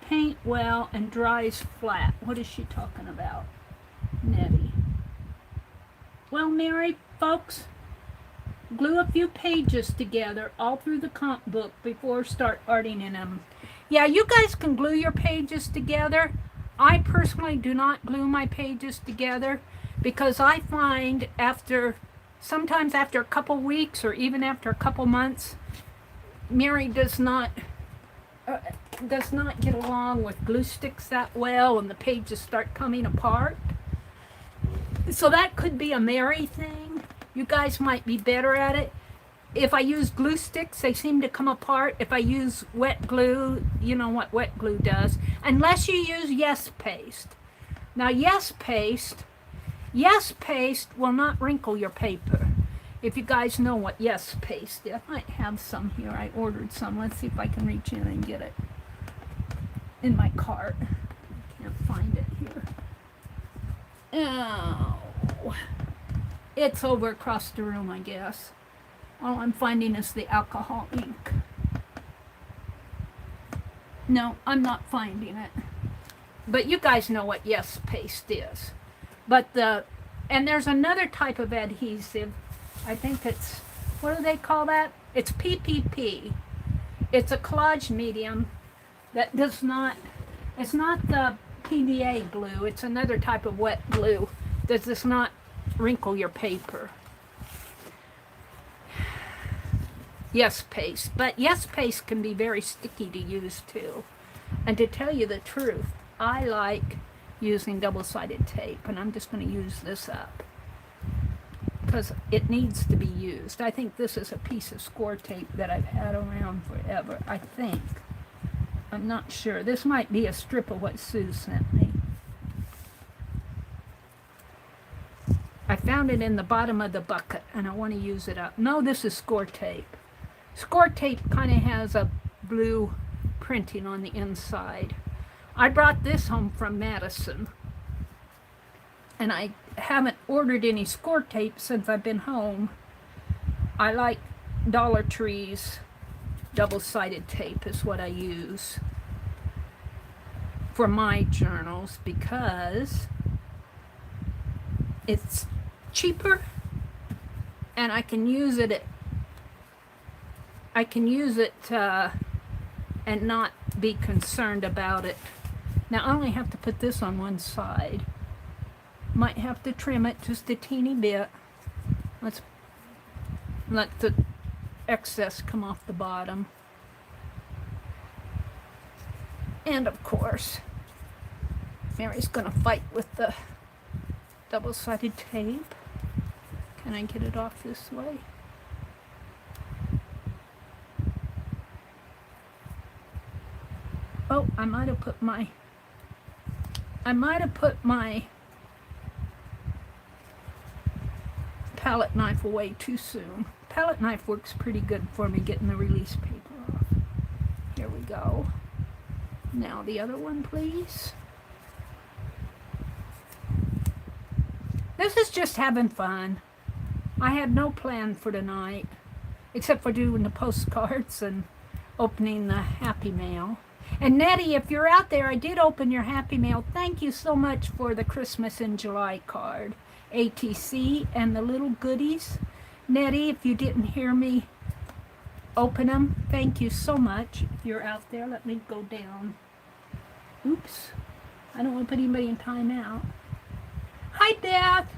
paint well and dries flat. What is she talking about, Nettie? Well, Mary, folks, glue a few pages together all through the comp book before start arting in them. Yeah, you guys can glue your pages together. I personally do not glue my pages together because I find sometimes after a couple weeks or even after a couple months, Mary does not get along with glue sticks that well and the pages start coming apart. So that could be a Mary thing. You guys might be better at it. If I use glue sticks, they seem to come apart. If I use wet glue, you know what wet glue does. Unless you use Yes Paste. Now Yes Paste will not wrinkle your paper. If you guys know what Yes Paste is. I might have some here. I ordered some. Let's see if I can reach in and get it in my cart. I can't find it here. Oh. It's over across the room, I guess. All I'm finding is the alcohol ink. No, I'm not finding it. But you guys know what Yes Paste is. And there's another type of adhesive. I think it's, what do they call that? It's PPP. It's a collage medium that does not, it's not the PVA glue. It's another type of wet glue that does not wrinkle your paper. Yes Paste. But Yes Paste can be very sticky to use too. And to tell you the truth, I like using double-sided tape, and I'm just going to use this up because it needs to be used. I think this is a piece of score tape that I've had around forever, I think. I'm not sure. This might be a strip of what Sue sent me. I found it in the bottom of the bucket, and I want to use it up. No, this is score tape. Score tape kind of has a blue printing on the inside. I brought this home from Madison, and I haven't ordered any score tape since I've been home. I like Dollar Tree's double-sided tape is what I use for my journals because it's cheaper and I can use it and not be concerned about it. Now I only have to put this on one side. Might have to trim it just a teeny bit. Let's let the excess come off the bottom. And of course, Mary's gonna fight with the double-sided tape. Can I get it off this way? Oh, I might have put my palette knife away too soon. Palette knife works pretty good for me getting the release paper off. Here we go. Now the other one, please. This is just having fun. I had no plan for tonight, except for doing the postcards and opening the Happy Mail. And Nettie, if you're out there, I did open your Happy Mail. Thank you so much for the Christmas in July card. ATC and the little goodies. Nettie, if you didn't hear me open them, thank you so much. If you're out there, let me go down. Oops. I don't want to put anybody in timeout. Hi, Beth.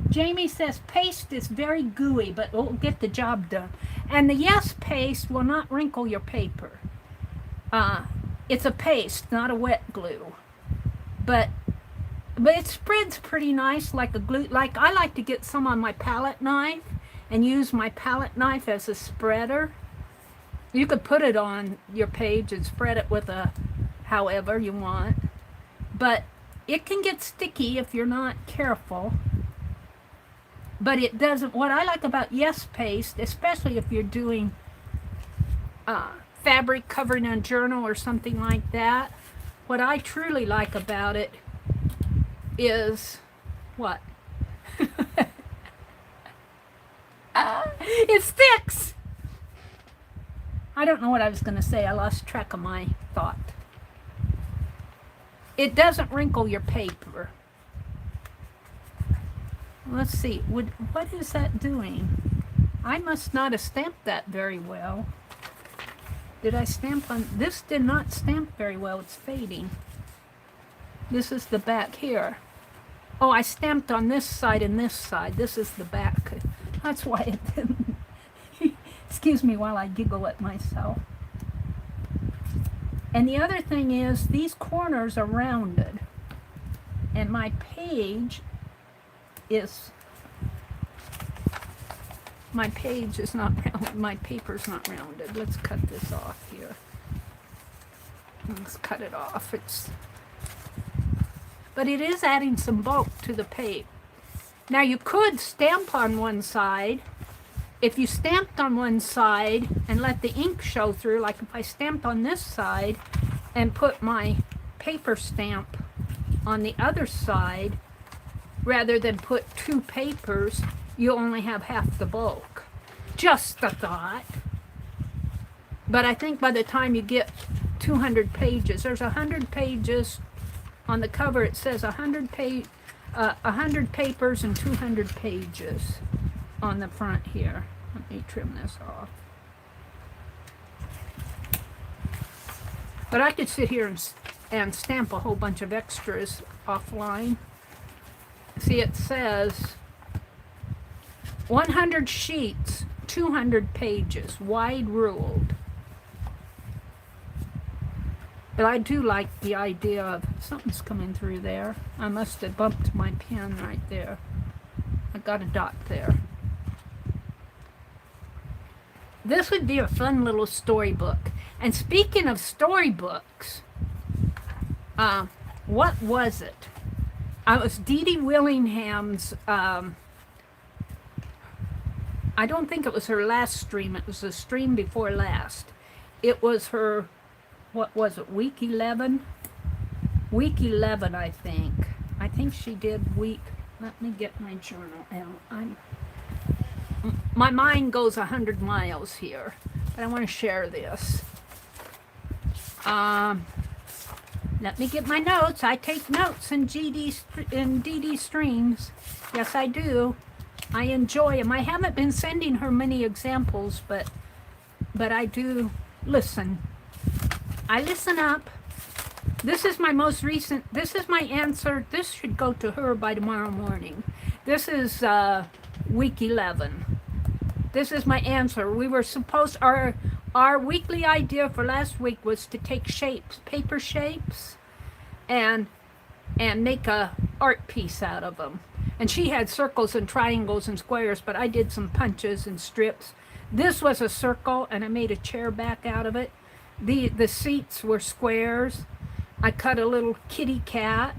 Jamie says paste is very gooey, but will get the job done. And the Yes Paste will not wrinkle your paper. It's a paste, not a wet glue. But it spreads pretty nice like a glue. Like I like to get some on my palette knife and use my palette knife as a spreader. You could put it on your page and spread it with a however you want. But it can get sticky if you're not careful. But it doesn't. What I like about Yes Paste, especially if you're doing fabric covering a journal or something like that, what I truly like about it is What? It sticks! I don't know what I was going to say. I lost track of my thought. It doesn't wrinkle your paper. Let's see. What is that doing? I must not have stamped that very well. Did I stamp on... This did not stamp very well. It's fading. This is the back here. Oh, I stamped on this side and this side. This is the back. That's why it didn't. Excuse me while I giggle at myself. And the other thing is, these corners are rounded. And my page is... My page is not rounded. My paper's not rounded. Let's cut this off here. Let's cut it off. But it is adding some bulk to the page. Now you could stamp on one side. If you stamped on one side and let the ink show through, like if I stamped on this side and put my paper stamp on the other side, rather than put two papers, you only have half the bulk. Just a thought. But I think by the time you get 200 pages, there's 100 pages on the cover. It says 100 papers and 200 pages on the front here. Let me trim this off. But I could sit here and stamp a whole bunch of extras offline. See, it says 100 sheets, 200 pages, wide ruled. But I do like the idea of something's coming through there. I must have bumped my pen right there. I got a dot there. This would be a fun little storybook. And speaking of storybooks, what was it? I was Dee Dee Willingham's, I don't think it was her last stream. It was the stream before last. It was her, what was it, week 11? Week 11, I think. I think she did week, let me get my journal out. My mind goes 100 miles here, but I want to share this. Let me get my notes. I take notes in DD streams. Yes, I do. I enjoy them. I haven't been sending her many examples, but I do listen. I listen up. This is my most recent, this is my answer. This should go to her by tomorrow morning. This is week 11. This is my answer. We were supposed, our weekly idea for last week was to take shapes, paper shapes, and make a art piece out of them. And she had circles and triangles and squares, but I did some punches and strips. This was a circle, and I made a chair back out of it. The seats were squares. I cut a little kitty cat,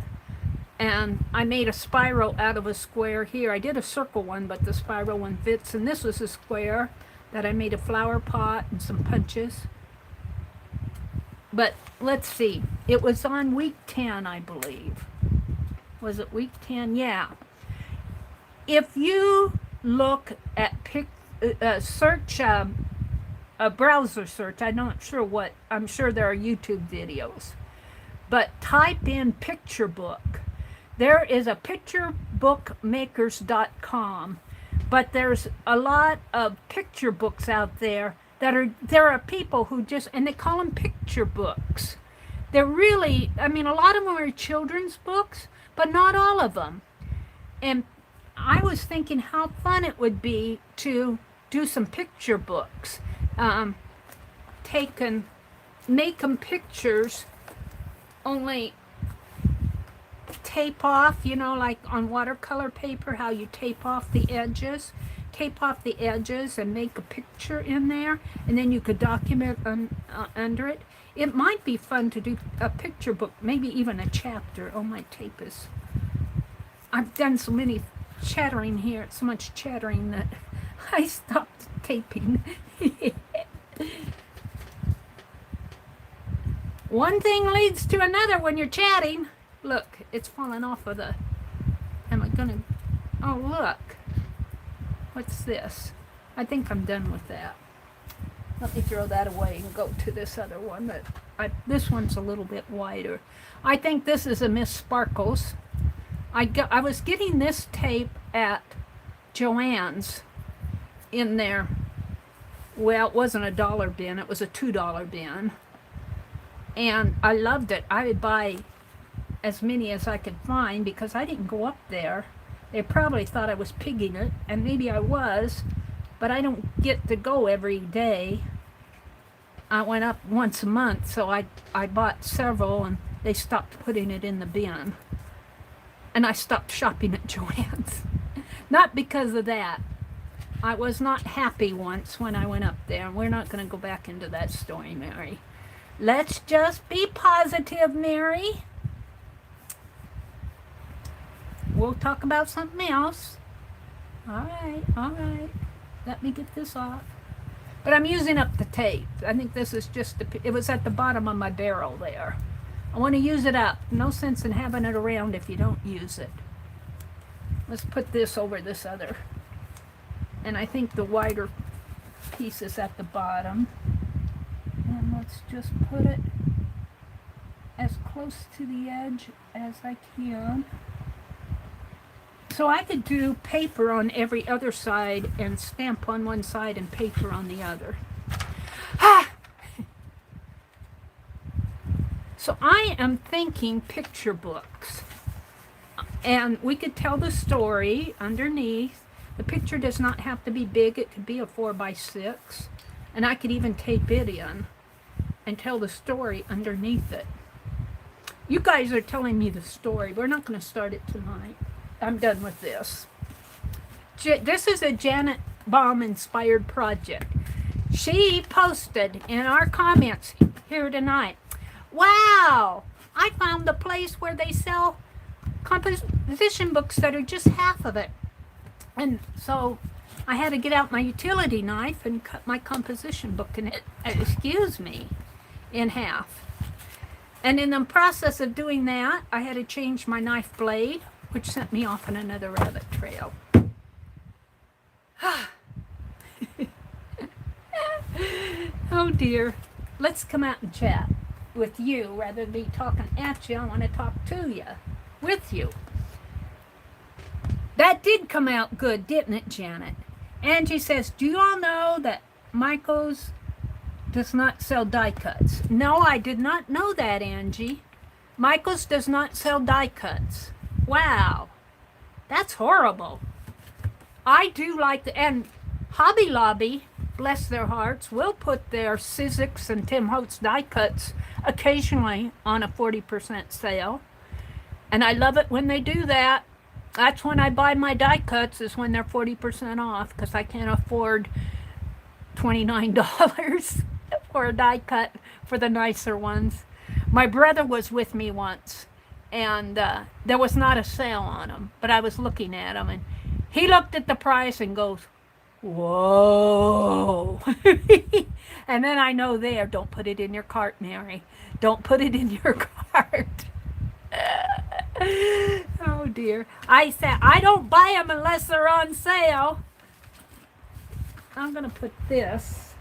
and I made a spiral out of a square here. I did a circle one, but the spiral one fits. And this was a square that I made a flower pot and some punches. But let's see. It was on week 10, I believe. Was it week 10? Yeah. If you look at search a browser search, I'm not sure what, I'm sure there are YouTube videos, but type in picture book. There is a picturebookmakers.com, but there's a lot of picture books out there that there are people who just, and they call them picture books. They're really, I mean, a lot of them are children's books, but not all of them. And I was thinking how fun it would be to do some picture books. Make them pictures, only tape off, you know, like on watercolor paper, how you tape off the edges. Tape off the edges and make a picture in there, and then you could document under it. It might be fun to do a picture book, maybe even a chapter. Oh, my tape is... I've done so many chattering here, so much chattering that I stopped taping. One thing leads to another when you're chatting. Look, it's falling off of the... am I gonna, oh look, what's this? I think I'm done with that. Let me throw that away and go to this other one. This one's a little bit wider. I think this is a Miss Sparkles. I was getting this tape at Joann's in there. Well, it wasn't a $1 bin, it was a $2 bin. And I loved it. I would buy as many as I could find because I didn't go up there. They probably thought I was pigging it, and maybe I was, but I don't get to go every day. I went up once a month, so I bought several, and they stopped putting it in the bin. And I stopped shopping at Joann's. Not because of that. I was not happy once when I went up there. We're not going to go back into that story, Mary. Let's just be positive, Mary. We'll talk about something else. All right. Let me get this off. But I'm using up the tape. I think this is just, it was at the bottom of my barrel there. I want to use it up. No sense in having it around if you don't use it. Let's put this over this other. And I think the wider piece is at the bottom. And let's just put it as close to the edge as I can. So I could do paper on every other side and stamp on one side and paper on the other. So I am thinking picture books. And we could tell the story underneath. The picture does not have to be big. It could be a 4x6. And I could even tape it in and tell the story underneath it. You guys are telling me the story. We're not going to start it tonight. I'm done with this. This is a Janet Baum inspired project. She posted in our comments here tonight, wow, I found the place where they sell composition books that are just half of it. And so I had to get out my utility knife and cut my composition book in half. And in the process of doing that, I had to change my knife blade, which sent me off on another rabbit trail. Oh dear. Let's come out and chat with you rather than be talking at you. I want to talk to you, with you. That did come out good, didn't it, Janet? Angie says, do you all know that Michael's does not sell die cuts? No, I did not know that, Angie. Michael's does not sell die cuts. Wow, that's horrible. I do like the, and Hobby Lobby, bless their hearts, will put their Sizzix and Tim Holtz die cuts occasionally on a 40% sale. And I love it when they do that. That's when I buy my die cuts, is when they're 40% off, because I can't afford $29 for a die cut for the nicer ones. My brother was with me once, and there was not a sale on them, but I was looking at them, and he looked at the price and goes, whoa. And then I know there, don't put it in your cart, Mary. Don't put it in your cart. Oh dear. I said, I don't buy them unless they're on sale. I'm going to put this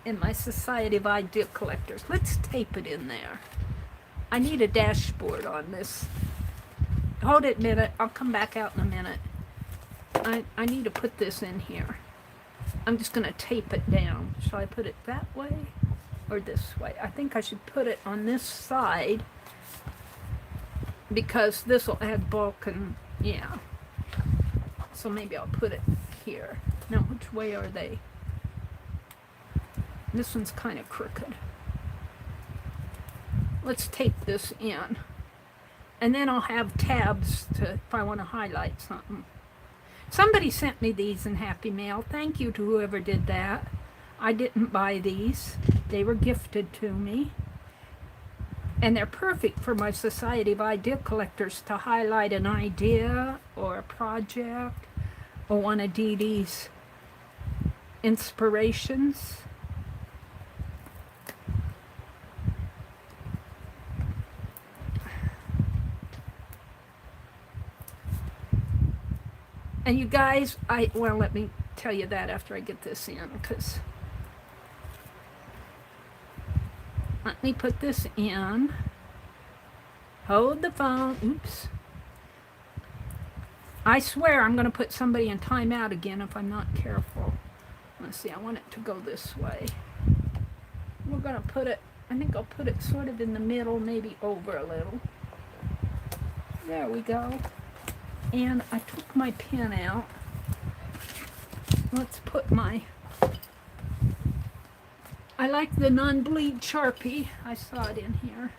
in my Society of Idea Collectors. Let's tape it in there. I need a dashboard on this. Hold it a minute. I'll come back out in a minute. I need to put this in here. I'm just going to tape it down. Shall I put it that way or this way? I think I should put it on this side, because this will add bulk, and yeah. So maybe I'll put it here. Now, which way are they? This one's kind of crooked. Let's tape this in. And then I'll have tabs to, if I want to highlight something. Somebody sent me these in Happy Mail. Thank you to whoever did that. I didn't buy these. They were gifted to me. And they're perfect for my Society of Idea Collectors to highlight an idea or a project or one of Dee Dee's inspirations. And you guys, well, let me tell you that after I get this in, because let me put this in. Hold the phone. Oops. I swear I'm going to put somebody in timeout again if I'm not careful. Let's see, I want it to go this way. We're going to put it, I think I'll put it sort of in the middle, maybe over a little. There we go. And I took my pen out. Let's put my, I like the non-bleed Sharpie. I saw it in here.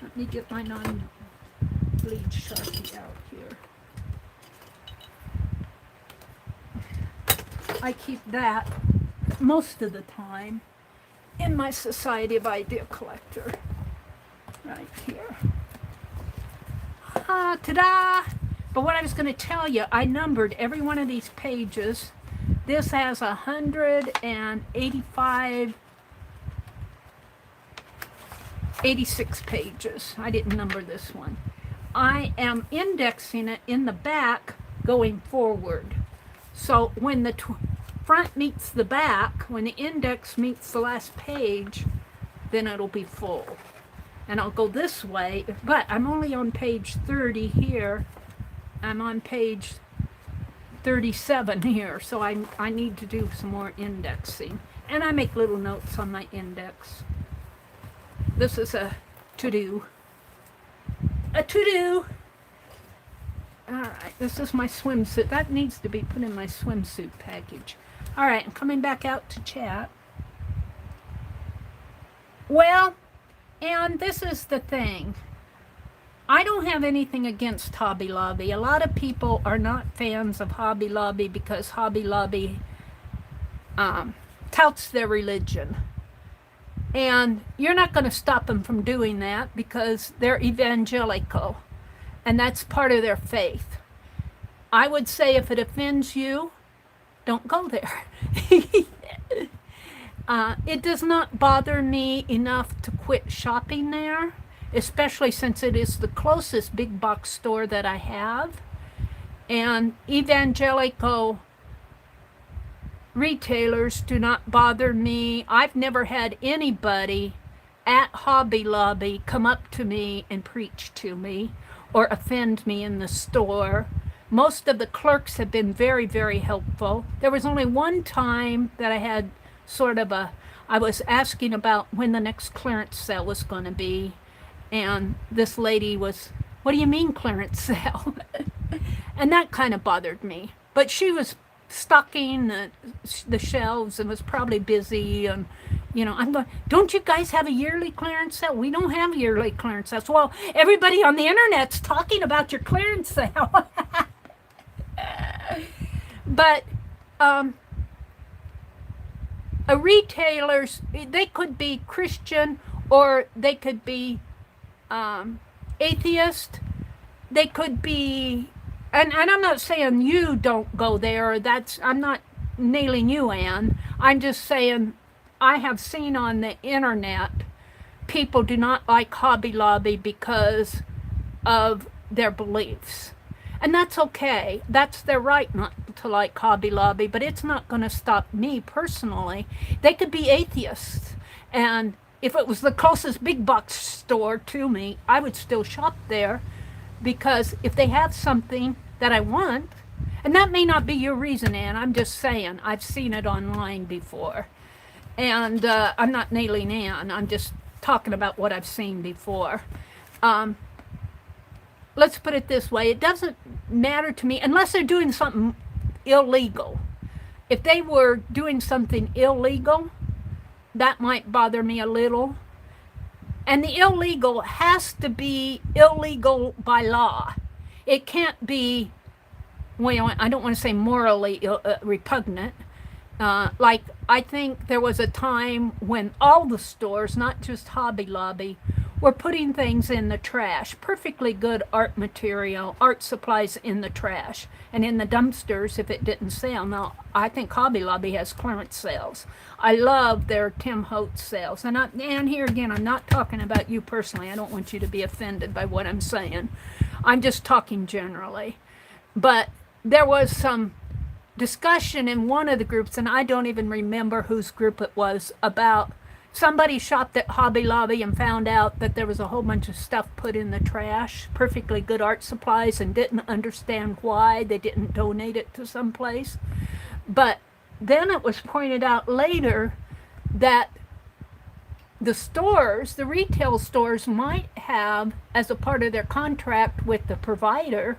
Let me get my non-bleed Sharpie out here. I keep that most of the time in my Society of Idea Collector. Right here. Ta-da! But what I was going to tell you, I numbered every one of these pages. This has 86 pages. I didn't number this one. I am indexing it in the back going forward. So when the front meets the back, when the index meets the last page, then it'll be full. And I'll go this way, but I'm only on page 30 here. I'm on page 37 here, so I need to do some more indexing. And I make little notes on my index. This is a to-do. A to-do! Alright, this is my swimsuit. That needs to be put in my swimsuit package. Alright, I'm coming back out to chat. Well, and this is the thing. I don't have anything against Hobby Lobby. A lot of people are not fans of Hobby Lobby because Hobby Lobby touts their religion. And you're not going to stop them from doing that because they're evangelical. And that's part of their faith. I would say if it offends you, don't go there. It does not bother me enough to quit shopping there, especially since it is the closest big box store that I have. And evangelical retailers do not bother me. I've never had anybody at Hobby Lobby come up to me and preach to me or offend me in the store. Most of the clerks have been very, very helpful. There was only one time that I had sort of I was asking about when the next clearance sale was going to be, and this lady was, what do you mean clearance sale? And that kind of bothered me. But she was stocking the shelves and was probably busy, and you know, I'm going, don't you guys have a yearly clearance sale? We don't have yearly clearance sales. Well, everybody on the internet's talking about your clearance sale. But a retailer's, they could be Christian or they could be atheist. They could be, and I'm not saying you don't go there, or I'm not nailing you, Ann. I'm just saying I have seen on the internet people do not like Hobby Lobby because of their beliefs. And that's okay. That's their right not to like Hobby Lobby, but it's not going to stop me personally. They could be atheists, and if it was the closest big box store to me, I would still shop there, because if they have something that I want, and that may not be your reason, Ann, I'm just saying, I've seen it online before. And I'm not nailing Ann, I'm just talking about what I've seen before. Let's put it this way, it doesn't matter to me, unless they're doing something illegal. If they were doing something illegal, that might bother me a little. And the illegal has to be illegal by law. It can't be, well, I don't want to say morally repugnant. Like, I think there was a time when all the stores, not just Hobby Lobby, were putting things in the trash. Perfectly good art material, art supplies in the trash and in the dumpsters if it didn't sell. Now, I think Hobby Lobby has clearance sales. I love their Tim Holtz sales. And here again, I'm not talking about you personally. I don't want you to be offended by what I'm saying. I'm just talking generally. But there was some discussion in one of the groups, and I don't even remember whose group it was, about somebody shopped at Hobby Lobby and found out that there was a whole bunch of stuff put in the trash, perfectly good art supplies, and didn't understand why they didn't donate it to some place. But then it was pointed out later that the stores, the retail stores, might have, as a part of their contract with the provider,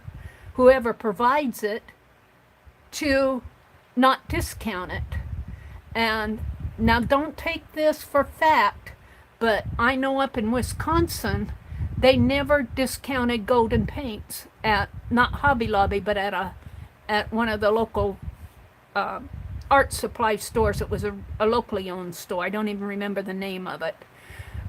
whoever provides it, to not discount it. And now don't take this for fact, but I know up in Wisconsin, they never discounted golden paints at, not Hobby Lobby, but at one of the local art supply stores. It was a locally owned store. I don't even remember the name of it.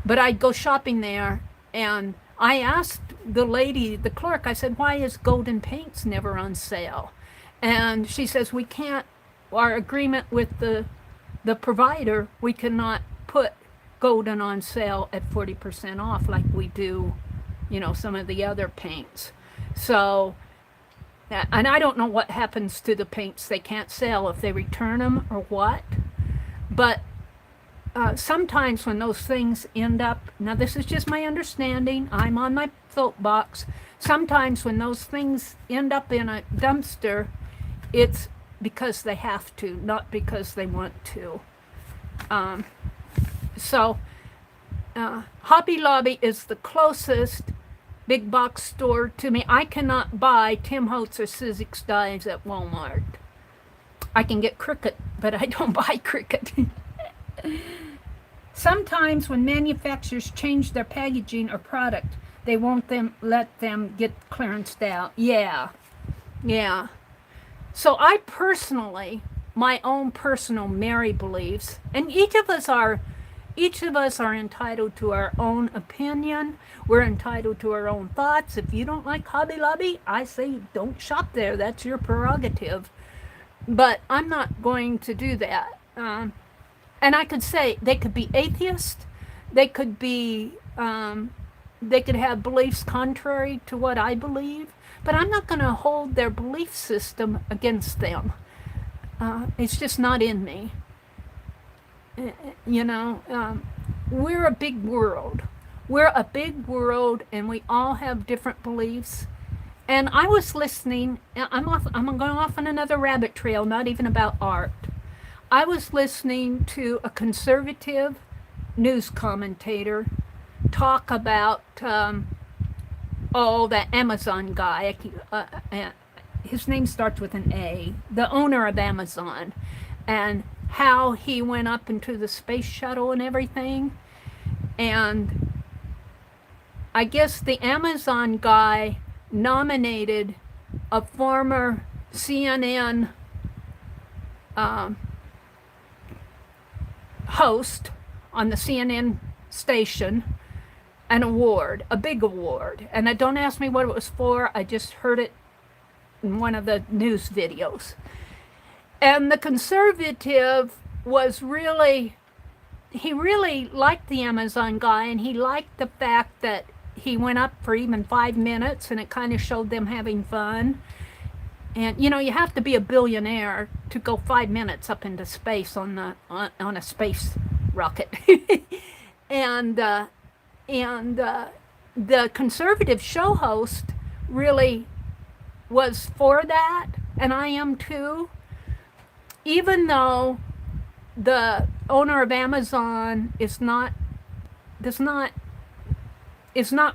But I'd go shopping there, and I asked the lady, the clerk, I said, why is golden paints never on sale? And she says, we can't, our agreement with the provider, we cannot put golden on sale at 40% off like we do, you know, some of the other paints. So, and I don't know what happens to the paints they can't sell, if they return them or what. But sometimes when those things end up, now this is just my understanding, I'm on my soapbox, sometimes when those things end up in a dumpster, it's because they have to, not because they want to. Hobby Lobby is the closest big box store to me. I cannot buy Tim Holtz or Sizzix dies at Walmart. I can get Cricut, but I don't buy Cricut. Sometimes when manufacturers change their packaging or product, they won't let them get clearanced out. Yeah. So I personally, my own personal Meri beliefs, and each of us are entitled to our own opinion. We're entitled to our own thoughts. If you don't like Hobby Lobby, I say don't shop there. That's your prerogative. But I'm not going to do that. And I could say they could be atheist. They could be, they could have beliefs contrary to what I believe. But I'm not going to hold their belief system against them. It's just not in me. You know, we're a big world. We're a big world, and we all have different beliefs. And I was listening. I'm going off on another rabbit trail, not even about art. I was listening to a conservative news commentator talk about that Amazon guy. His name starts with an A. The owner of Amazon, and how he went up into the space shuttle and everything. And I guess the Amazon guy nominated a former CNN host on the CNN station an award, a big award. And don't ask me what it was for. I just heard it in one of the news videos. And the conservative was really, he really liked the Amazon guy, and he liked the fact that he went up for even 5 minutes, and it kind of showed them having fun. And you know, you have to be a billionaire to go 5 minutes up into space on a space rocket. and the conservative show host really was for that, and I am too. Even though the owner of Amazon is not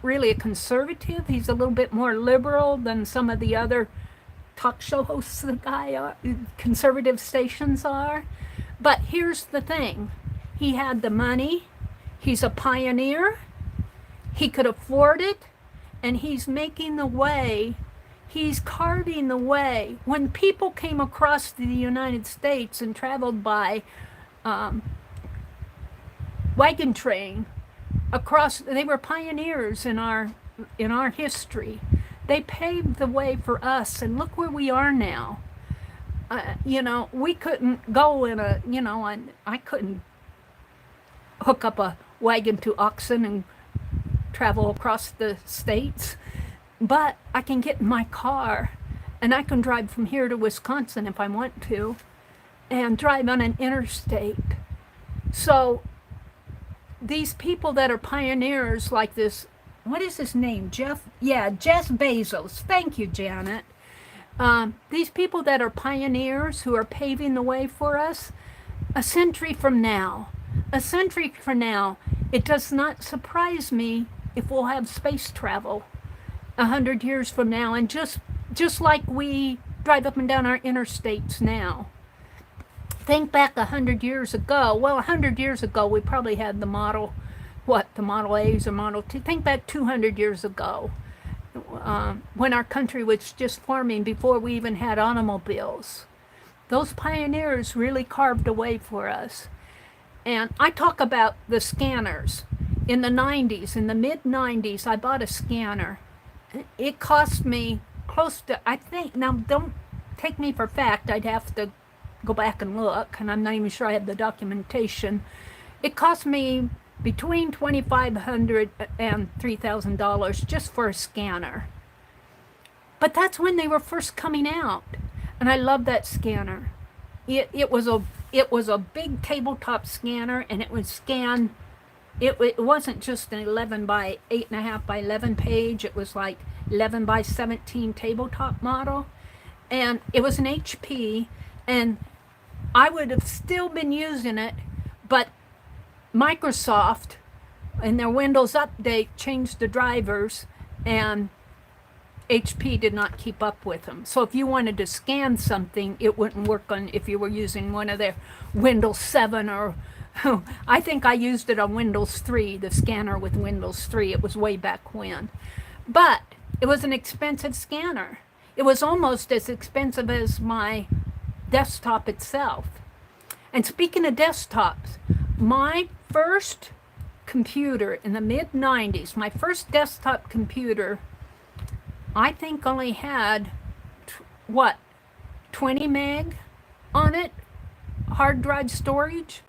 really a conservative, he's a little bit more liberal than some of the other talk show hosts the conservative stations are. But here's the thing, he had the money, he's a pioneer, he could afford it, and he's making the way. He's carving the way. When people came across the United States and traveled by wagon train across, they were pioneers in our history. They paved the way for us, and look where we are now. You know, we couldn't go in a, you know, I couldn't hook up a wagon to oxen and travel across the states. But I can get in my car and I can drive from here to Wisconsin if I want to, and drive on an interstate. So these people that are pioneers like this, what is his name? Jeff Bezos. Thank you, Janet. These people that are pioneers who are paving the way for us, a century from now, it does not surprise me if we'll have space travel 100 years from now, and just like we drive up and down our interstates now. Think back 100 years ago. Well, 100 years ago, we probably had the Model A's or Model T. Think back 200 years ago, when our country was just forming before we even had automobiles. Those pioneers really carved a way for us. And I talk about the scanners. In the 90s, in the mid-90s, I bought a scanner. It cost me close to, I think, now don't take me for fact, I'd have to go back and look, and I'm not even sure I have the documentation. It cost me between $2,500 and $3,000 just for a scanner. But that's when they were first coming out, and I love that scanner. It was a big tabletop scanner, and it would scan. It wasn't just an 11 by 8.5 by 11 page. It was like 11 by 17 tabletop model, and it was an HP, and I would have still been using it, but Microsoft in their Windows update changed the drivers, and HP did not keep up with them. So if you wanted to scan something, it wouldn't work on if you were using one of their Windows 7 or I think I used it on Windows 3, the scanner with Windows 3. It was way back when. But it was an expensive scanner. It was almost as expensive as my desktop itself. And speaking of desktops, my first computer in the mid-90s, my first desktop computer, I think only had, 20 meg on it, hard drive storage.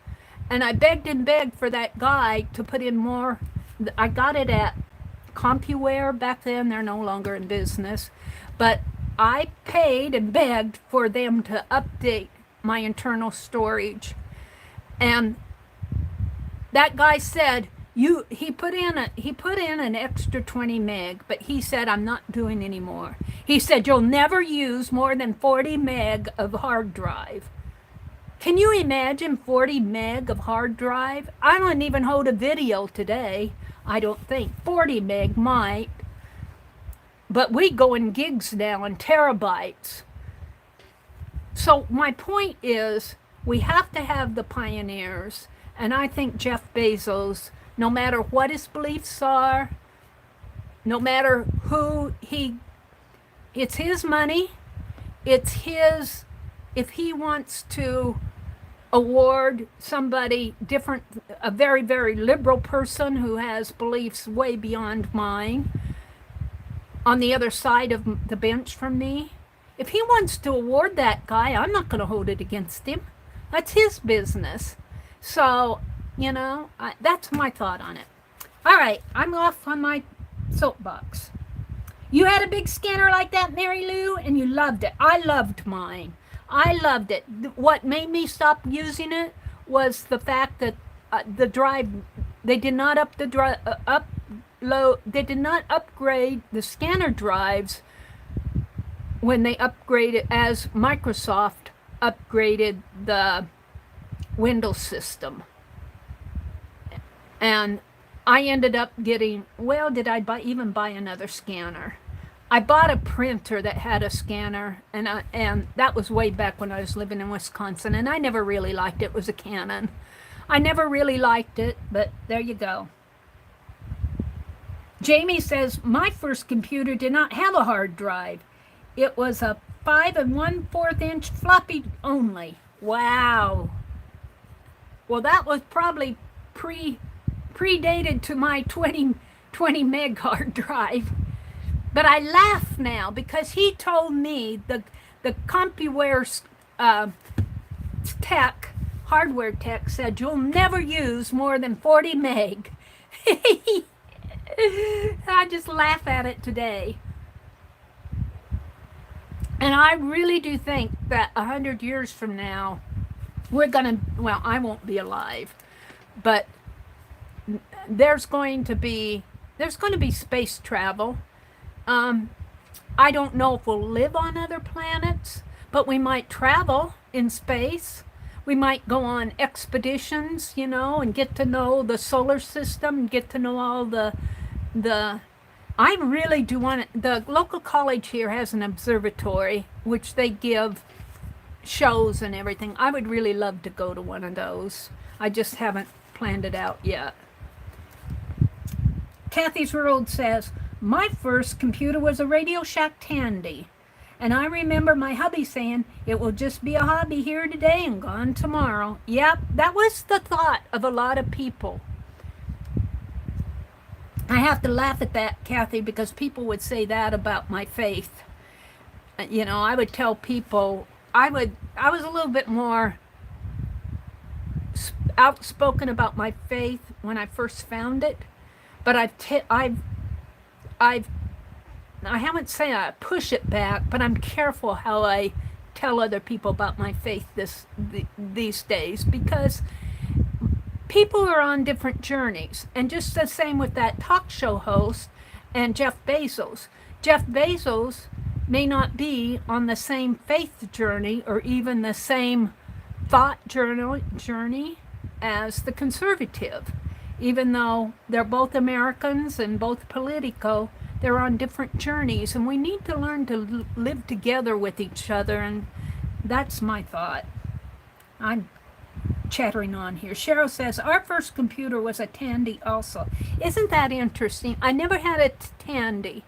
And I begged and begged for that guy to put in more. I got it at CompuWare back then. They're no longer in business. But I paid and begged for them to update my internal storage. And that guy said, he put in an extra 20 meg, but he said, I'm not doing any more. He said, you'll never use more than 40 meg of hard drive. Can you imagine 40 meg of hard drive? I don't even hold a video today, I don't think. 40 meg might. But we go in gigs now and terabytes. So my point is, we have to have the pioneers. And I think Jeff Bezos, no matter what his beliefs are, no matter who it's his money, it's his, if he wants to award somebody different, a very, very liberal person who has beliefs way beyond mine, on the other side of the bench from me, if he wants to award that guy, I'm not going to hold it against him. That's his business. So, that's my thought on it. All right, I'm off on my soapbox. You had a big scanner like that, Mary Lou, and you loved it. I loved mine. I loved it. What made me stop using it was the fact that the drive, they did not they did not upgrade the scanner drives when they upgraded, as Microsoft upgraded the Windows system. And I ended up getting, did I even buy another scanner? I bought a printer that had a scanner, and that was way back when I was living in Wisconsin, and I never really liked it. It was a Canon. I never really liked it, but there you go. Jamie says, my first computer did not have a hard drive. It was a 5 1/4 inch floppy only. Wow. Well, that was probably predated to my 20 meg hard drive. But I laugh now because he told me the CompuWare hardware tech said you'll never use more than 40 meg. I just laugh at it today. And I really do think that 100 years from now, we're going to, well, I won't be alive, but there's going to be space travel. Um, I don't know if we'll live on other planets, but we might travel in space. We might go on expeditions, you know, and get to know the solar system, and get to know all the I really do want it. The local college here has an observatory which they give shows and everything. I would really love to go to one of those. I just haven't planned it out yet. Kathy's World says, my first computer was a Radio Shack Tandy. And I remember my hubby saying, it will just be a hobby here today and gone tomorrow. Yep, that was the thought of a lot of people. I have to laugh at that, Kathy, because people would say that about my faith. You know, I would tell people, I was a little bit more outspoken about my faith when I first found it, but I haven't said I push it back, but I'm careful how I tell other people about my faith these days, because people are on different journeys. And just the same with that talk show host and Jeff Bezos. Jeff Bezos may not be on the same faith journey or even the same thought journey as the conservative. Even though they're both Americans and both Politico, they're on different journeys, and we need to learn to live together with each other, and that's my thought. I'm chattering on here. Cheryl says, our first computer was a Tandy also. Isn't that interesting? I never had a Tandy.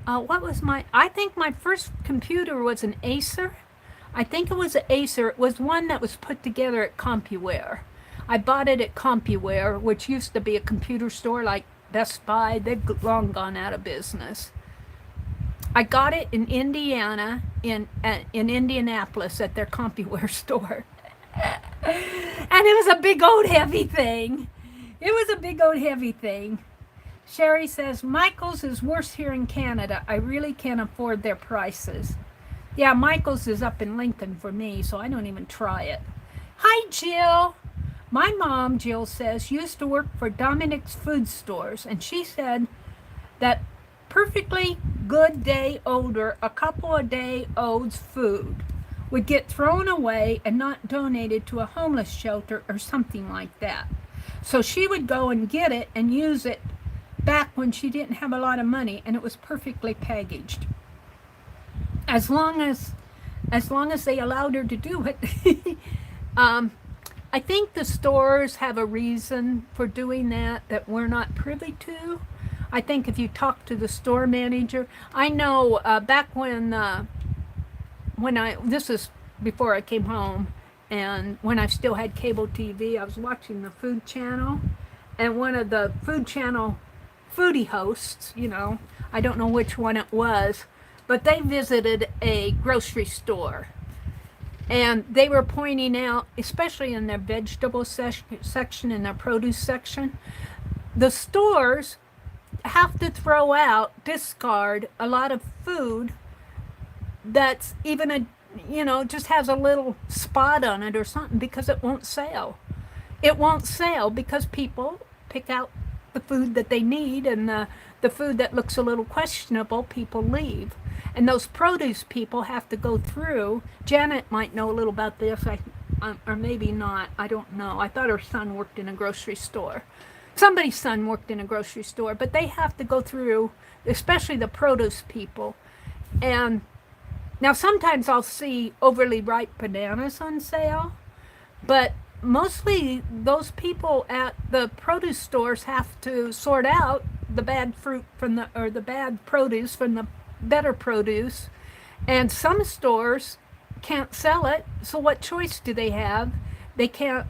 I think my first computer was an Acer. I think it was an Acer. It was one that was put together at CompuWare. I bought it at CompuWare, which used to be a computer store like Best Buy. They've long gone out of business. I got it in Indiana, in Indianapolis at their CompuWare store. And it was a big old heavy thing. It was a big old heavy thing. Sherry says, Michael's is worse here in Canada. I really can't afford their prices. Yeah, Michael's is up in Lincoln for me, so I don't even try it. Hi, Jill. My mom, Jill says, used to work for Dominic's Food Stores, and she said that perfectly good day older, a couple of day olds food would get thrown away and not donated to a homeless shelter or something like that. So she would go and get it and use it back when she didn't have a lot of money, and it was perfectly packaged. As long as they allowed her to do it. I think the stores have a reason for doing that we're not privy to. I think if you talk to the store manager, I know back when this is before I came home, and when I still had cable TV, I was watching the Food Channel, and one of the Food Channel foodie hosts, you know, I don't know which one it was, but they visited a grocery store. And they were pointing out, especially in their vegetable section, in their produce section, the stores have to throw out, discard a lot of food that's even just has a little spot on it or something, because it won't sell. It won't sell because people pick out the food that they need, and the food that looks a little questionable, people leave. And those produce people have to go through. Janet might know a little about this, or maybe not. I don't know. I thought her son worked in a grocery store. Somebody's son worked in a grocery store, but they have to go through, especially the produce people. And now sometimes I'll see overly ripe bananas on sale, but mostly those people at the produce stores have to sort out the bad fruit from the bad produce from the better produce, and some stores can't sell it, so what choice do they have? They can't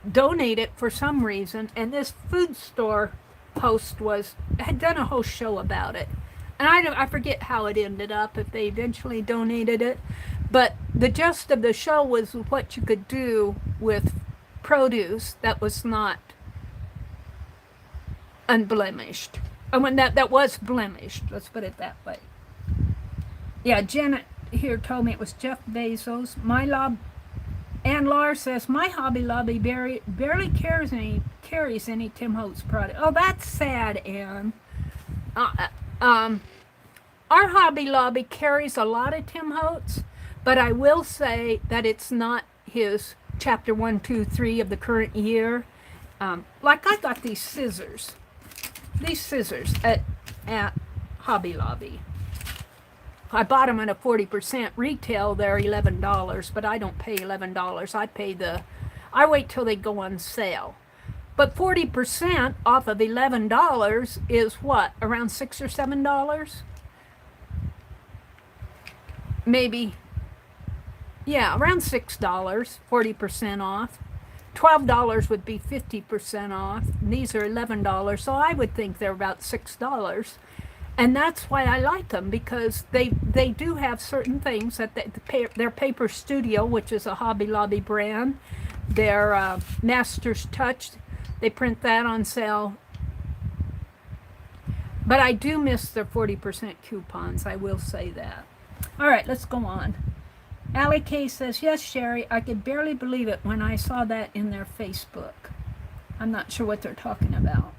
donate it for some reason, and this food store host had done a whole show about it, and I forget how it ended up, if they eventually donated it, but the gist of the show was what you could do with produce that was not unblemished. When that was blemished, let's put it that way. Yeah, Janet here told me it was Jeff Bezos. Ann Lar says, my Hobby Lobby barely carries any Tim Holtz product. Oh, that's sad, Ann. Our Hobby Lobby carries a lot of Tim Holtz, but I will say that it's not his chapter 1, 2, 3 of the current year. Like I got these scissors at Hobby Lobby. I bought them at a 40% retail. They're $11, but I don't pay $11. I wait till they go on sale. But 40% off of $11 is what? Around $6 or $7? Maybe. Yeah, around $6, 40% off. $12 would be 50% off. And these are $11, so I would think they're about $6. And that's why I like them, because they do have certain things that their Paper Studio, which is a Hobby Lobby brand, their Master's Touch, they print that on sale. But I do miss their 40% coupons, I will say that. All right, let's go on. Allie K says, yes, Sherry, I could barely believe it when I saw that in their Facebook. I'm not sure what they're talking about.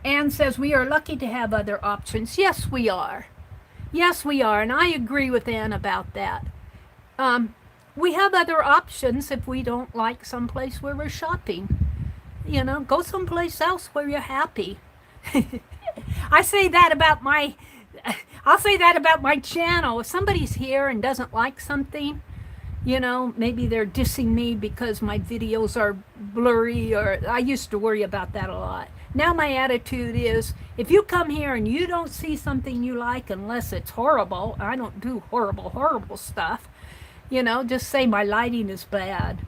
Anne says, we are lucky to have other options. Yes, we are. Yes, we are, and I agree with Anne about that. We have other options if we don't like someplace where we're shopping. You know, go someplace else where you're happy. I'll say that about my channel. If somebody's here and doesn't like something, you know, maybe they're dissing me because my videos are blurry, or I used to worry about that a lot. Now my attitude is, if you come here and you don't see something you like, unless it's horrible, I don't do horrible stuff, you know, just say my lighting is bad,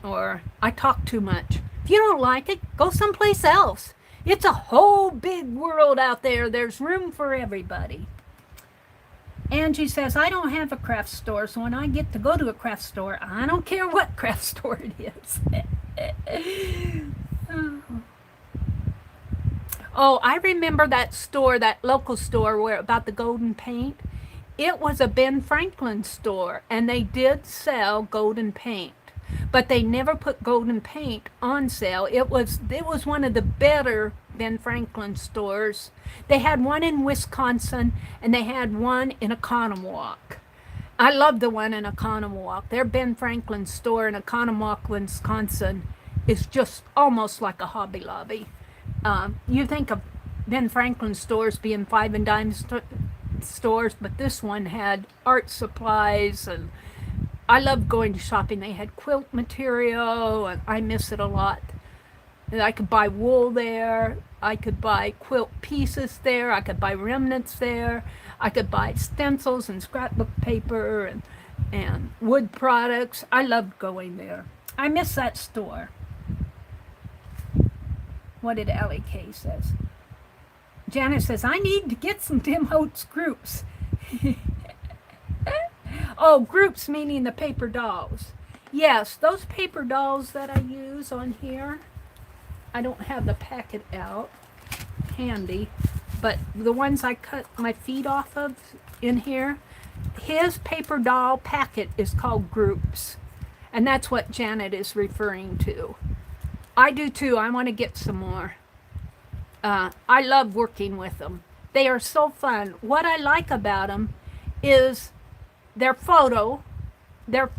or I talk too much. If you don't like it, go someplace else. It's a whole big world out there. There's room for everybody. Angie says, I don't have a craft store, so when I get to go to a craft store, I don't care what craft store it is. Oh, I remember that store, that local store where about the golden paint. It was a Ben Franklin store, and they did sell golden paint, but they never put golden paint on sale. It was one of the better Ben Franklin stores. They had one in Wisconsin, and they had one in Oconomowoc. I love the one in Oconomowoc. Their Ben Franklin store in Oconomowoc, Wisconsin, is just almost like a Hobby Lobby. You think of Ben Franklin stores being five and dime stores, but this one had art supplies, and I love going to shopping. They had quilt material, and I miss it a lot. And I could buy wool there. I could buy quilt pieces there. I could buy remnants there. I could buy stencils and scrapbook paper and wood products. I loved going there. I miss that store. What did Allie K says? Janet says, I need to get some Tim Holtz groups. Oh, groups meaning the paper dolls. Yes, those paper dolls that I use on here, I don't have the packet out handy, but the ones I cut my feet off of in here, his paper doll packet is called groups. And that's what Janet is referring to. I do too. I want to get some more. I love working with them. They are so fun. What I like about them is their photo. But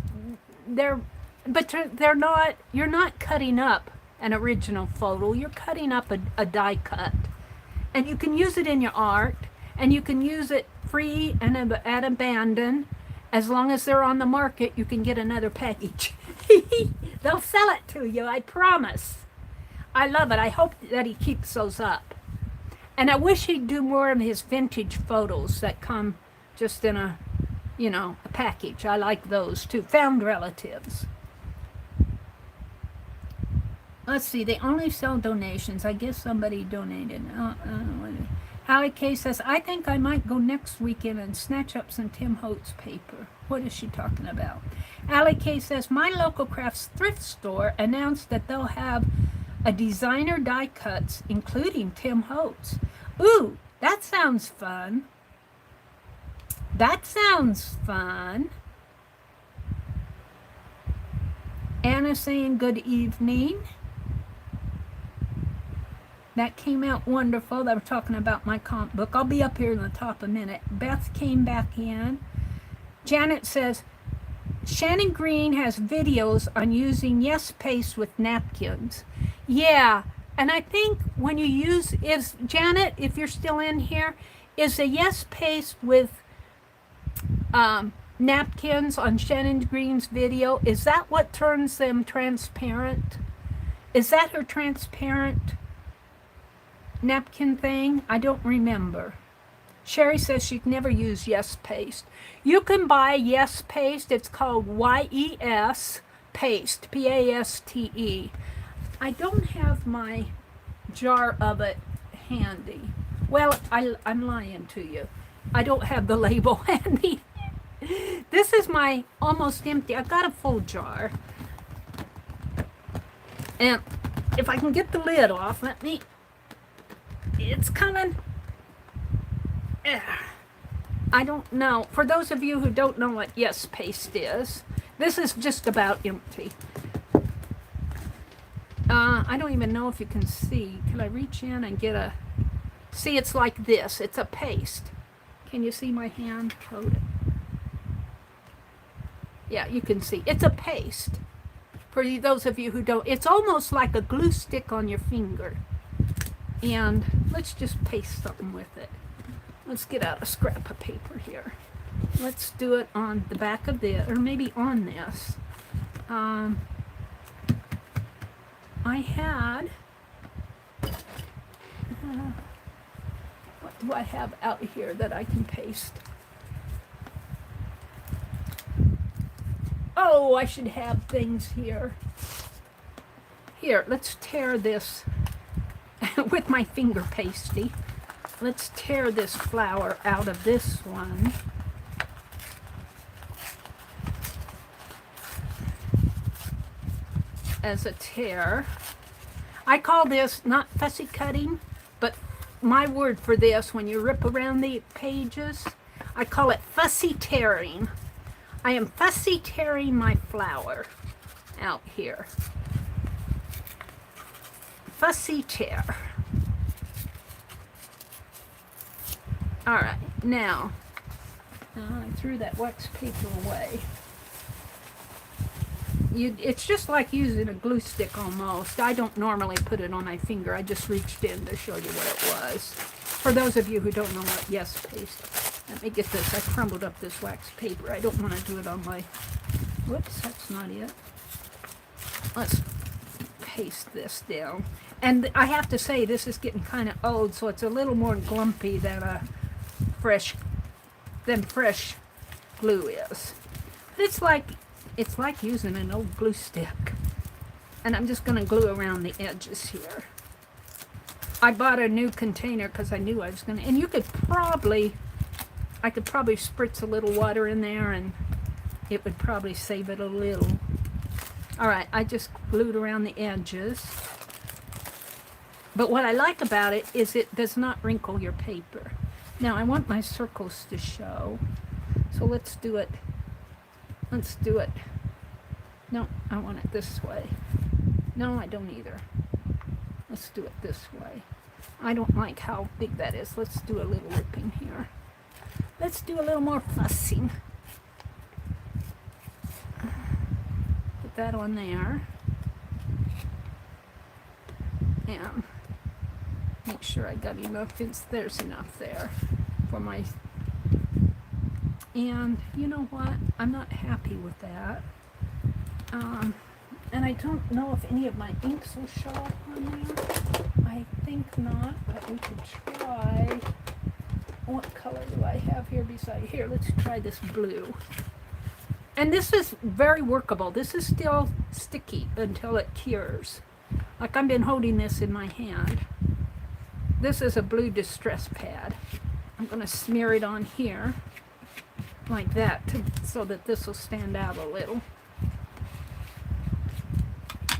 they're not. You're not cutting up an original photo. You're cutting up a die cut, and you can use it in your art, and you can use it free and at abandon. As long as they're on the market, you can get another package. They'll sell it to you, I promise. I love it. I hope that he keeps those up. And I wish he'd do more of his vintage photos that come just in a package. I like those too. Found relatives. Let's see. They only sell donations. I guess somebody donated. Allie K says, I think I might go next weekend and snatch up some Tim Holtz paper. What is she talking about? Allie K says, my local crafts thrift store announced that they'll have a designer die cuts, including Tim Holtz. Ooh, that sounds fun. That sounds fun. Anna saying good evening. That came out wonderful. They were talking about my comp book. I'll be up here in the top a minute. Beth came back in. Janet says, Shannon Green has videos on using yes paste with napkins. Yeah, and I think when you use, is Janet, if you're still in here, is a yes paste with napkins on Shannon Green's video, is that what turns them transparent? Is that her transparent napkin thing? I don't remember. Sherry says she'd never used yes paste. You can buy yes paste. It's called YES paste, P-A-S-T-E. I don't have my jar of it handy. Well, I'm lying to you. I don't have the label handy. This is my almost empty. I've got a full jar. And if I can get the lid off, let me... It's coming. I don't know. For those of you who don't know what yes paste is, this is just about empty. I don't even know if you can see. Can I reach in and get a... See, it's like this. It's a paste. Can you see my hand? Hold it. Yeah, you can see. It's a paste. For those of you who don't, it's almost like a glue stick on your finger. And let's just paste something with it. Let's get out a scrap of paper here. Let's do it on the back of this, or maybe on this. I had, what do I have out here that I can paste? Oh, I should have things here. Here, let's tear this with my finger pasty. Let's tear this flower out of this one. As a tear. I call this not fussy cutting, but my word for this, when you rip around the pages, I call it fussy tearing. I am fussy tearing my flower out here. Fussy tear. All right, now, I threw that wax paper away. It's just like using a glue stick almost. I don't normally put it on my finger. I just reached in to show you what it was. For those of you who don't know what yes paste, let me get this. I crumbled up this wax paper. I don't want to do it on my, whoops, that's not it. Let's paste this down. And I have to say, this is getting kind of old, so it's a little more glumpy than a fresh glue is. It's like using an old glue stick. And I'm just going to glue around the edges here. I bought a new container because I knew I was going to, and I could probably spritz a little water in there and it would probably save it a little. All right, I just glued around the edges. But what I like about it is it does not wrinkle your paper. Now I want my circles to show. So let's do it. Let's do it. No, I want it this way. No, I don't either. Let's do it this way. I don't like how big that is. Let's do a little ripping here. Let's do a little more fussing. Put that on there. And make sure I got enough. There's enough there for my... And you know what? I'm not happy with that. And I don't know if any of my inks will show up on there. I think not, but we could try. What color do I have here beside? Here, let's try this blue. And this is very workable. This is still sticky until it cures. Like I've been holding this in my hand. This is a blue distress pad. I'm going to smear it on here like that so that this will stand out a little.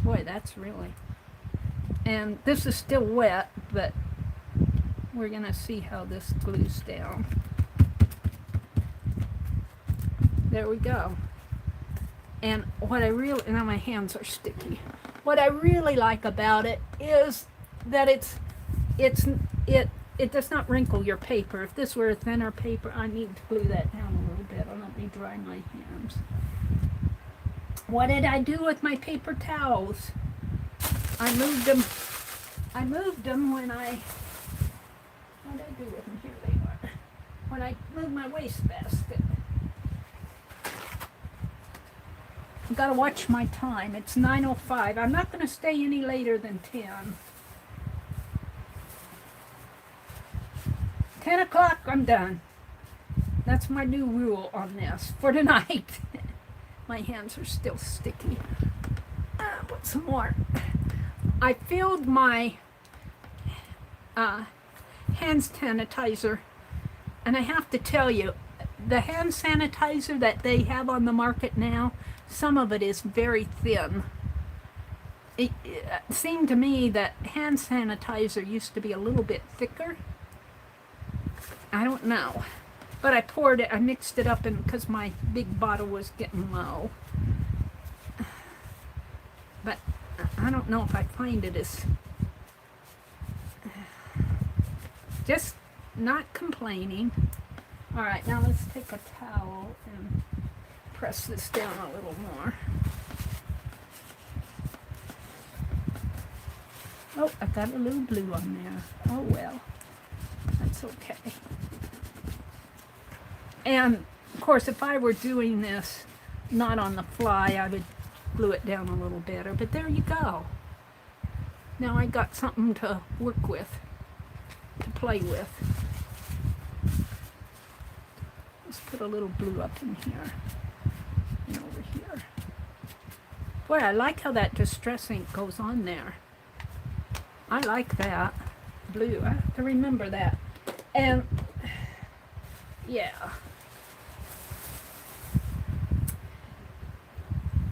Boy, that's really... And this is still wet, but we're going to see how this glues down. There we go. And what I really, now my hands are sticky. What I really like about it is that it does not wrinkle your paper. If this were a thinner paper, I need to glue that down a little bit. I'll let me dry my hands. What did I do with my paper towels? I moved them when what did I do with them? Here they are. When I moved my wastebasket. I've got to watch my time. It's 9:05. I'm not going to stay any later than 10. 10 o'clock, I'm done. That's my new rule on this for tonight. My hands are still sticky. Put some more. I filled my hand sanitizer, and I have to tell you, the hand sanitizer that they have on the market now, some of it is very thin. It seemed to me that hand sanitizer used to be a little bit thicker. I don't know. But I poured it, I mixed it up because my big bottle was getting low. But I don't know if I find it as... Just not complaining. Alright, now let's take a towel and press this down a little more. Oh, I got a little blue on there. Oh well, that's okay. And of course, if I were doing this not on the fly, I would glue it down a little better. But there you go. Now I got something to work with, to play with. Let's put a little blue up in here. Over here. Boy, I like how that distress ink goes on there. I like that. Blue. I have to remember that. And yeah.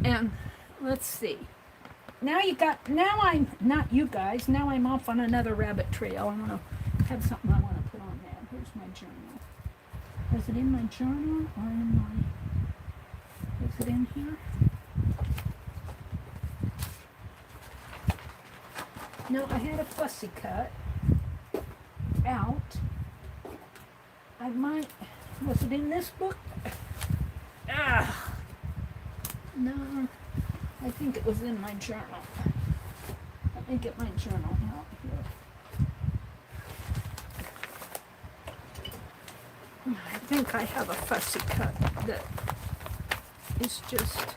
And let's see. Now I'm off on another rabbit trail. I'm gonna have something I want to put on there. Here's my journal. Is it in my journal or in my... Is it in here? No, I had a fussy cut out. I might... Was it in this book? Ah! No, I think it was in my journal. Let me get my journal out here. I think I have a fussy cut that is just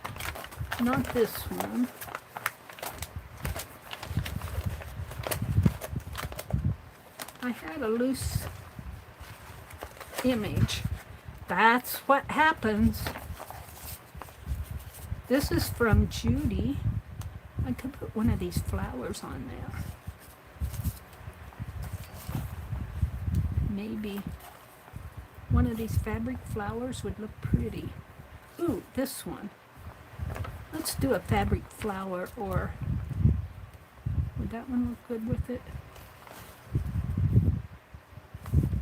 not this one. I had a loose image. That's what happens. This is from Judy. I could put one of these flowers on there. Maybe one of these fabric flowers would look pretty. Ooh, this one. Let's do a fabric flower, or would that one look good with it?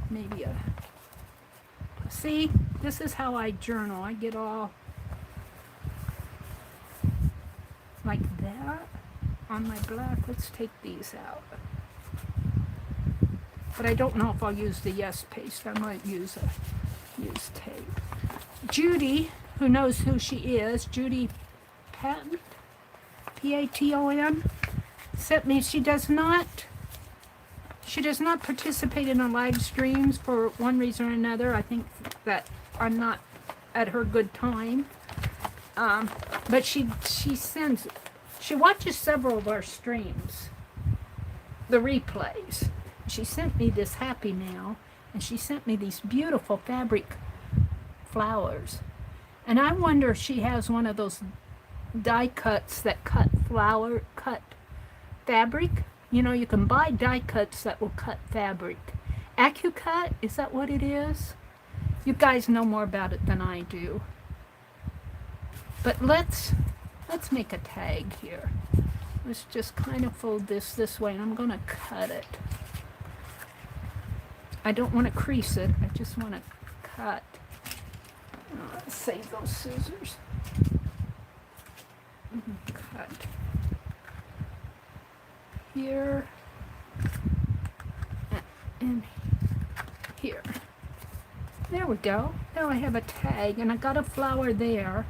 Maybe a... See, this is how I journal. I get all like that on my black. Let's take these out. But I don't know if I'll use the Yes paste. I might use tape. Judy, who knows who she is, Judy Patton, P-A-T-O-N, sent me. She does not participate in the live streams for one reason or another. I think that I'm not at her good time. But she watches several of our streams, the replays. She sent me this Happy Mail, and she sent me these beautiful fabric flowers. And I wonder if she has one of those die cuts that cut fabric. You know, you can buy die cuts that will cut fabric. AccuCut, is that what it is? You guys know more about it than I do. But let's make a tag here. Let's just kind of fold this way, and I'm going to cut it. I don't want to crease it, I just want to cut. Let's save those scissors. Cut here and here. There we go. Now I have a tag, and I got a flower there.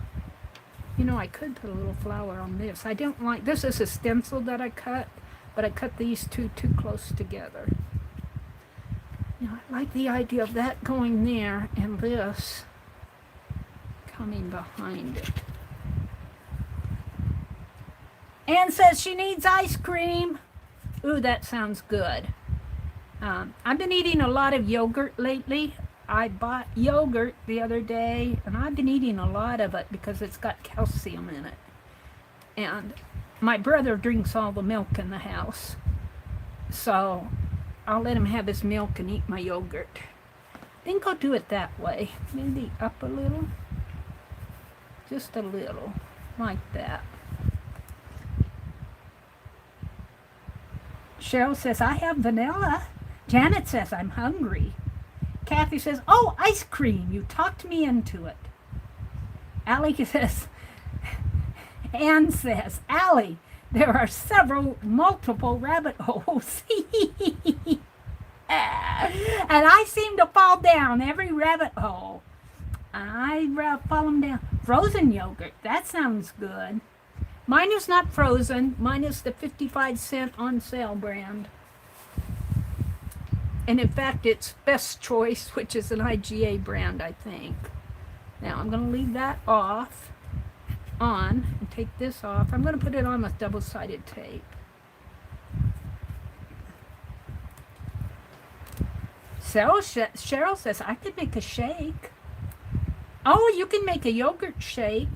You know, I could put a little flower on this. I don't like, this is a stencil that I cut, but I cut these two too close together. You know, I like the idea of that going there and this coming behind it. Anne says she needs ice cream. Ooh, that sounds good. I've been eating a lot of yogurt lately. I bought yogurt the other day, and I've been eating a lot of it because it's got calcium in it. And my brother drinks all the milk in the house, so I'll let him have his milk and eat my yogurt. I think I'll do it that way. Maybe up a little. Just a little, like that. Cheryl says, I have vanilla. Janet says, I'm hungry. Kathy says, oh, ice cream. You talked me into it. Allie says, Anne says, Allie, there are multiple rabbit holes. And I seem to fall down every rabbit hole. I fall them down. Frozen yogurt, that sounds good. Mine is not frozen. Mine is the 55-cent on sale brand. And in fact, it's Best Choice, which is an IGA brand, I think. Now, I'm going to leave that on, and take this off. I'm going to put it on with double-sided tape. Cheryl says, I could make a shake. Oh, you can make a yogurt shake.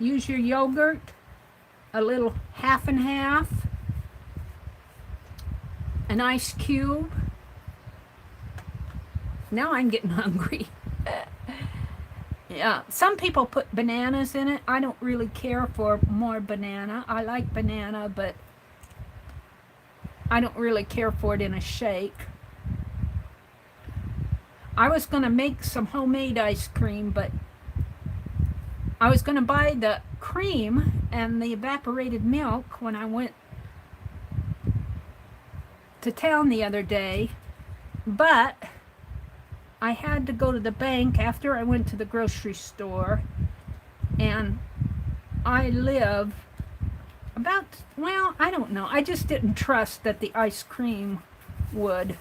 Use your yogurt, a little half and half, an ice cube. Now I'm getting hungry. Yeah, some people put bananas in it. I don't really care for more banana. I like banana, but I don't really care for it in a shake. I was going to make some homemade ice cream, but I was going to buy the cream and the evaporated milk when I went to town the other day, but I had to go to the bank after I went to the grocery store, and I live about, well, I don't know. I just didn't trust that the ice cream would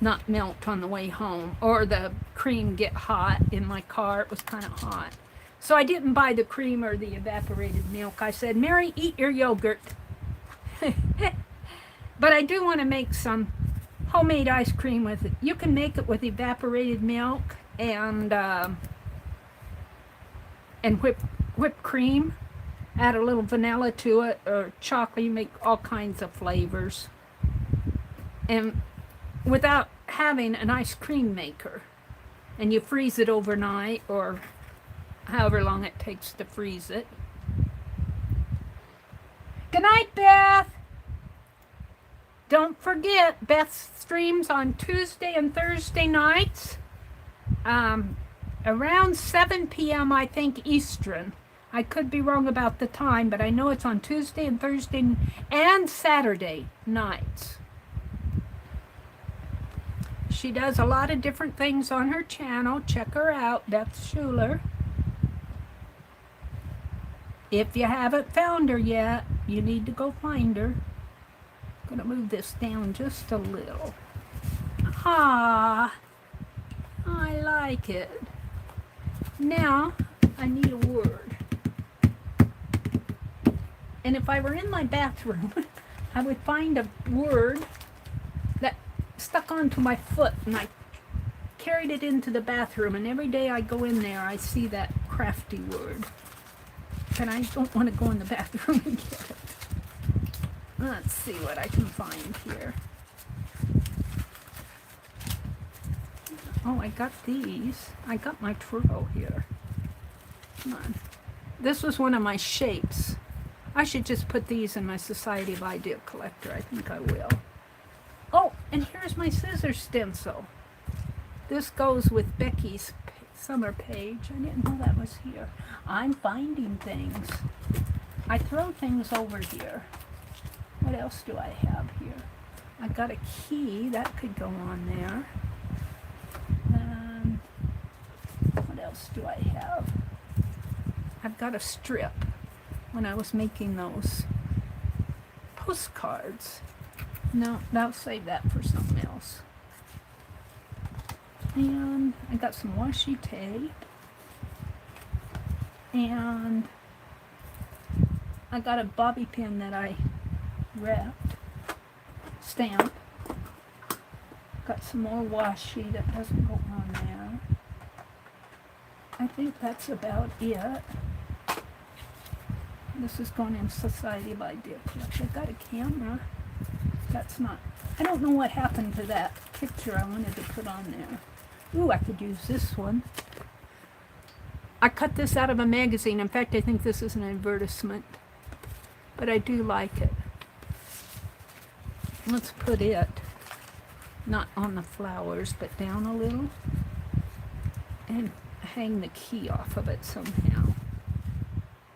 not melt on the way home, or the cream get hot in my car. It was kind of hot. So I didn't buy the cream or the evaporated milk. I said, Mary, eat your yogurt. But I do want to make some homemade ice cream with it. You can make it with evaporated milk and whipped cream. Add a little vanilla to it, or chocolate. You make all kinds of flavors. And without having an ice cream maker. And you freeze it overnight, or however long it takes to freeze it. Good night, Beth. Don't forget, Beth streams on Tuesday and Thursday nights, around 7 p.m., I think, Eastern. I could be wrong about the time, but I know it's on Tuesday and Thursday and Saturday nights. She does a lot of different things on her channel. Check her out, Beth Schuler. If you haven't found her yet, you need to go find her. I'm going to move this down just a little. Ah, I like it. Now, I need a word. And if I were in my bathroom, I would find a word that stuck onto my foot, and I carried it into the bathroom, and every day I go in there, I see that crafty word. And I don't want to go in the bathroom and get it. Let's see what I can find here. Oh, I got these. I got my Truro here. Come on. This was one of my shapes. I should just put these in my Society of Idea Collector. I think I will. Oh, and here's my scissor stencil. This goes with Becky's summer page. I didn't know that was here. I'm finding things. I throw things over here. What else do I have here? I got a key. That could go on there. What else do I have? I've got a strip when I was making those postcards. No, I'll save that for something else. And I got some washi tape. And I got a bobby pin that I wrapped. Stamp. Got some more washi that doesn't go on there. I think that's about it. This is going in Society by Dick. I got a camera. That's not... I don't know what happened to that picture I wanted to put on there. Ooh, I could use this one. I cut this out of a magazine. In fact, I think this is an advertisement. But I do like it. Let's put it not on the flowers, but down a little. And hang the key off of it somehow.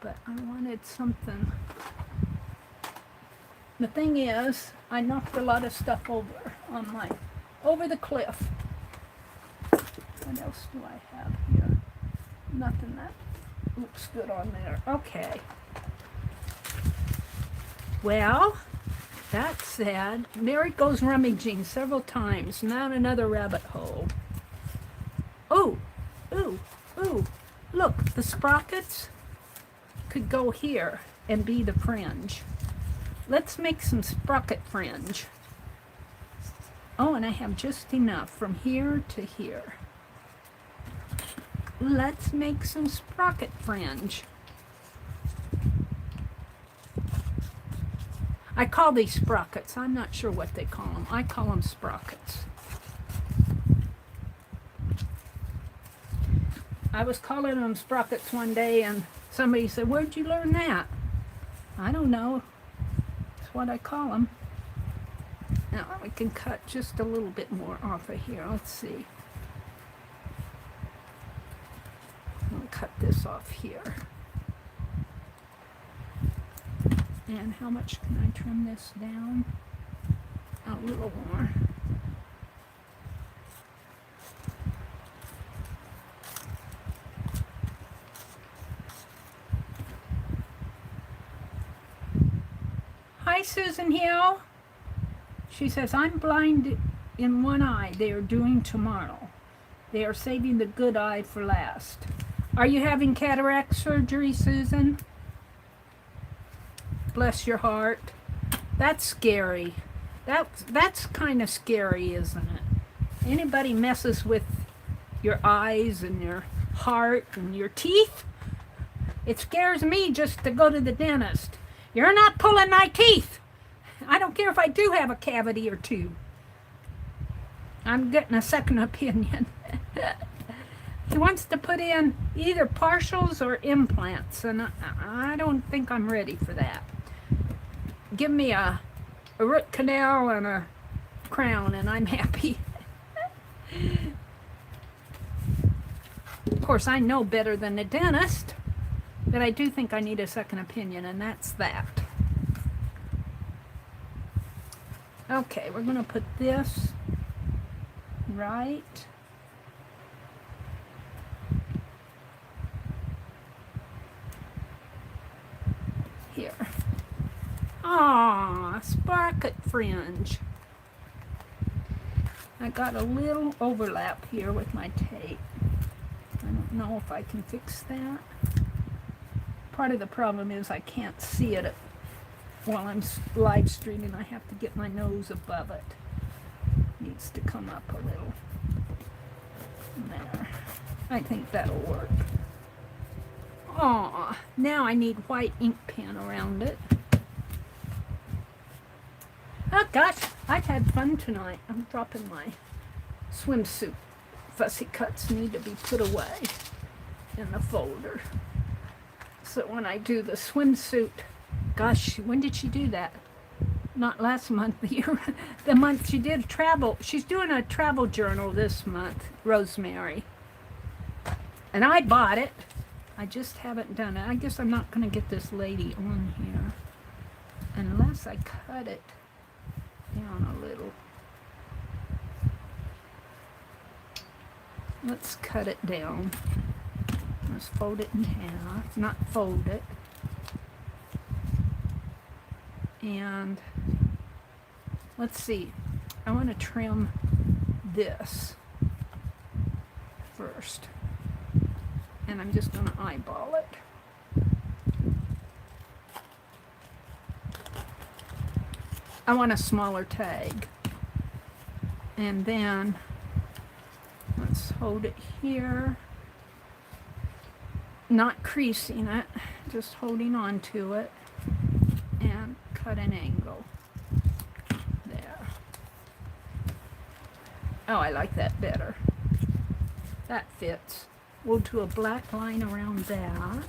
But I wanted something. The thing is, I knocked a lot of stuff over the cliff. What else do I have here? Nothing that looks good on there. Okay. Well, that's sad. Mary goes rummaging several times. Now another rabbit hole. Oh, ooh, ooh. Look, the sprockets could go here and be the fringe. Let's make some sprocket fringe. Oh, and I have just enough from here to here. Let's make some sprocket fringe. I call these sprockets. I'm not sure what they call them. I call them sprockets. I was calling them sprockets one day and somebody said, "Where'd you learn that?" I don't know. It's what I call them. Now we can cut just a little bit more off of here. Let's see. I'll cut this off here. And how much can I trim this down? A little more. Hi, Susan Hill. She says, I'm blind in one eye. They are doing tomorrow. They are saving the good eye for last. Are you having cataract surgery, Susan? Bless your heart. That's scary. That's kind of scary, isn't it? Anybody messes with your eyes and your heart and your teeth, it scares me just to go to the dentist. You're not pulling my teeth. I don't care if I do have a cavity or two. I'm getting a second opinion. He wants to put in either partials or implants, and I don't think I'm ready for that. Give me a root canal and a crown, and I'm happy. Of course, I know better than the dentist, but I do think I need a second opinion, and that's that. Okay, we're going to put this right here. Ah, sprocket fringe. I got a little overlap here with my tape. I don't know if I can fix that. Part of the problem is I can't see it while I'm live streaming. I have to get my nose above it. Needs to come up a little. There. I think that'll work. Aw, now I need white ink pen around it. Oh gosh, I've had fun tonight. I'm dropping my swimsuit. Fussy cuts need to be put away in the folder. So when I do the swimsuit, gosh, when did she do that? not last month, the year, the month she did travel. She's doing a travel journal this month, Rosemary. And I bought it. I just haven't done it. I guess I'm not going to get this lady on here unless I cut it down a little. Let's cut it down. Let's fold it in half. Not fold it. And let's see. I want to trim this first. And I'm just going to eyeball it. I want a smaller tag. And then let's hold it here. Not creasing it, just holding on to it. And cut an angle. There. Oh, I like that better. That fits. We'll do a black line around that.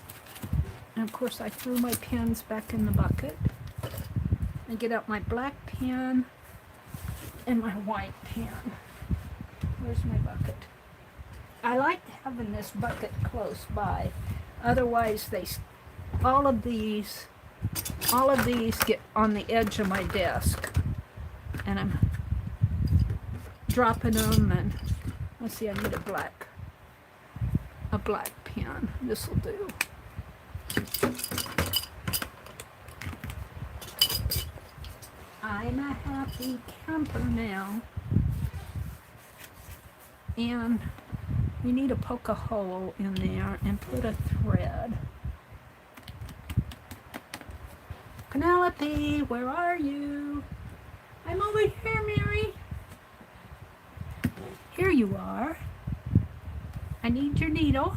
And of course I threw my pens back in the bucket. And get out my black pen and my white pen. Where's my bucket? I like having this bucket close by. Otherwise all of these get on the edge of my desk. And I'm dropping them, and let's see, I need a black pen. This will do. I'm a happy camper now. And we need to poke a hole in there and put a thread. Penelope, where are you? I'm over here, Mary. Here you are. I need your needle,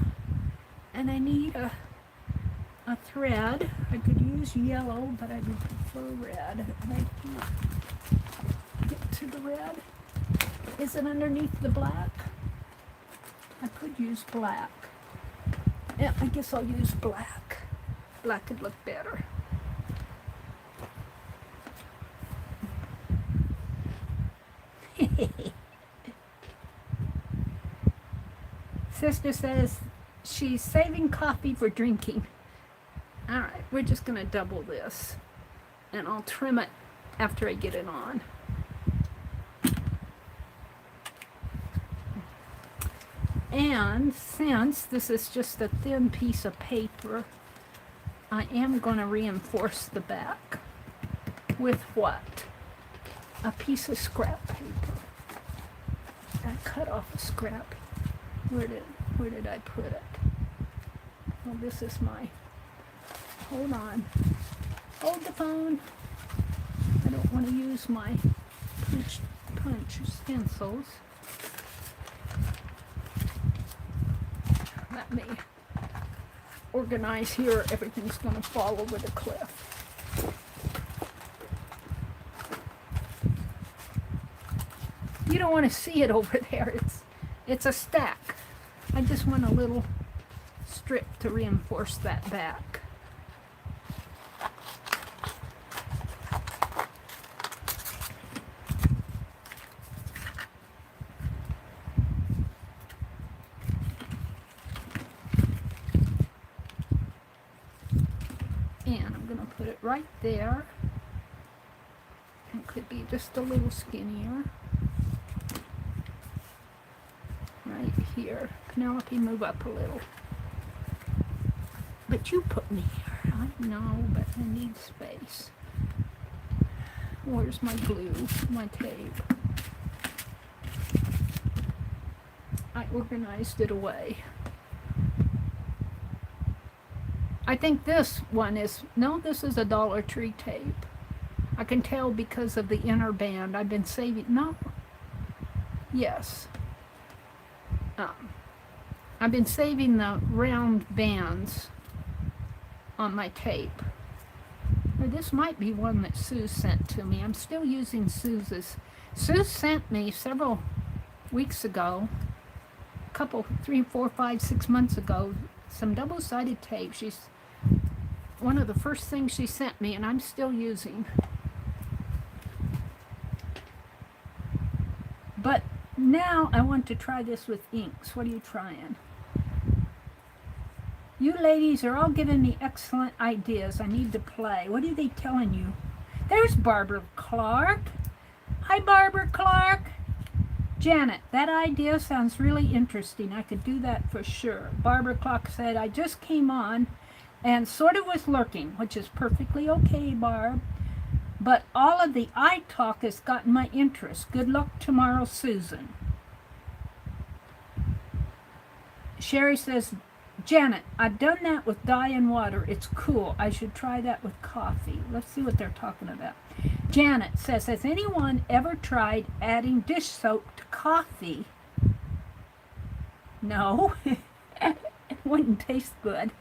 and I need a thread. I could use yellow, but I would prefer red. And I can't get to the red. Is it underneath the black? I could use black. Yeah, I guess I'll use black. Black would look better. Sister says she's saving coffee for drinking. All right, we're just going to double this, and I'll trim it after I get it on. And since this is just a thin piece of paper, I am going to reinforce the back with what? A piece of scrap paper. I cut off a scrap. Where did I put it? Well, this is my, hold on. Hold the phone. I don't want to use my punch stencils. Let me organize here. Everything's going to fall over the cliff. You don't want to see it over there. It's a stack. I just want a little strip to reinforce that back. And I'm going to put it right there. It could be just a little skinnier. Right here. Penelope, move up a little. But you put me here. I know, but I need space. Where's my glue? My tape. I organized it away. I think this one is, no, this is a Dollar Tree tape. I can tell because of the inner band. I've been saving, no, yes. I've been saving the round bands on my tape. Or this might be one that Sue sent to me. I'm still using Sue's. Sue sent me several weeks ago, a couple, 3, 4, 5, 6 months ago, some double-sided tape. She's one of the first things she sent me, and I'm still using. Now I want to try this with inks. What are you trying? You ladies are all giving me excellent ideas. I need to play. What are they telling you? There's Barbara Clark. Hi, Barbara Clark. Janet, that idea sounds really interesting. I could do that for sure. Barbara Clark said, I just came on and sort of was lurking, which is perfectly okay, Barb. But all of the eye talk has gotten my interest. Good luck tomorrow, Susan. Sherry says, Janet, I've done that with dye and water. It's cool. I should try that with coffee. Let's see what they're talking about. Janet says, has anyone ever tried adding dish soap to coffee? No. It wouldn't taste good.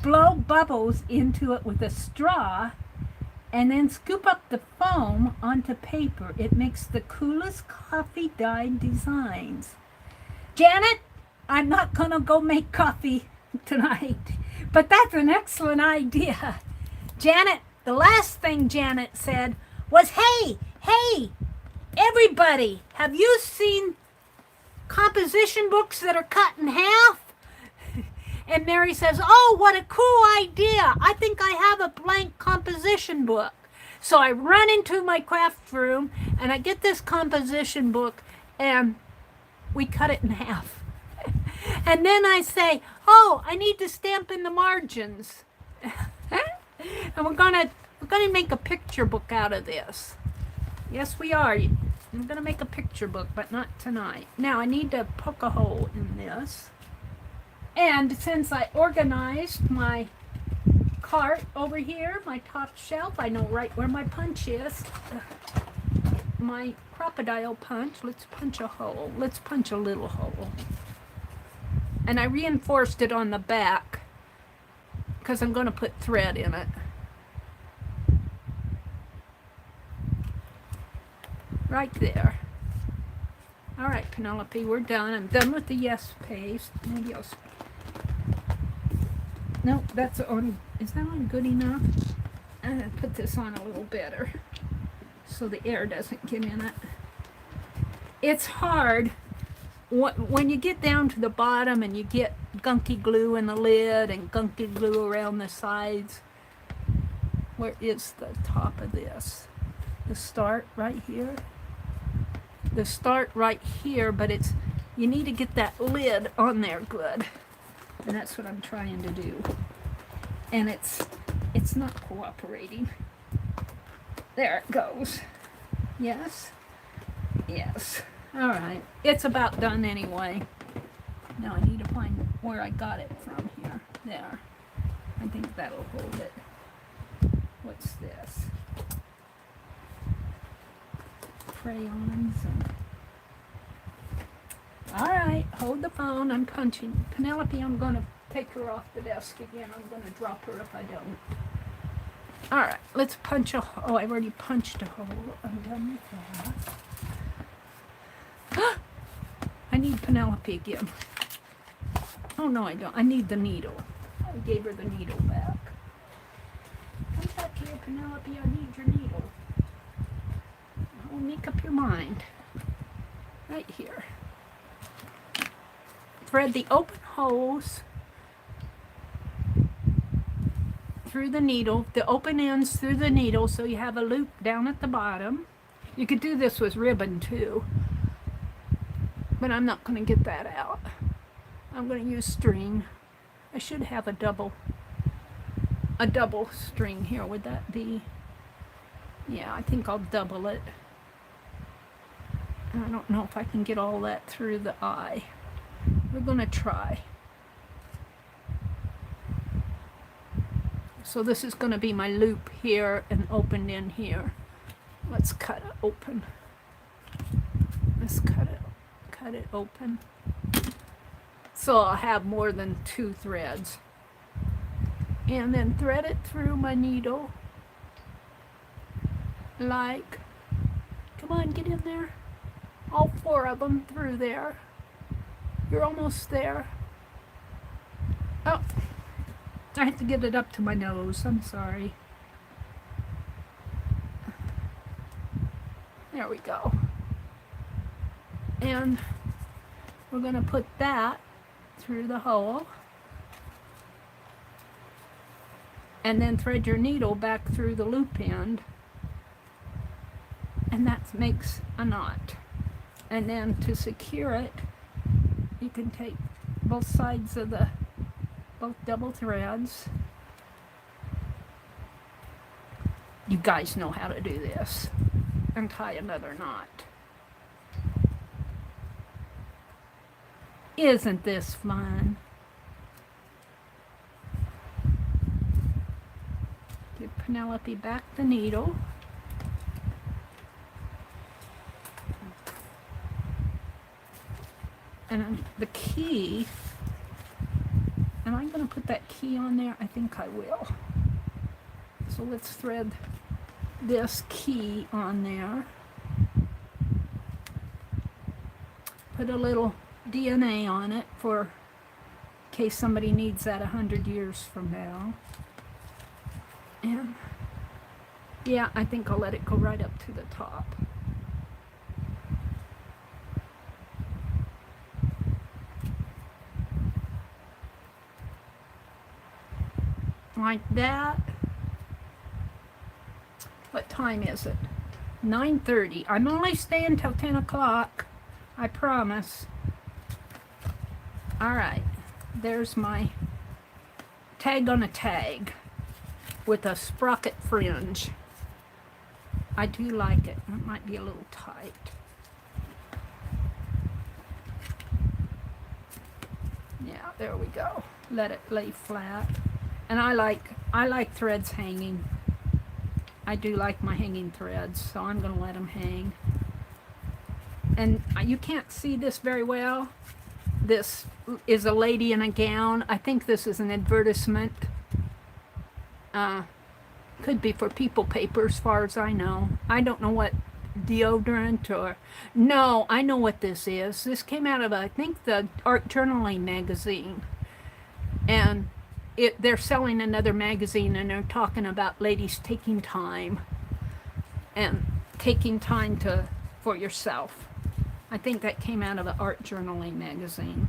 Blow bubbles into it with a straw and then scoop up the foam onto paper. It makes the coolest coffee dye designs. Janet, I'm not going to go make coffee tonight, but that's an excellent idea. Janet, the last thing Janet said was, hey, everybody, have you seen composition books that are cut in half? And Mary says, oh, what a cool idea. I think I have a blank composition book. So I run into my craft room and I get this composition book and we cut it in half. And then I say, oh, I need to stamp in the margins. And we're gonna make a picture book out of this. Yes, we are. I'm gonna make a picture book, but not tonight. Now I need to poke a hole in this. And since I organized my cart over here, my top shelf, I know right where my punch is. My crocodile punch. Let's punch a hole. Let's punch a little hole. And I reinforced it on the back because I'm going to put thread in it. Right there. All right, Penelope, we're done. I'm done with the yes paste. Maybe I'll... Nope, that's on... Is that on good enough? I'm going to put this on a little better so the air doesn't get in it. It's hard when you get down to the bottom and you get gunky glue in the lid and gunky glue around the sides. Where is the top of this? The start right here? The start right here, but it's, you need to get that lid on there good. And that's what I'm trying to do. And it's not cooperating. There it goes. Yes? Yes. All right. It's about done anyway. Now I need to find where I got it from here. There. I think that'll hold it. What's this? Crayons. All right. Hold the phone. I'm punching. Penelope, I'm going to take her off the desk again. I'm going to drop her if I don't. All right. Let's punch a hole. Oh, I've already punched a hole. I'm done with that. I need Penelope again. Oh, no, I don't. I need the needle. I gave her the needle back. Come back here, Penelope. I need your needle. Oh, make up your mind. Right here. Thread the open holes through the needle, the open ends through the needle, so you have a loop down at the bottom. You could do this with ribbon too, but I'm not going to get that out. I'm going to use string. I should have a double string here. Would that be? Yeah, I think I'll double it. I don't know if I can get all that through the eye. We're going to try. So this is going to be my loop here and opened in here. Let's cut it open. Let's cut it open. So I'll have more than 2 threads. And then thread it through my needle. Like, come on, get in there. All 4 of them through there. You're almost there. Oh, I have to get it up to my nose. I'm sorry. There we go. And we're going to put that through the hole. And then thread your needle back through the loop end. And that makes a knot. And then to secure it, you can take both sides of both double threads. You guys know how to do this. And tie another knot. Isn't this fun? Give Penelope back the needle. And the key, am I going to put that key on there? I think I will. So let's thread this key on there. Put a little DNA on it for in case somebody needs that 100 years from now. And yeah, I think I'll let it go right up to the top. Like that. What time is it? 9:30. I'm only staying till 10 o'clock. I promise. Alright. There's my tag on a tag with a sprocket fringe. I do like it. It might be a little tight. Yeah, there we go. Let it lay flat. And I like threads hanging. I do like my hanging threads, so I'm going to let them hang. And you can't see this very well. This is a lady in a gown. I think this is an advertisement. Could be for People Paper, as far as I know. I don't know what deodorant or... No, I know what this is. This came out of, I think, the Art Journaling magazine. And they're selling another magazine, and they're talking about ladies taking time and taking time for yourself. I think that came out of the Art Journaling magazine.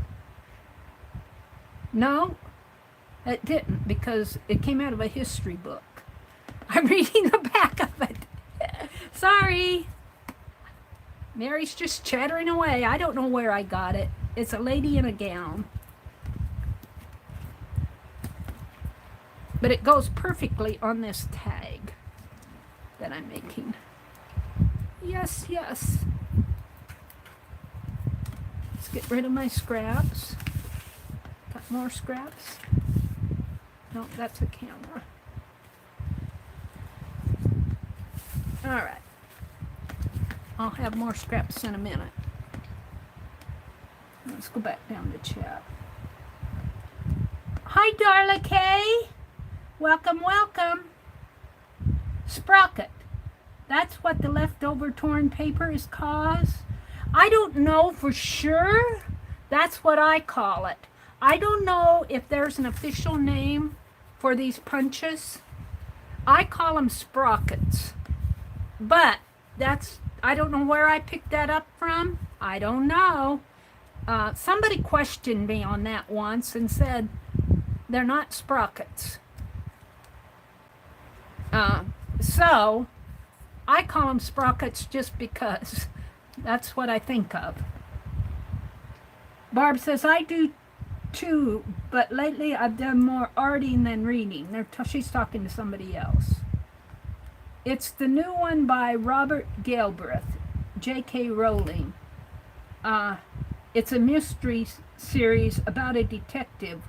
No, it didn't, because it came out of a history book. I'm reading the back of it. Sorry. Mary's just chattering away. I don't know where I got it. It's a lady in a gown. But it goes perfectly on this tag that I'm making. Yes, yes. Let's get rid of my scraps. Got more scraps? No, that's a camera. Alright. I'll have more scraps in a minute. Let's go back down to chat. Hi, Darla Kay. Welcome, welcome. Sprocket. That's what the leftover torn paper is called. I don't know for sure. That's what I call it. I don't know if there's an official name for these punches. I call them sprockets. But I don't know where I picked that up from. I don't know. Somebody questioned me on that once and said they're not sprockets. So I call them sprockets just because that's what I think of. Barb says, I do too, but lately I've done more arting than reading. She's talking to somebody else. It's the new one by Robert Galbraith, J.K. Rowling. It's a mystery series about a detective,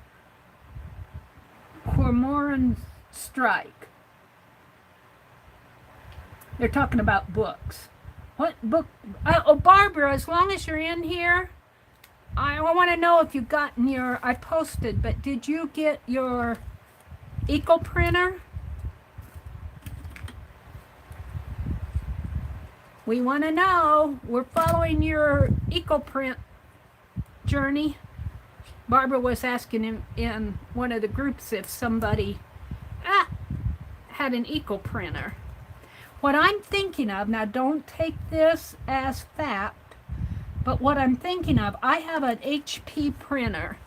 Cormoran Strike. They're talking about books. What book? Oh, Barbara, as long as you're in here, I want to know if you've gotten your... I posted, but did you get your eco printer? We want to know. We're following your eco print journey. Barbara was asking him in one of the groups if somebody had an eco printer. What I'm thinking of, now don't take this as fact, But what I'm thinking of, I have an HP printer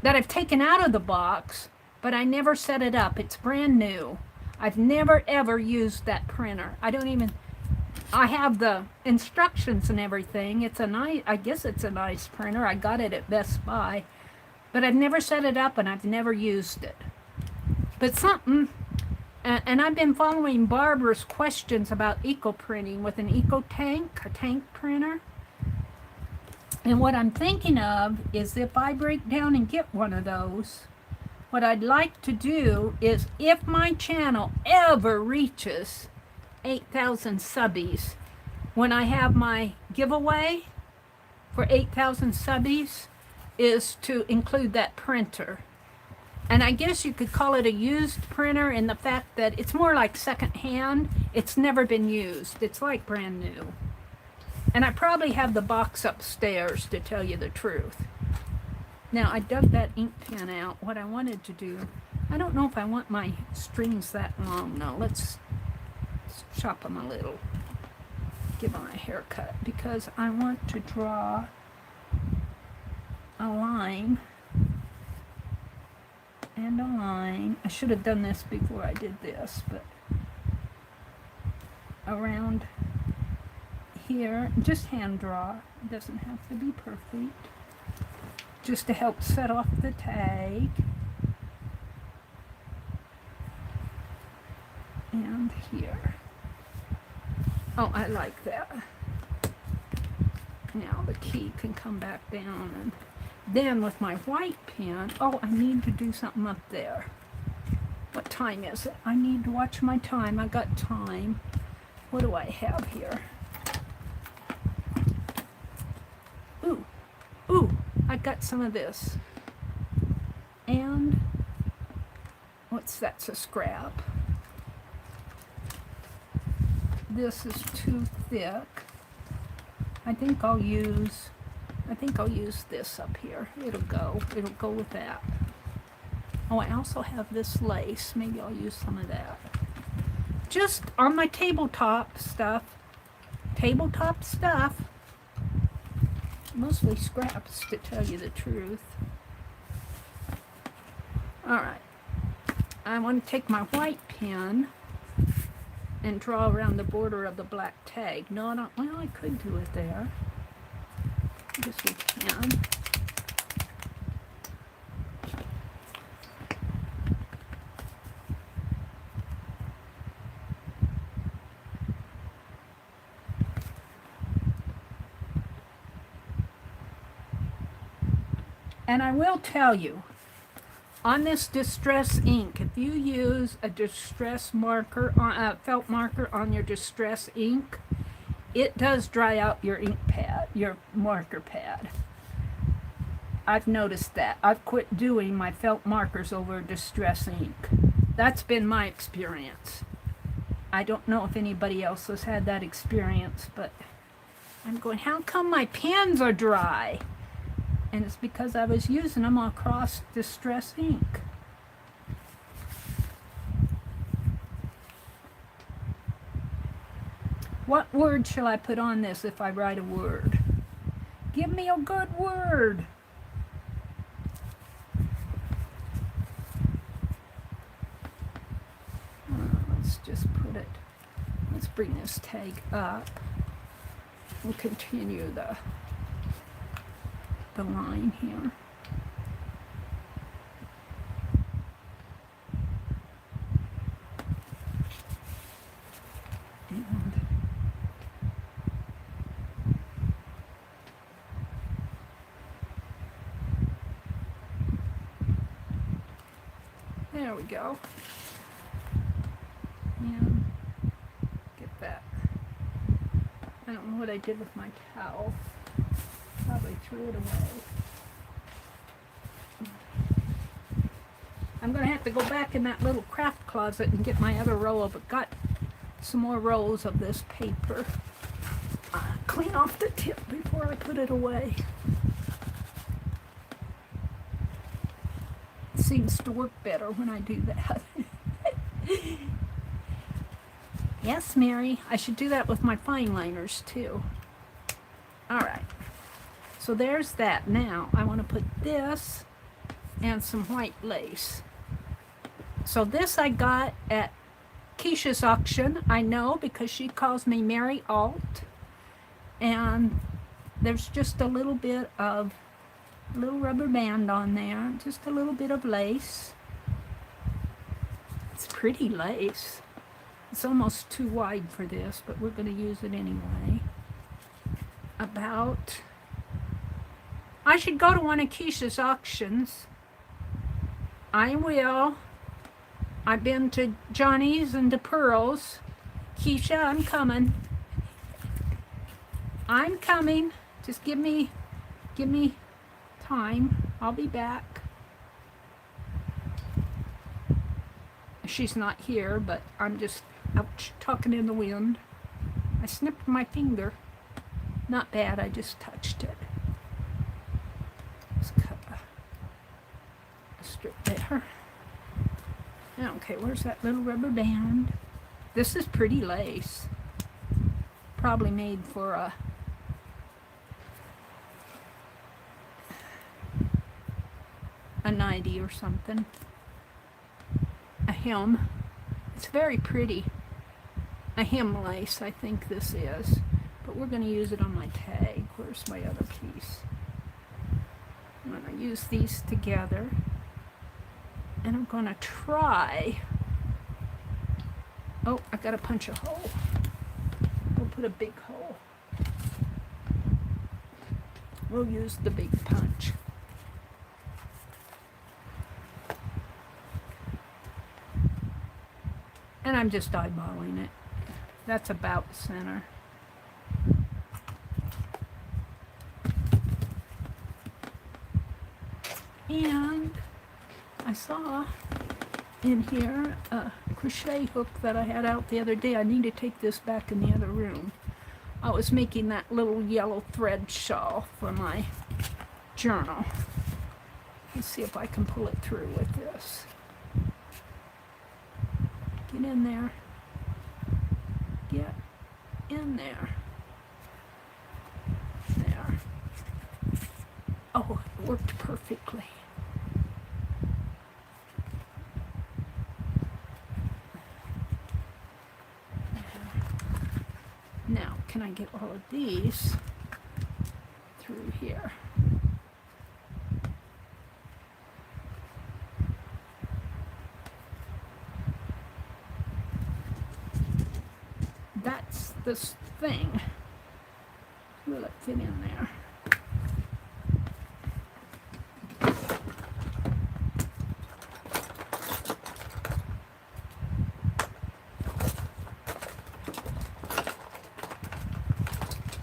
that I've taken out of the box, but I never set it up. It's brand new. I've never ever used that printer. I have the instructions and everything. It's a nice, I guess it's a nice printer. I got it at Best Buy, but I've never set it up and I've never used it. But something, and I've been following Barbara's questions about eco printing with an eco tank, a tank printer. And what I'm thinking of is if I break down and get one of those, what I'd like to do is, if my channel ever reaches 8,000 subbies, when I have my giveaway for 8,000 subbies, is to include that printer. And I guess you could call it a used printer in the fact that it's more like secondhand. It's never been used. It's like brand new. And I probably have the box upstairs, to tell you the truth. Now, I dug that ink pen out. What I wanted to do, I don't know if I want my strings that long. No, let's chop them a little. Give them a haircut, because I want to draw a line and a line. I should have done this before I did this, but around here, just hand draw. It doesn't have to be perfect. Just to help set off the tag. And here. Oh, I like that. Now the key can come back down, and then with my white pen, oh, I need to do something up there. What time is it? I need to watch my time. I got time. What do I have here? Ooh, I got some of this. And what's that's a scrap. This is too thick. I think I'll use this up here. It'll go with that. Oh, I also have this lace. Maybe I'll use some of that. Just on my tabletop stuff. Mostly scraps, to tell you the truth. Alright. I want to take my white pen and draw around the border of the black tag. No, I don't. Well, I could do it there. I guess we can. And I will tell you, on this distress ink, if you use a distress marker, a felt marker on your distress ink, it does dry out your ink pad, your marker pad. I've noticed that. I've quit doing my felt markers over distress ink. That's been my experience. I don't know if anybody else has had that experience, but I'm going, how come my pens are dry? And it's because I was using them across distress ink. What word shall I put on this if I write a word? Give me a good word. Let's just put it, let's bring this tag up. We'll continue the line here. And there we go. And get that. I don't know what I did with my towel. Probably threw it away. I'm going to have to go back in that little craft closet and get my other roll of, got some more rolls of this paper. Clean off the tip before I put it away. It seems to work better when I do that. Yes, Mary, I should do that with my fine liners too. All right. So there's that. Now I want to put this and some white lace. So this I got at Keisha's auction. I know because she calls me Mary Alt. And there's just a little bit of little rubber band on there. Just a little bit of lace. It's pretty lace. It's almost too wide for this, but we're going to use it anyway. I should go to one of Keisha's auctions. I will. I've been to Johnny's and to Pearl's. Keisha, I'm coming. I'm coming. Just give me time. I'll be back. She's not here, but I'm just out talking in the wind. I snipped my finger. Not bad, I just touched it. Let's cut a strip there. Okay, where's that little rubber band? This is pretty lace. Probably made for a nightie or something. A hem. It's very pretty. A hem lace, I think this is. But we're going to use it on my tag. Where's my other piece? I'm going to use these together. And I'm going to try. Oh, I got to punch a hole. We'll put a big hole. We'll use the big punch. And I'm just eyeballing it. That's about the center. And I saw in here a crochet hook that I had out the other day. I need to take this back in the other room. I was making that little yellow thread shawl for my journal. Let's see if I can pull it through with this. Get in there. Get in there. There. Oh, it worked perfectly. Now, can I get all of these through here? That's this thing. Will it fit in there?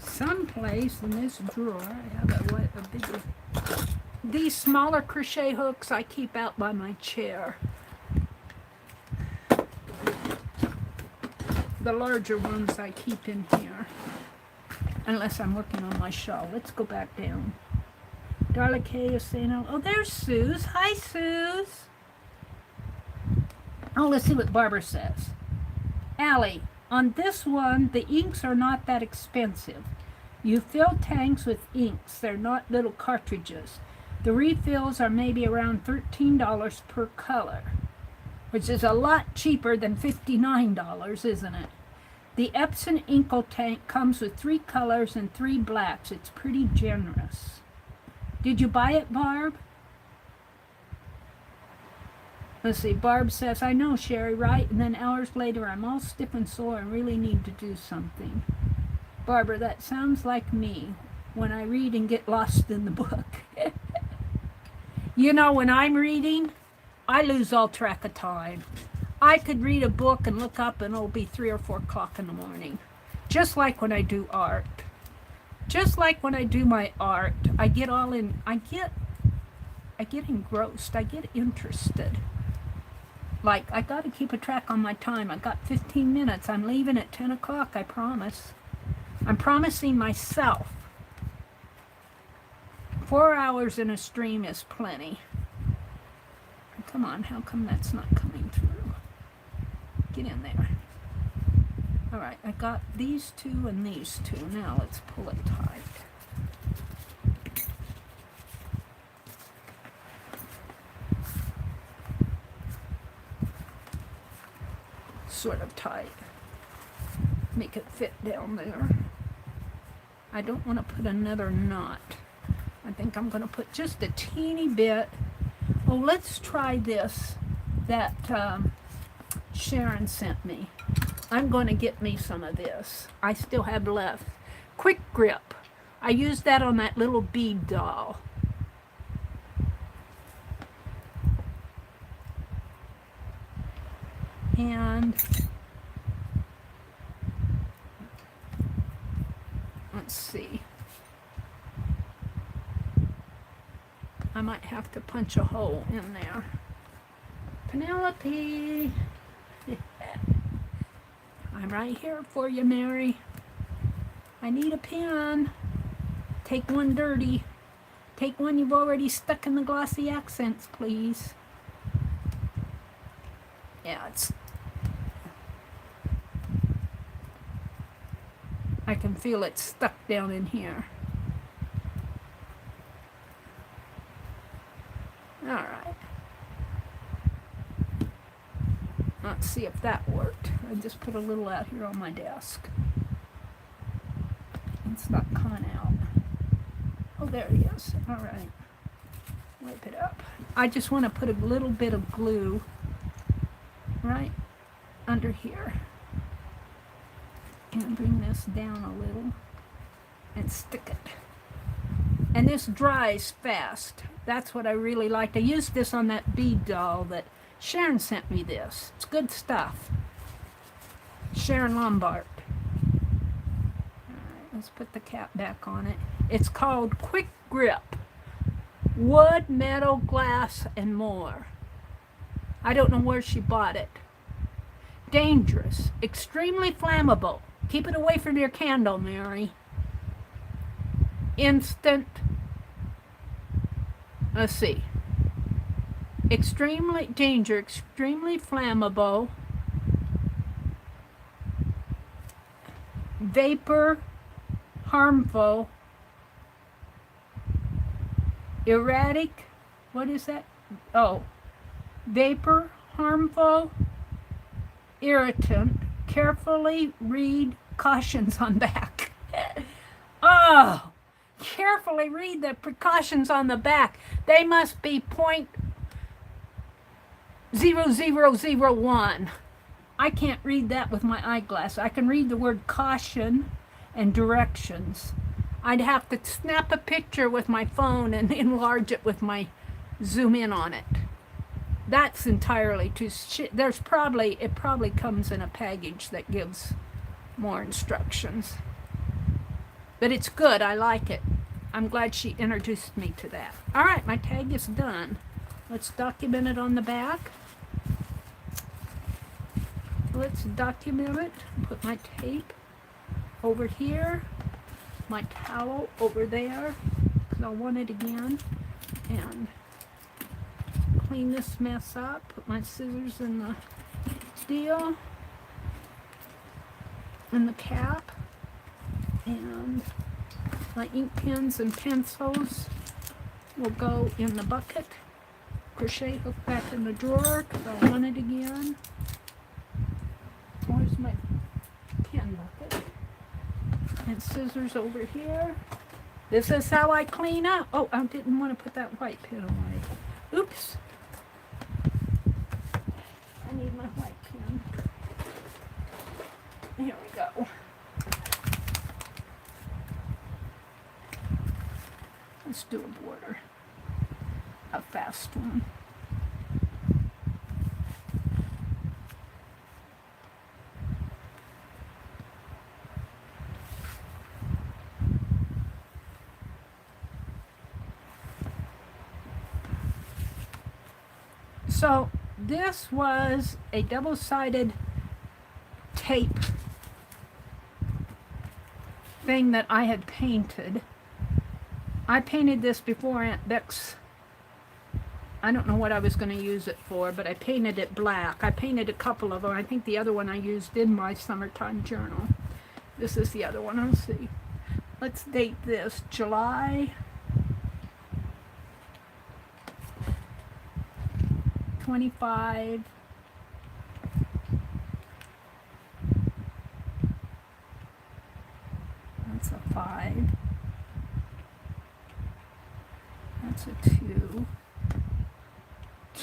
Someplace in this drawer, I have a bigger. These smaller crochet hooks I keep out by my chair. The larger ones I keep in here, unless I'm working on my shawl. Let's go back down. Darla K is saying, oh, there's Suze. Hi, Suze. Oh, let's see what Barbara says. Allie, on this one, the inks are not that expensive. You fill tanks with inks. They're not little cartridges. The refills are maybe around $13 per color, which is a lot cheaper than $59, isn't it? The Epson Inkle tank comes with 3 colors and 3 blacks. It's pretty generous. Did you buy it, Barb? Let's see, Barb says, I know, Sherry, right? And then hours later, I'm all stiff and sore and really need to do something. Barbara, that sounds like me when I read and get lost in the book. You know, when I'm reading, I lose all track of time. I could read a book and look up and it'll be 3 or 4 o'clock in the morning. Just like when I do art. Just like when I do my art, I get all in, I get engrossed, I get interested. Like, I got to keep a track on my time. I got 15 minutes. I'm leaving at 10 o'clock, I promise. I'm promising myself. 4 hours in a stream is plenty. Come on, how come that's not coming through? Get in there. All right, I got these 2 and these 2. Now let's pull it tight. sort of tight. Make it fit down there. I don't want to put another knot. I think I'm going to put just a teeny bit. Oh, let's try this that Sharon sent me. I'm going to get me some of this. I still have left. Quick Grip. I used that on that little bead doll. And let's see. I might have to punch a hole in there. Penelope. I'm right here for you, Mary. I need a pen. Take one dirty. Take one you've already stuck in the glossy accents, please. Yeah, I can feel it stuck down in here. All right. Let's see if that worked. I just put a little out here on my desk. It's not coming out. Oh, there it is. All right. Wipe it up. I just want to put a little bit of glue right under here. And bring this down a little and stick it. And this dries fast. That's what I really liked. I used this on that bead doll that Sharon sent me this. It's good stuff. Sharon Lombard. Alright, let's put the cap back on it. It's called Quick Grip. Wood, metal, glass, and more. I don't know where she bought it. Dangerous. Extremely flammable. Keep it away from your candle, Mary. Instant. Let's see. Extremely danger, extremely flammable. Vapor, harmful. Erratic. What is that? Oh. Vapor, harmful. Irritant. Carefully read cautions on back. Oh, carefully read the precautions on the back. They must be 0.0001. I can't read that with my eyeglass. I can read the word caution and directions. I'd have to snap a picture with my phone and enlarge it with my zoom in on it. That's entirely too there's probably, it probably comes in a package that gives more instructions. But it's good, I like it. I'm glad she introduced me to that. All right, my tag is done. Let's document it on the back. Let's document it. Put my tape over here. My towel over there, because I'll want it again. And clean this mess up. Put my scissors in the deal. In the cap. And my ink pens and pencils will go in the bucket. Crochet hook back in the drawer, because I want it again. Where's my pen bucket? And scissors over here. This is how I clean up. Oh, I didn't want to put that white pen away. Oops. I need my white pen. Here we go. Let's do a border. A fast one. So this was a double-sided tape thing that I had painted. I painted this before Aunt Beck's. I don't know what I was going to use it for, but I painted it black. I painted a couple of them. I think the other one I used in my summertime journal. This is the other one. I'll see. Let's date this. July 25,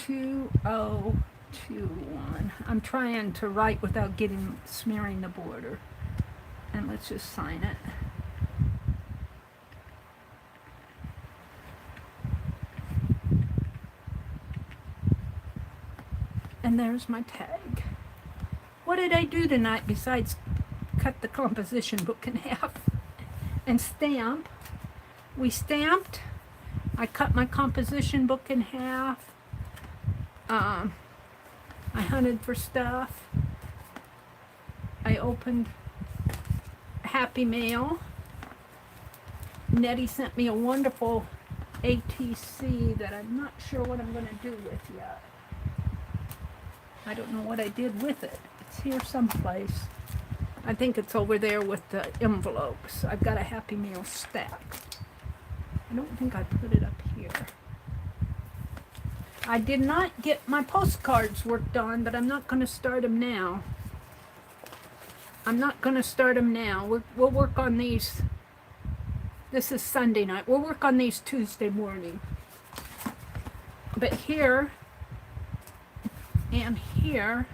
2021. I'm trying to write without smearing the border. And let's just sign it. And there's my tag. What did I do tonight besides cut the composition book in half and stamp? We stamped. I cut my composition book in half. I hunted for stuff. I opened Happy Mail. Nettie sent me a wonderful ATC that I'm not sure what I'm going to do with yet. I don't know what I did with it. It's here someplace. I think it's over there with the envelopes. I've got a Happy Meal stack. I don't think I put it up here. I did not get my postcards worked on, but I'm not going to start them now. We'll work on these. This is Sunday night. We'll work on these Tuesday morning. But here and here,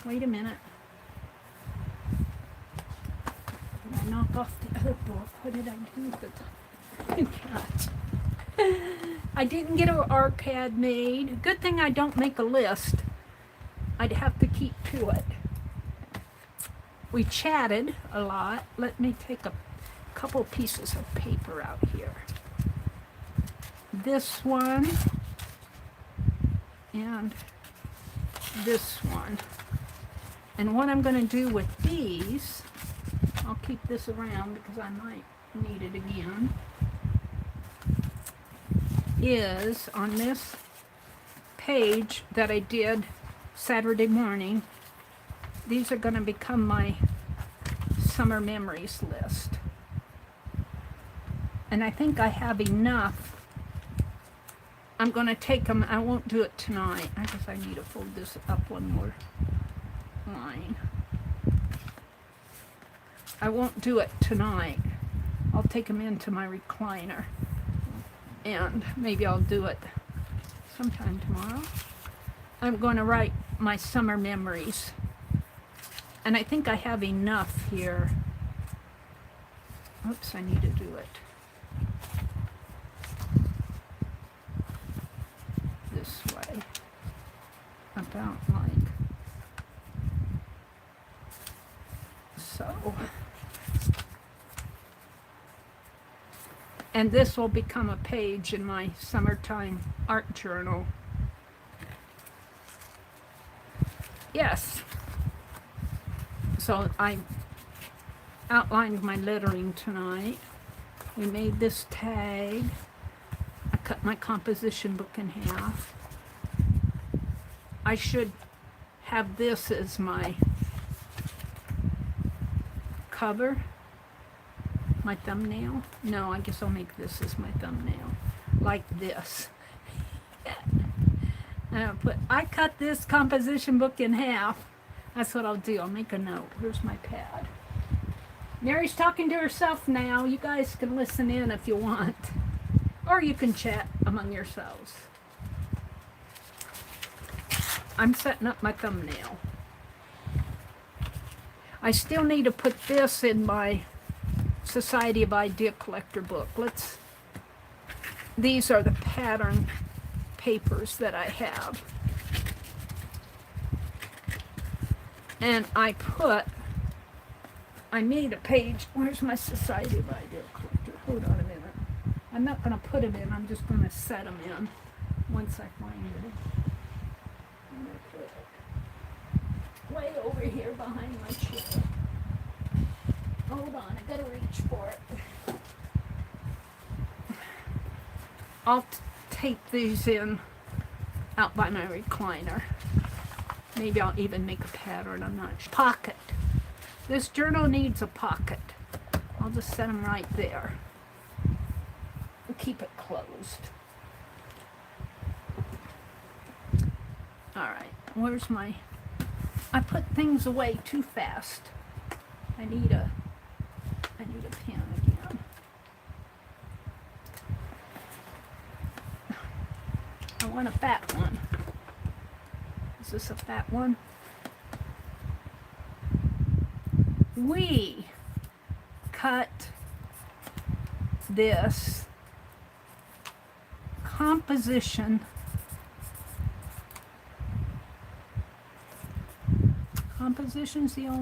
wait a minute. Did I knock off the other book? What did I do with it? I didn't get an arcade made. Good thing I don't make a list. I'd have to keep to it. We chatted a lot. Let me take a couple pieces of paper out here. This one and this one. And what I'm going to do with these, I'll keep this around because I might need it again, is on this page that I did Saturday morning, these are going to become my summer memories list. And I think I have enough. I'm going to take them. I won't do it tonight. I guess I need to fold this up one more line. I won't do it tonight. I'll take them into my recliner. And maybe I'll do it sometime tomorrow. I'm going to write my summer memories. And I think I have enough here. Oops, I need to do it this way. About like so. And this will become a page in my summertime art journal. Yes. So I outlined my lettering tonight. We made this tag. I cut my composition book in half. I should have this as my cover, my thumbnail. No, I guess I'll make this as my thumbnail, like this. And I cut this composition book in half. That's what I'll do. I'll make a note. Here's my pad. Mary's talking to herself now. You guys can listen in if you want. Or you can chat among yourselves. I'm setting up my thumbnail. I still need to put this in my Society of Idea Collector book. These are the pattern papers that I have. And I made a page. Where's my Society of Idea Collector? Hold on a minute. I'm not going to put them in. I'm just going to set them in once I find it. I'm going to put it way over here behind my chair. Hold on. I got to reach for it. I'll tape these in out by my recliner. Maybe I'll even make a pattern. I'm not sure. Pocket. This journal needs a pocket. I'll just set them right there. We'll keep it closed. Alright, where's my... I put things away too fast. I need a pen again. I want a fat one. Is this a fat one? We cut this composition COMPOSITION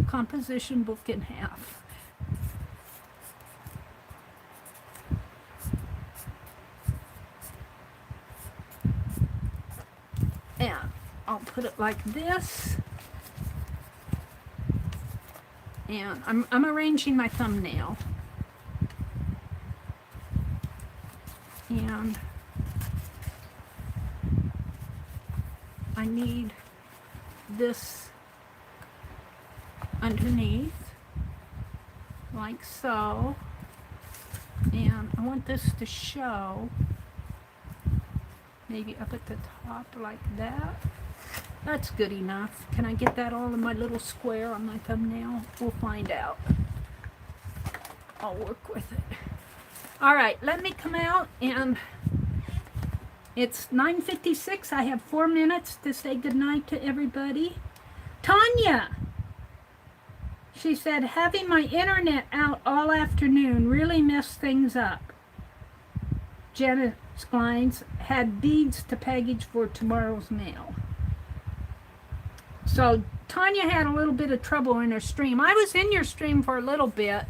composition book in half. And I'll put it like this. And I'm arranging my thumbnail. And I need this underneath, like so. And I want this to show maybe up at the top like that. That's good enough. Can I get that all in my little square on my thumbnail? We'll find out. I'll work with it. All right, let me come out, and it's 9:56. I have 4 minutes to say goodnight to everybody. Tanya! She said, having my internet out all afternoon really messed things up. Janet Sklines had beads to package for tomorrow's mail. So Tanya had a little bit of trouble in her stream. I was in your stream for a little bit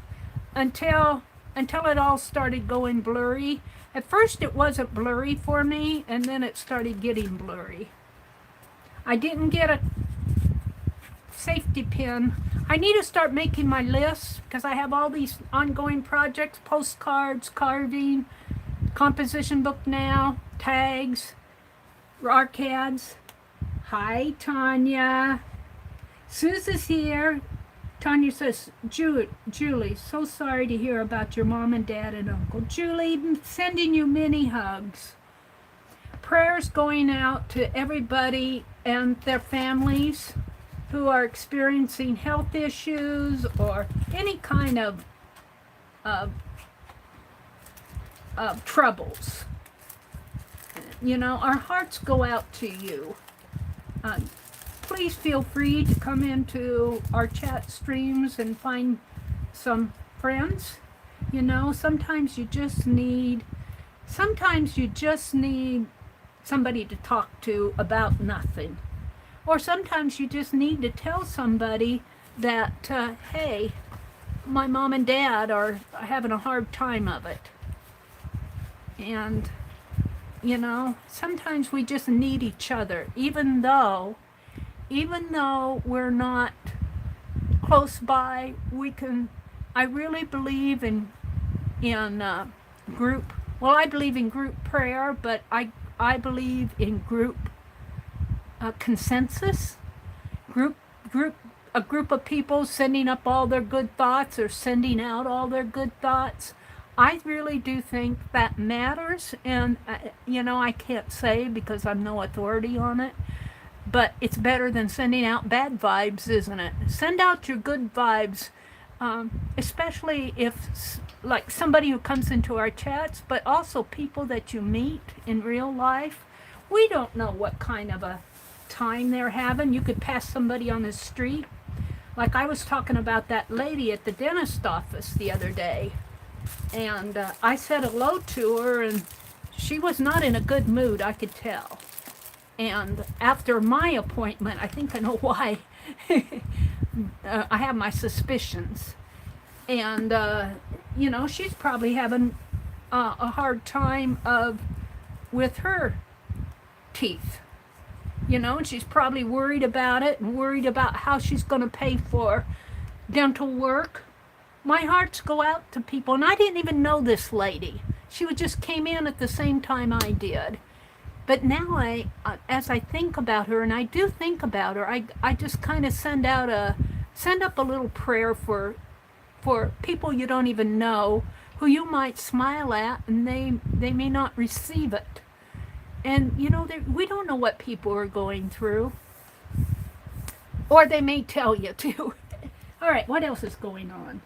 until it all started going blurry. At first it wasn't blurry for me, and then it started getting blurry. I didn't get a safety pin. I need to start making my lists because I have all these ongoing projects, postcards, carving, composition book now, tags, arcads. Hi, Tanya. Susan's here. Tanya says, Julie, so sorry to hear about your mom and dad and uncle. Julie, sending you many hugs. Prayers going out to everybody and their families who are experiencing health issues or any kind of troubles. You know, our hearts go out to you. Please feel free to come into our chat streams and find some friends. You know, sometimes you just need somebody to talk to about nothing. Or sometimes you just need to tell somebody that, hey, my mom and dad are having a hard time of it. And, you know, sometimes we just need each other, even though we're not close by. I really believe in group. Well, I believe in group prayer, but I believe in group consensus. A group of people sending up all their good thoughts or sending out all their good thoughts. I really do think that matters, and you know, I can't say because I'm no authority on it, but it's better than sending out bad vibes, isn't it? Send out your good vibes, especially if, like, somebody who comes into our chats, but also people that you meet in real life. We don't know what kind of a time they're having. You could pass somebody on the street. Like I was talking about that lady at the dentist office the other day, and I said hello to her, and she was not in a good mood, I could tell. And after my appointment, I think I know why. I have my suspicions. And, you know, she's probably having a hard time with her teeth. You know, and she's probably worried about it and worried about how she's going to pay for dental work. My hearts go out to people, and I didn't even know this lady. She just came in at the same time I did. But now as I think about her, and I do think about her, I just kind of send up a little prayer for people you don't even know, who you might smile at, and they may not receive it. And, you know, we don't know what people are going through. Or they may tell you to. All right, what else is going on?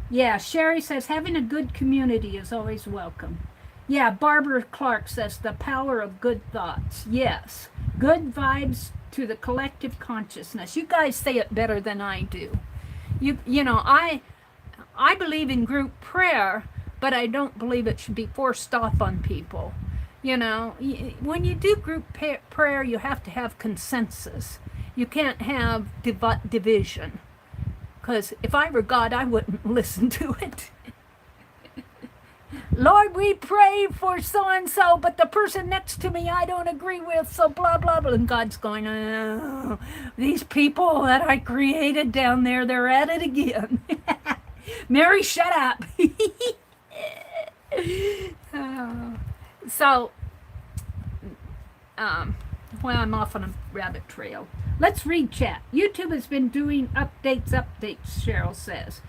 Yeah, Sherry says having a good community is always welcome. Yeah, Barbara Clark says the power of good thoughts. Yes, good vibes to the collective consciousness. You guys say it better than I do. You know, I believe in group prayer, but I don't believe it should be forced off on people. You know, when you do group prayer, you have to have consensus. You can't have division. Because if I were God, I wouldn't listen to it. Lord, we pray for so-and-so, but the person next to me I don't agree with, so blah, blah, blah. And God's going, oh, these people that I created down there, they're at it again. Mary, shut up. So, well, I'm off on a rabbit trail. Let's read chat. YouTube has been doing updates, Cheryl says.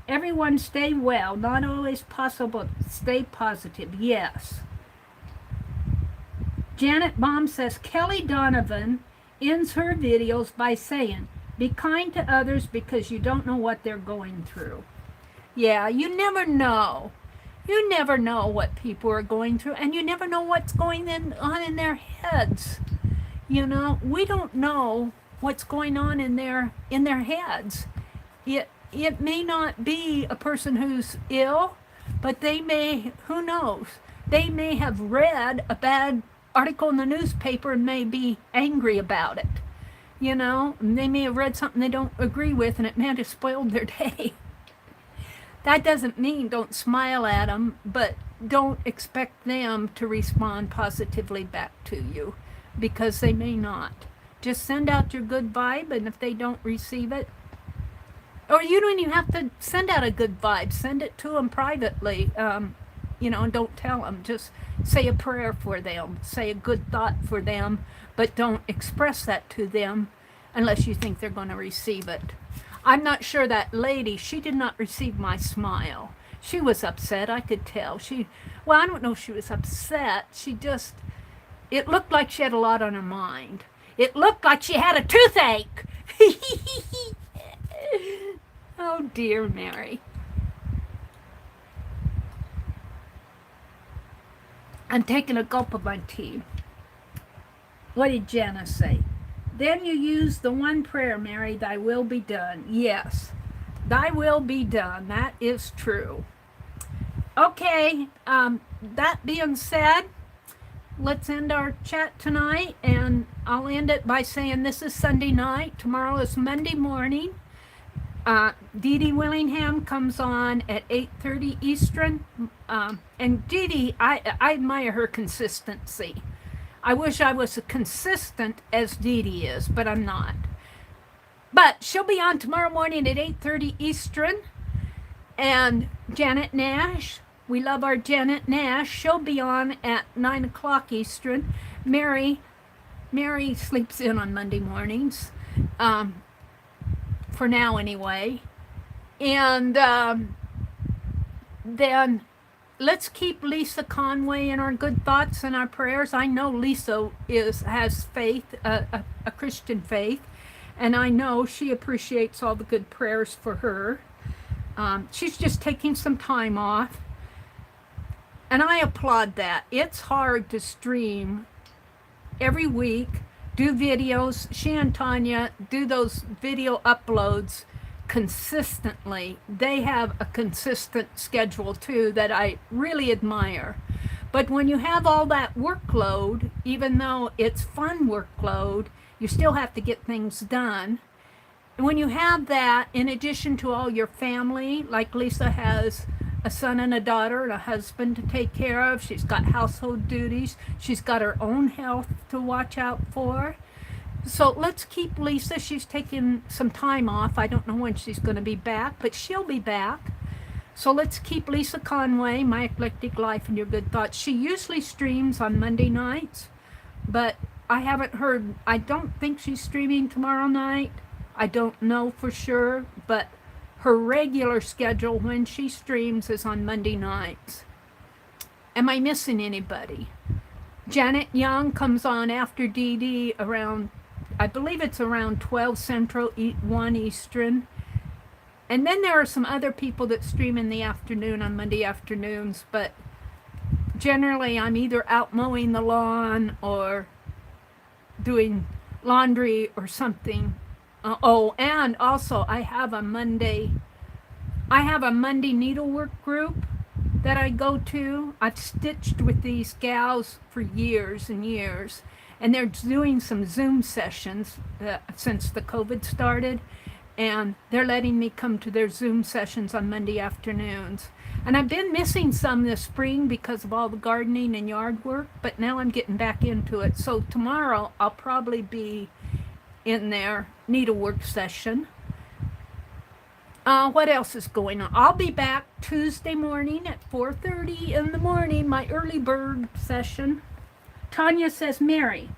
Everyone stay well. Not always possible. Stay positive. Yes. Janet Baum says, Kelly Donovan ends her videos by saying, be kind to others because you don't know what they're going through. Yeah, you never know. You never know what people are going through, and you never know what's going on in their heads. You know, we don't know what's going on in their heads. It may not be a person who's ill, but they may, who knows, they may have read a bad article in the newspaper and may be angry about it. You know, and they may have read something they don't agree with, and it may have spoiled their day. That doesn't mean don't smile at them, but don't expect them to respond positively back to you, because they may not. Just send out your good vibe, and if they don't receive it, or you don't even have to send out a good vibe. Send it to them privately, you know, and don't tell them. Just say a prayer for them. Say a good thought for them, but don't express that to them unless you think they're going to receive it. I'm not sure that lady, she did not receive my smile. She was upset, I could tell. Well, I don't know if she was upset. It looked like she had a lot on her mind. It looked like she had a toothache. Oh, dear Mary. I'm taking a gulp of my tea. What did Jana say? Then you use the one prayer, Mary, thy will be done. Yes, thy will be done. That is true. Okay, that being said, let's end our chat tonight, and I'll end it by saying this is Sunday night. Tomorrow is Monday morning. Dee Dee Willingham comes on at 8:30 Eastern. And Dee Dee, I admire her consistency. I wish I was as consistent as Dee Dee is, but I'm not. But she'll be on tomorrow morning at 8:30 Eastern. And Janet Nash, we love our Janet Nash. She'll be on at 9 o'clock Eastern. Mary sleeps in on Monday mornings. For now anyway. And then let's keep Lisa Conway in our good thoughts and our prayers. I know Lisa has faith, a Christian faith, and I know she appreciates all the good prayers for her. She's just taking some time off, and I applaud that. It's hard to stream every week, do videos. She and Tanya do those video uploads consistently. They have a consistent schedule too that I really admire. But when you have all that workload, even though it's fun workload, you still have to get things done. And when you have that, in addition to all your family, like Lisa has a son and a daughter and a husband to take care of. She's got household duties. She's got her own health to watch out for. So let's keep Lisa. She's taking some time off. I don't know when she's going to be back, but she'll be back. So let's keep Lisa Conway, My Eclectic Life and Your Good Thoughts. She usually streams on Monday nights, but I haven't heard. I don't think she's streaming tomorrow night. I don't know for sure, but her regular schedule when she streams is on Monday nights. Am I missing anybody? Janet Young comes on after Dee Dee around, I believe it's around 12 Central, 1 Eastern. And then there are some other people that stream in the afternoon on Monday afternoons, but generally I'm either out mowing the lawn or doing laundry or something. Oh, and also I have a Monday needlework group that I go to. I've stitched with these gals for years and years, and they're doing some Zoom sessions since the COVID started, and they're letting me come to their Zoom sessions on Monday afternoons. And I've been missing some this spring because of all the gardening and yard work, but now I'm getting back into it. So tomorrow I'll probably be in their needlework session. What else is going on? I'll be back Tuesday morning at 4:30 in the morning, my early bird session. Tanya says, Mary,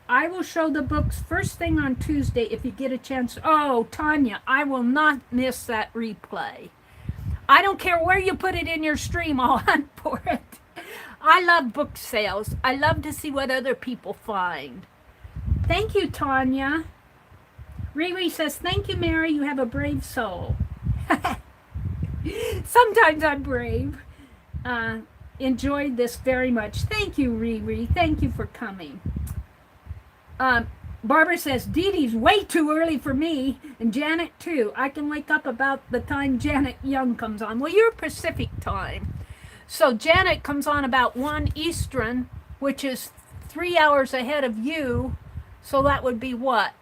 I will show the books first thing on Tuesday if you get a chance. Oh, Tanya, I will not miss that replay. I don't care where you put it in your stream, I'll hunt for it. I love book sales. I love to see what other people find. Thank you, Tanya. Riri says, thank you, Mary. You have a brave soul. Sometimes I'm brave. Enjoyed this very much. Thank you, Riri. Thank you for coming. Barbara says, Dee Dee's way too early for me, and Janet too. I can wake up about the time Janet Young comes on. Well, you're Pacific time. So Janet comes on about 1 Eastern, which is 3 hours ahead of you. So that would be what?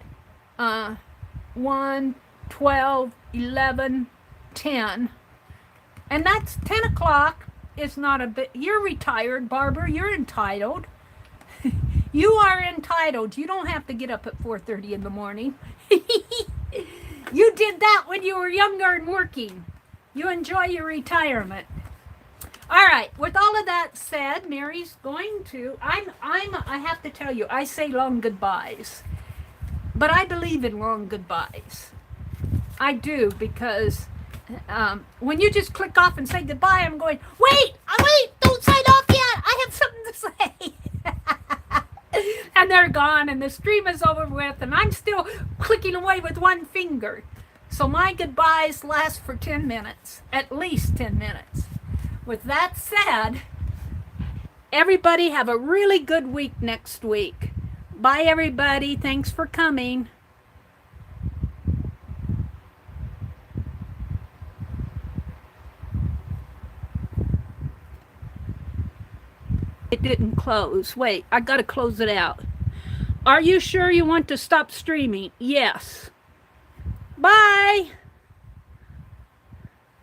1, 12, 11, 10. And that's 10 o'clock. It's not a bit. You're retired, Barbara. You're entitled. You are entitled. You don't have to get up at 4:30 in the morning. You did that when you were younger and working. You enjoy your retirement. All right. With all of that said, Mary's going to. I have to tell you, I say long goodbyes, but I believe in long goodbyes. I do, because when you just click off and say goodbye, I'm going, wait, don't sign off yet. I have something to say. And they're gone, and the stream is over with, and I'm still clicking away with one finger. So my goodbyes last for 10 minutes, at least 10 minutes. With that said, everybody have a really good week next week. Bye, everybody. Thanks for coming. It didn't close. Wait, I gotta close it out. Are you sure you want to stop streaming? Yes. Bye.